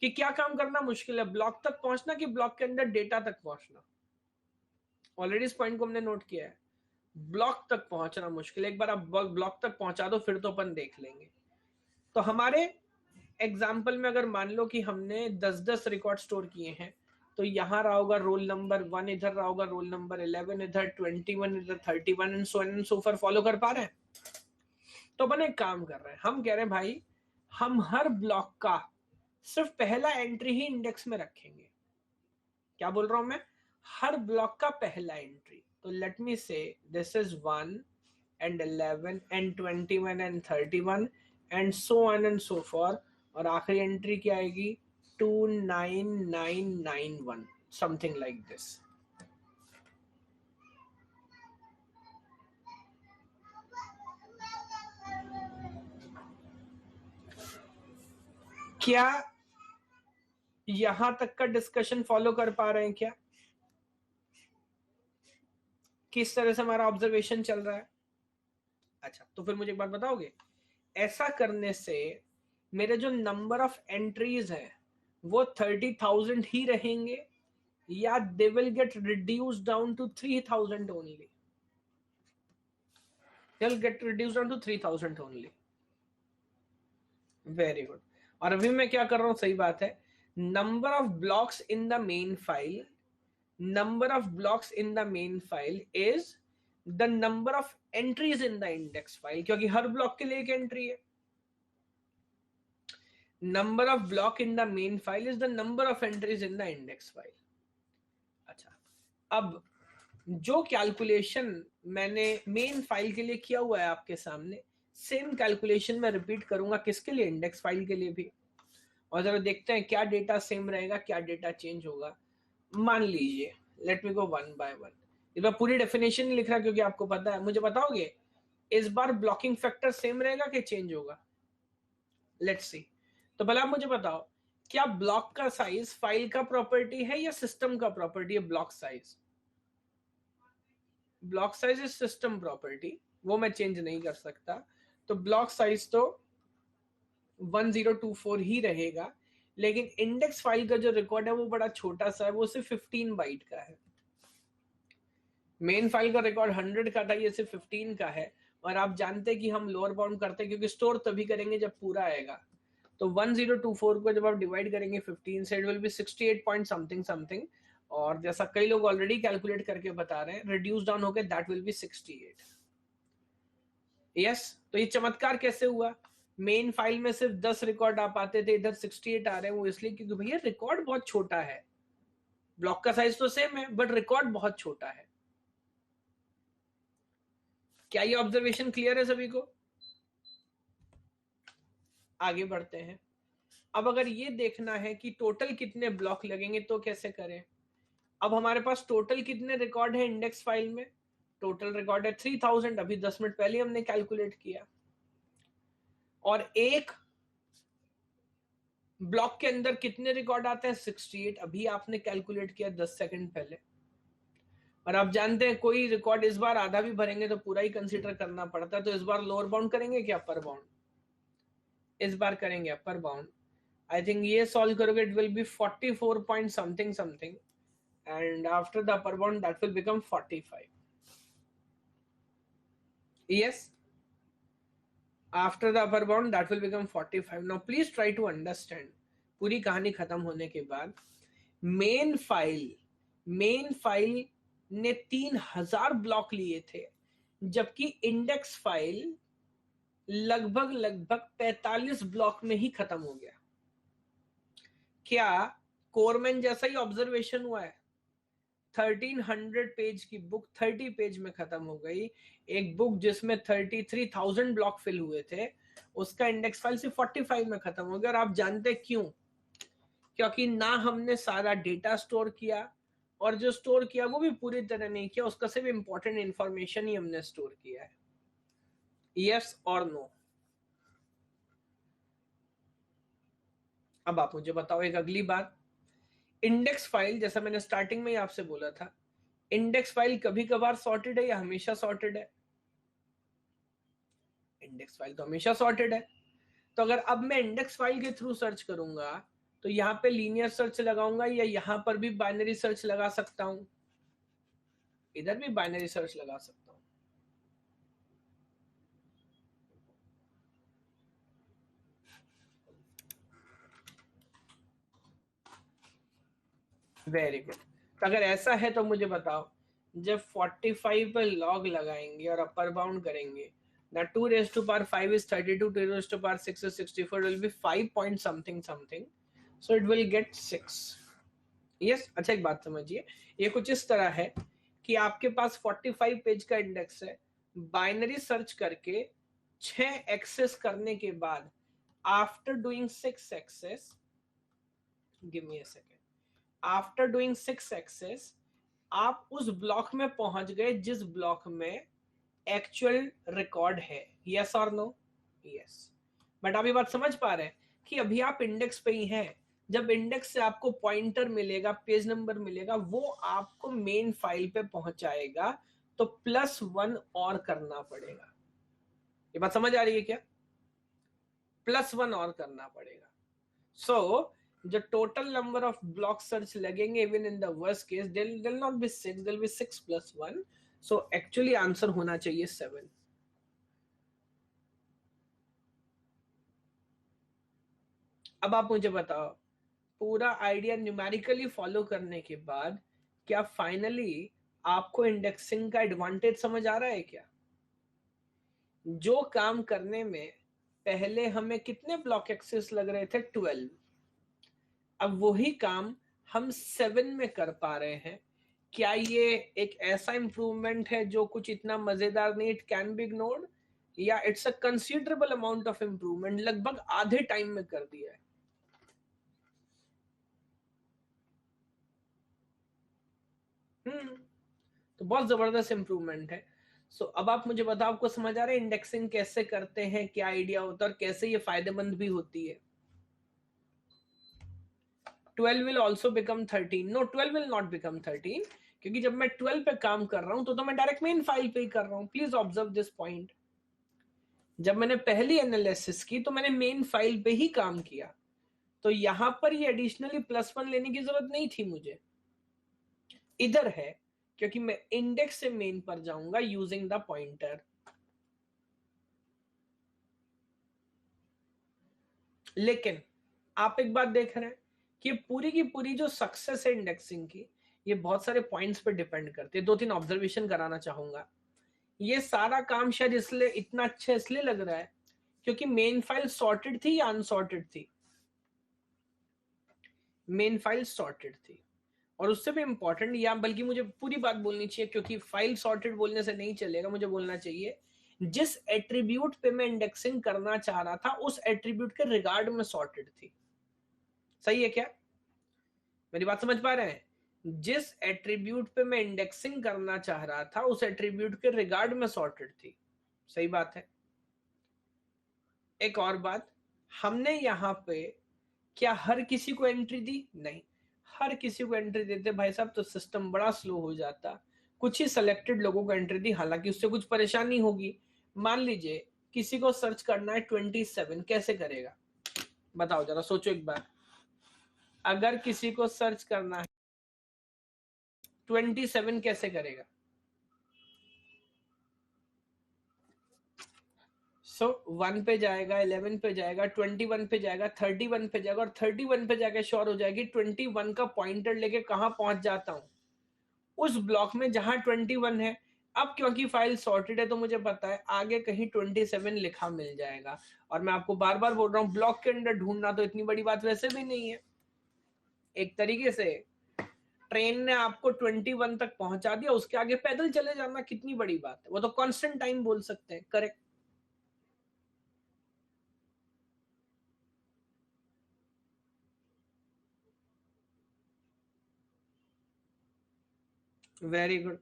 कि क्या काम करना मुश्किल है, ब्लॉक तक पहुंचना कि ब्लॉक के अंदर डेटा तक पहुंचना। ऑलरेडी इस पॉइंट को हमने नोट किया है, ब्लॉक तक पहुंचना मुश्किल है। एक बार आप ब्लॉक तक पहुंचा दो फिर तो अपन देख लेंगे। तो हमारे एग्जाम्पल में अगर मान लो कि हमने 10-10 रिकॉर्ड स्टोर किए हैं, तो यहाँ रहा होगा रोल नंबर 1, इधर रहा होगा रोल नंबर 11, इधर 21, इधर 31 and so on and so for. Follow कर पा रहे हैं? तो अपन एक काम कर रहे हैं, हम कह रहे हैं भाई हम हर ब्लॉक का सिर्फ पहला एंट्री ही इंडेक्स में रखेंगे। क्या बोल रहा हूं मैं? हर ब्लॉक का पहला एंट्री। तो late me say this is 1 and 11 and 21 and 31 and so on and so for. और आखिरी एंट्री क्या आएगी? 29991, समथिंग लाइक दिस। क्या यहां तक का डिस्कशन फॉलो कर पा रहे हैं क्या? किस तरह से हमारा ऑब्जर्वेशन चल रहा है? अच्छा तो फिर मुझे एक बात बताओगे, ऐसा करने से मेरे जो नंबर ऑफ एंट्रीज है वो 30,000 ही रहेंगे या they will get reduce down to 3,000 only? They will get reduce down to 3,000 only. Very good. और अभी मैं क्या कर रहा हूं, सही बात है, number of blocks in the main file number of blocks in the main file is the number of entries in the index file, क्योंकि हर ब्लॉक के लिए एक एंट्री है. Number of block in the main file is the number of entries in the index file. अच्छा, अब जो कैलकुलेशन मैंने मेन फाइल के लिए किया हुआ है आपके सामने, सेम कैलकुलेशन मैं रिपीट करूंगा किसके लिए, इंडेक्स फाइल के लिए भी. और जरा देखते हैं क्या डेटा सेम रहेगा, क्या डेटा चेंज होगा. मान लीजिए, let me go one by one. इस बार पूरी डेफिनेशन नहीं लिख रहा क्योंकि आपको पता है. मुझे बताओगे इस बार ब्लॉकिंग फैक्टर सेम रहेगा कि चेंज होगा? Let's see. तो पहले आप मुझे बताओ, क्या ब्लॉक का साइज फाइल का प्रॉपर्टी है या सिस्टम का प्रॉपर्टी है? Block size, block size is system property, वो मैं चेंज नहीं कर सकता. तो ब्लॉक साइज तो 1024 ही रहेगा. लेकिन इंडेक्स फाइल का जो रिकॉर्ड है वो बड़ा छोटा सा है, वो सिर्फ 15 बाइट का है. मेन फाइल का रिकॉर्ड 100 का था, ये सिर्फ 15 का है. और आप जानते हैं कि हम लोअर बाउंड करते हैं क्योंकि स्टोर तभी करेंगे जब पूरा आएगा. तो 1024 को जब आप डिवाइड करेंगे 15 से, it will be 68 point something something. और जैसा कई लोग ऑलरेडी कैलकुलेट करके बता रहे हैं, रिड्यूस डाउन होकर दैट विल बी 68. यस, तो ये चमत्कार कैसे हुआ? मेन फाइल में सिर्फ 10 रिकॉर्ड आ पाते थे, इधर 68 आ रहे हैं. वो इसलिए क्योंकि भैया रिकॉर्ड बहुत छोटा है. ब्लॉक का साइज तो सेम है बट रिकॉर्ड बहुत छोटा है. क्या ये ऑब्जर्वेशन क्लियर है सभी को? आगे बढ़ते हैं. अब अगर ये देखना है कि टोटल कितने ब्लॉक लगेंगे तो कैसे करें? अब हमारे पास टोटल कितने रिकॉर्ड है इंडेक्स फाइल में? टोटल रिकॉर्ड है 3000. अभी 10 मिनट पहले हमने कैलकुलेट किया. और एक ब्लॉक के अंदर कितने रिकॉर्ड आते हैं? 68. अभी आपने कैलकुलेट किया 10 सेकंड पहले. और आप जानते हैं कोई रिकॉर्ड इस बार आधा भी भरेंगे तो पूरा ही कंसीडर करना पड़ता है. तो इस बार लोअर बाउंड करेंगे क्या अपर बाउंड? इस बार करेंगे अपर बाउंड. आई थिंक ये सॉल्व करोगे it will be 44 point something something. and after the upper bound that will become 45. Yes, after the upper bound that will become 45. Now please try to understand. पूरी कहानी खत्म होने के बाद मेन फाइल ने 3000 ब्लॉक लिए थे, जबकि इंडेक्स फाइल लगभग 45 ब्लॉक में ही खत्म हो गया. क्या कोरमैन जैसा ही ऑब्जर्वेशन हुआ है? 1300 पेज की बुक 30 पेज में खत्म हो गई. एक बुक जिसमें 33,000 ब्लॉक फिल हुए थे, उसका इंडेक्स फाइल सिर्फ 45 में खत्म हो गया. और आप जानते क्यों? क्योंकि ना हमने सारा डेटा स्टोर किया, और जो स्टोर किया वो भी पूरी तरह नहीं किया, उसका सिर्फ इंपॉर्टेंट इंफॉर्मेशन ही हमने स्टोर किया है. यस और नो? अब आप मुझे बताओ एक अगली बात. इंडेक्स फाइल, जैसा मैंने स्टार्टिंग में ही आपसे बोला था, इंडेक्स फाइल कभी कभार सॉर्टेड है या हमेशा सॉर्टेड है? इंडेक्स फाइल तो हमेशा सॉर्टेड है. तो अगर अब मैं इंडेक्स फाइल के थ्रू सर्च करूंगा तो यहाँ पे लीनियर सर्च लगाऊंगा या यहाँ पर भी बाइनरी सर्च लगा सकता हूं? इधर भी बाइनरी सर्च लगा सकता हूं. Very good. तो अगर ऐसा है तो मुझे बताओ, जब 45 पर लॉग लगाएंगे और अपर बाउंड करेंगे, now 2 raised to power 5 is 32, 2 raised to power 6 is 64, it will be 5 point something something, so it will get 6. yes, अच्छा एक बात समझिए, ये कुछ इस तरह है कि आपके पास 45 पेज का इंडेक्स है. बाइनरी सर्च करके 6 एक्सेस करने के बाद, after doing 6 access, give me a second, after doing 6 access आप उस ब्लॉक में पहुंच गए जिस ब्लॉक में एक्चुअल रिकॉर्ड है. यस और नो? यस. बट आप ये बात समझ पा रहे हैं कि अभी आप इंडेक्स पे ही हैं. जब इंडेक्स से आपको पॉइंटर मिलेगा, पेज नंबर मिलेगा, वो आपको मेन फाइल पे पहुंचाएगा, तो +1 और करना पड़ेगा. ये बात समझ आ रही है क्या? +1 और करना पड़ेगा. सो जो total number of block search लगेंगे, even in the worst case, they'll not be 6, they'll be 6 + 1. So actually answer होना चाहिए 7. अब आप मुझे बताओ, पूरा आइडिया न्यूमेरिकली फॉलो करने के बाद क्या फाइनली आपको इंडेक्सिंग का एडवांटेज समझ आ रहा है क्या? जो काम करने में पहले हमें कितने ब्लॉक एक्सेस लग रहे थे? 12। अब वही काम हम 7 में कर पा रहे हैं। क्या ये एक ऐसा इंप्रूवमेंट है जो कुछ इतना मजेदार नहीं, इट कैन बी इग्नोर्ड, या it's a considerable amount of improvement? लगभग आधे टाइम में कर दिया है। तो बहुत जबरदस्त इंप्रूवमेंट है। सो अब आप मुझे बताओ, आपको समझ आ रहा है इंडेक्सिंग कैसे करते हैं, क्या आइडिया होता है और कैसे ये फायदेमंद भी होती है? 12 will also become 13। No, 12 will not become 13, क्योंकि जब मैं 12 पे काम कर रहा हूं तो मैं डायरेक्ट मेन फाइल पे ही कर रहा हूं। Please observe this point. जब मैंने पहली एनालिसिस की तो मैंने मेन फाइल पे ही काम किया, तो यहां पर ये एडिशनली +1 लेने की जरूरत नहीं थी मुझे। इधर है क्योंकि मैं इंडेक्स से मेन पर जाऊंगा यूजिंग द पॉइंटर। लेकिन आप एक बात देख रहे हैं कि पूरी की पूरी जो सक्सेस है इंडेक्सिंग की, ये बहुत सारे पॉइंट्स पे डिपेंड करती है। 2-3 ऑब्जर्वेशन कराना चाहूंगा। ये सारा काम शायद इसलिए इतना अच्छा इसलिए लग रहा है क्योंकि मेन फाइल सॉर्टेड थी या अनसॉर्टेड थी? मेन फाइल सॉर्टेड थी। और उससे भी इंपॉर्टेंट, या बल्कि मुझे पूरी बात बोलनी चाहिए क्योंकि फाइल सॉर्टेड बोलने से नहीं चलेगा, मुझे बोलना चाहिए जिस एट्रीब्यूट पे मैं इंडेक्सिंग करना चाह रहा था उस एट्रीब्यूट के रिगार्ड में सॉर्टेड थी। सही है क्या? मेरी बात समझ पा रहे हैं? जिस एट्रीब्यूट पे मैं इंडेक्सिंग करना चाह रहा था उस एट्रीब्यूट के रिगार्ड में सॉर्टेड थी। सही बात है। एक और बात, हमने यहां पे क्या हर किसी को एंट्री दी? नहीं। हर किसी को एंट्री देते भाई साहब तो सिस्टम बड़ा स्लो हो जाता। कुछ ही सिलेक्टेड लोगों को एंट्री दी, हालांकि उससे कुछ परेशानी होगी। मान लीजिए किसी को सर्च करना है 27, कैसे करेगा? बताओ जरा, सोचो एक बार। अगर किसी को सर्च करना है 27, कैसे करेगा? सो 1 पे जाएगा, 11 पे जाएगा, 21 पे जाएगा, 31 पे जाएगा, और 31 पे जाके श्योर हो जाएगी 21 का पॉइंटर लेके कहां पहुंच जाता हूं? उस ब्लॉक में जहां 21 है। अब क्योंकि फाइल सॉर्टेड है तो मुझे पता है आगे कहीं 27 लिखा मिल जाएगा। और मैं आपको बार बार बोल रहा हूं, ब्लॉक के अंदर ढूंढना तो इतनी बड़ी बात वैसे भी नहीं है। एक तरीके से ट्रेन ने आपको 21 तक पहुंचा दिया, उसके आगे पैदल चले जाना कितनी बड़ी बात है? वो तो कांस्टेंट टाइम बोल सकते हैं। करेक्ट? Very good,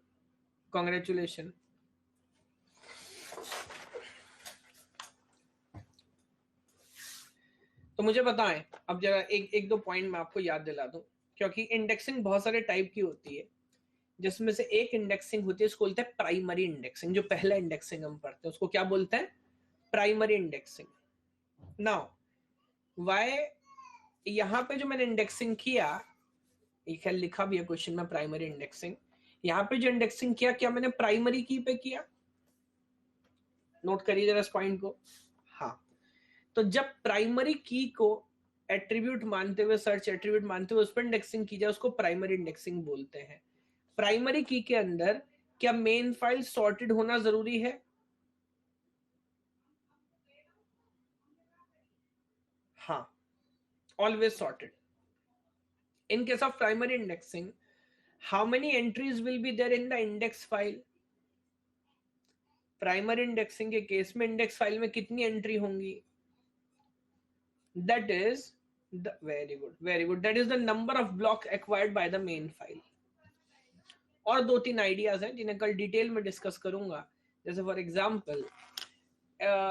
congratulation. तो मुझे बताएं, अब जरा एक दो पॉइंट मैं आपको याद दिला दूं, क्योंकि इंडेक्सिंग बहुत सारे टाइप की होती है, जिसमें से एक इंडेक्सिंग होती है उसको बोलते हैं प्राइमरी इंडेक्सिंग। जो पहला इंडेक्सिंग हम पढ़ते हैं उसको क्या बोलते हैं? Primary indexing. नाउ वाई, यहाँ पे जो मैंने इंडेक्सिंग किया, एक है लिखा भी है क्वेश्चन में प्राइमरी इंडेक्सिंग। यहाँ पे जो इंडेक्सिंग किया, क्या मैंने प्राइमरी की पे किया? नोट करिए जरा इस पॉइंट को। हाँ, तो जब प्राइमरी की को एट्रीब्यूट मानते हुए, सर्च एट्रीब्यूट मानते हुए उस पर इंडेक्सिंग की जाए उसको प्राइमरी इंडेक्सिंग बोलते हैं। प्राइमरी की के अंदर क्या मेन फाइल सॉर्टेड होना जरूरी है? हाँ, always sorted. In case of primary indexing, how many entries will be there in the index file? Primary indexing के केस में इंडेक्स फाइल में कितनी एंट्री होंगी? That is the very good, very good, that is the number of block acquired by the main file. और 2-3 आइडियाज हैं जिन्हें कल डिटेल में डिस्कस करूंगा। जैसे फॉर एग्जांपल,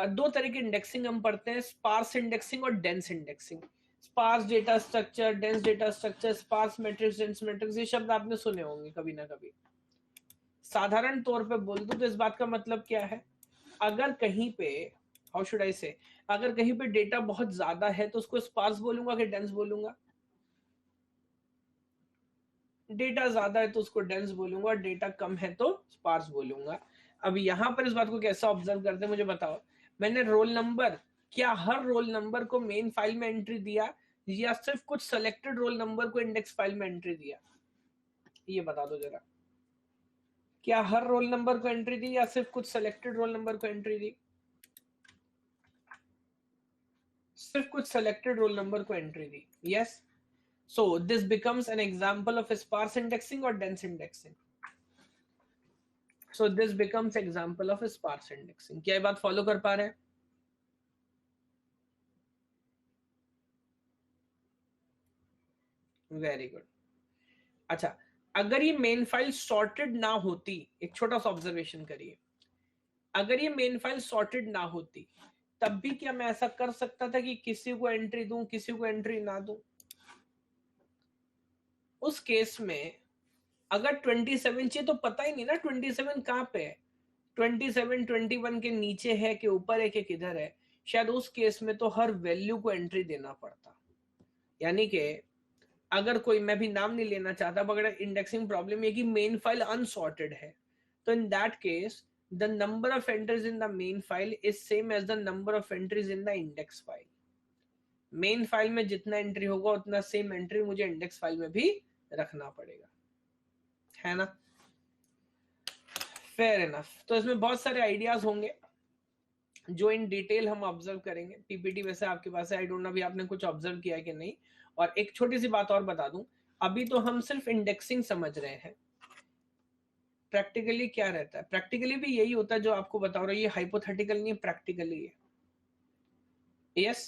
दो तरह की इंडेक्सिंग हम पढ़ते हैं, स्पार्स इंडेक्सिंग और dense indexing. Sparse data structure, dense data structure, sparse matrix, dense matrix, ये शब्द आपने सुने होंगे कभी ना कभी। साधारण तौर पे बोल दूं तो इस बात का मतलब क्या है? अगर कहीं पे, हाउ शुड आई से, अगर कहीं पे डेटा बहुत ज्यादा है तो उसको स्पार्स बोलूंगा कि डेंस बोलूंगा? डेटा ज्यादा है तो उसको डेंस बोलूंगा, डेटा कम है तो स्पार्स बोलूंगा। अब यहां पर इस बात को कैसे ऑब्जर्व करते हैं मुझे बताओ। मैंने रोल नंबर, क्या हर रोल नंबर को मेन फाइल में एंट्री दिया, या सिर्फ कुछ सेलेक्टेड रोल नंबर को इंडेक्स फाइल में एंट्री दिया? ये बता दो जरा, क्या हर रोल नंबर को एंट्री दी या सिर्फ कुछ सेलेक्टेड रोल नंबर को एंट्री दी? सिर्फ कुछ सेलेक्टेड रोल नंबर को एंट्री दी, yes. So this becomes an example of sparse indexing और dense indexing. So this becomes example of sparse indexing. क्या ये बात फॉलो कर पा रहे हैं? Very good. अच्छा, अगर ये मेन फाइल सॉर्टेड ना होती, एक छोटा सा ऑब्जर्वेशन करिए, अगर ये मेन फाइल सॉर्टेड ना होती तब भी क्या मैं ऐसा कर सकता था कि किसी को एंट्री दूं किसी को एंट्री ना दूं? उस केस में अगर 27 चाहिए तो पता ही नहीं ना 27 कहां पे है, 27 21 के नीचे है कि ऊपर है कि किधर है। शायद उस केस में तो हर वैल्यू को एंट्री देना पड़ता। यानी कि अगर कोई, मैं भी नाम नहीं लेना चाहता, मगर इंडेक्सिंग प्रॉब्लम है कि मेन फाइल अनसॉर्टेड है, तो in that case the number of entries in the main file is same as the number of entries in the index file. Main file में जितना एंट्री होगा उतना सेम एंट्री मुझे इंडेक्स फाइल में भी रखना पड़ेगा, है ना? Fair enough. तो इसमें बहुत सारे आइडियाज होंगे जो इन डिटेल हम ऑब्जर्व करेंगे। पीपीटी वैसे आपके पास है, आई डोंट नो अभी आपने कुछ ऑब्जर्व किया है कि नहीं। और एक छोटी सी बात और बता दूं, अभी तो हम सिर्फ इंडेक्सिंग समझ रहे हैं, प्रैक्टिकली क्या रहता है? प्रैक्टिकली भी यही होता है जो आपको बता रहा हूं, ये हाइपोथेटिकल नहीं है, प्रैक्टिकली है। यस।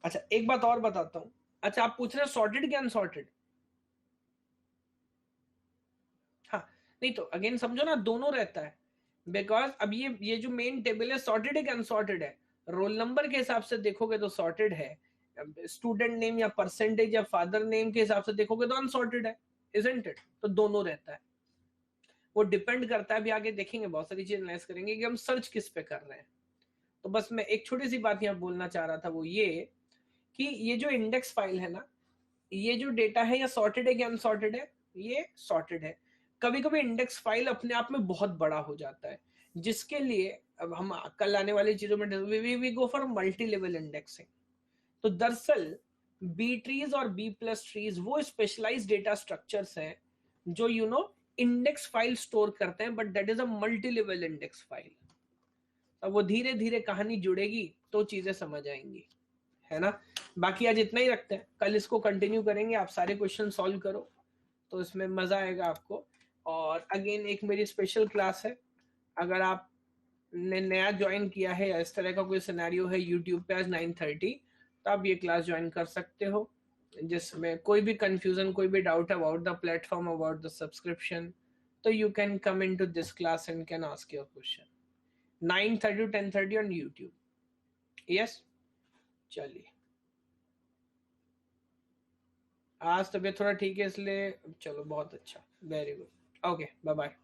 अच्छा, एक बात और बताता हूं। अच्छा, आप पूछ रहे हैं सॉर्टेड क्या अनसॉर्टेड? हाँ, नहीं तो अगेन समझो ना, दोनों रहता है। बिकॉज अब ये जो मेन टेबल है सॉर्टेड है कि अनसॉर्टेड है? रोल नंबर के हिसाब से देखोगे तो सॉर्टेड है, स्टूडेंट नेम या परसेंटेज या फादर नेम के हिसाब से देखोगे तो अनसॉर्टेड है, इजंट इट? तो दोनों रहता है, वो डिपेंड करता है। अभी आगे देखेंगे, बहुत सारी चीज एनालाइज करेंगे कि हम सर्च किस पे कर रहे हैं। तो बस मैं एक छोटी सी बात यहाँ बोलना चाह रहा था, वो ये कि ये जो इंडेक्स फाइल है ना, ये जो डेटा है, ये सॉर्टेड है कि अनसॉर्टेड है? ये सॉर्टेड है। कभी कभी इंडेक्स फाइल अपने आप में बहुत बड़ा हो जाता है, जिसके लिए अब हम कल आने वाली चीजों में we go for multi level indexing. तो दरअसल बी ट्रीज और बी प्लस ट्रीज वो स्पेशलाइज डेटा स्ट्रक्चर्स हैं जो इंडेक्स फाइल स्टोर करते हैं, but that is a multi level index file. अब वो धीरे धीरे कहानी जुड़ेगी तो चीजें समझ आएंगी, है ना? बाकी आज इतना ही रखते हैं, कल इसको कंटिन्यू करेंगे। आप सारे क्वेश्चन सॉल्व करो तो इसमें मजा आएगा आपको। और अगेन एक मेरी स्पेशल क्लास है, अगर आपने नया ज्वाइन किया है या इस तरह का कोई सिनेरियो है यूट्यूब पे आज 9:30, तो आप ये क्लास ज्वाइन कर सकते हो, जिसमें कोई भी कंफ्यूजन, कोई भी doubt about the platform, about the subscription, तो you can come in to this class and can ask your question. 9:30 to 10:30 on YouTube. Yes, चलिए, आज तबीयत थोड़ा ठीक है इसलिए, चलो बहुत अच्छा, very good, okay, bye bye.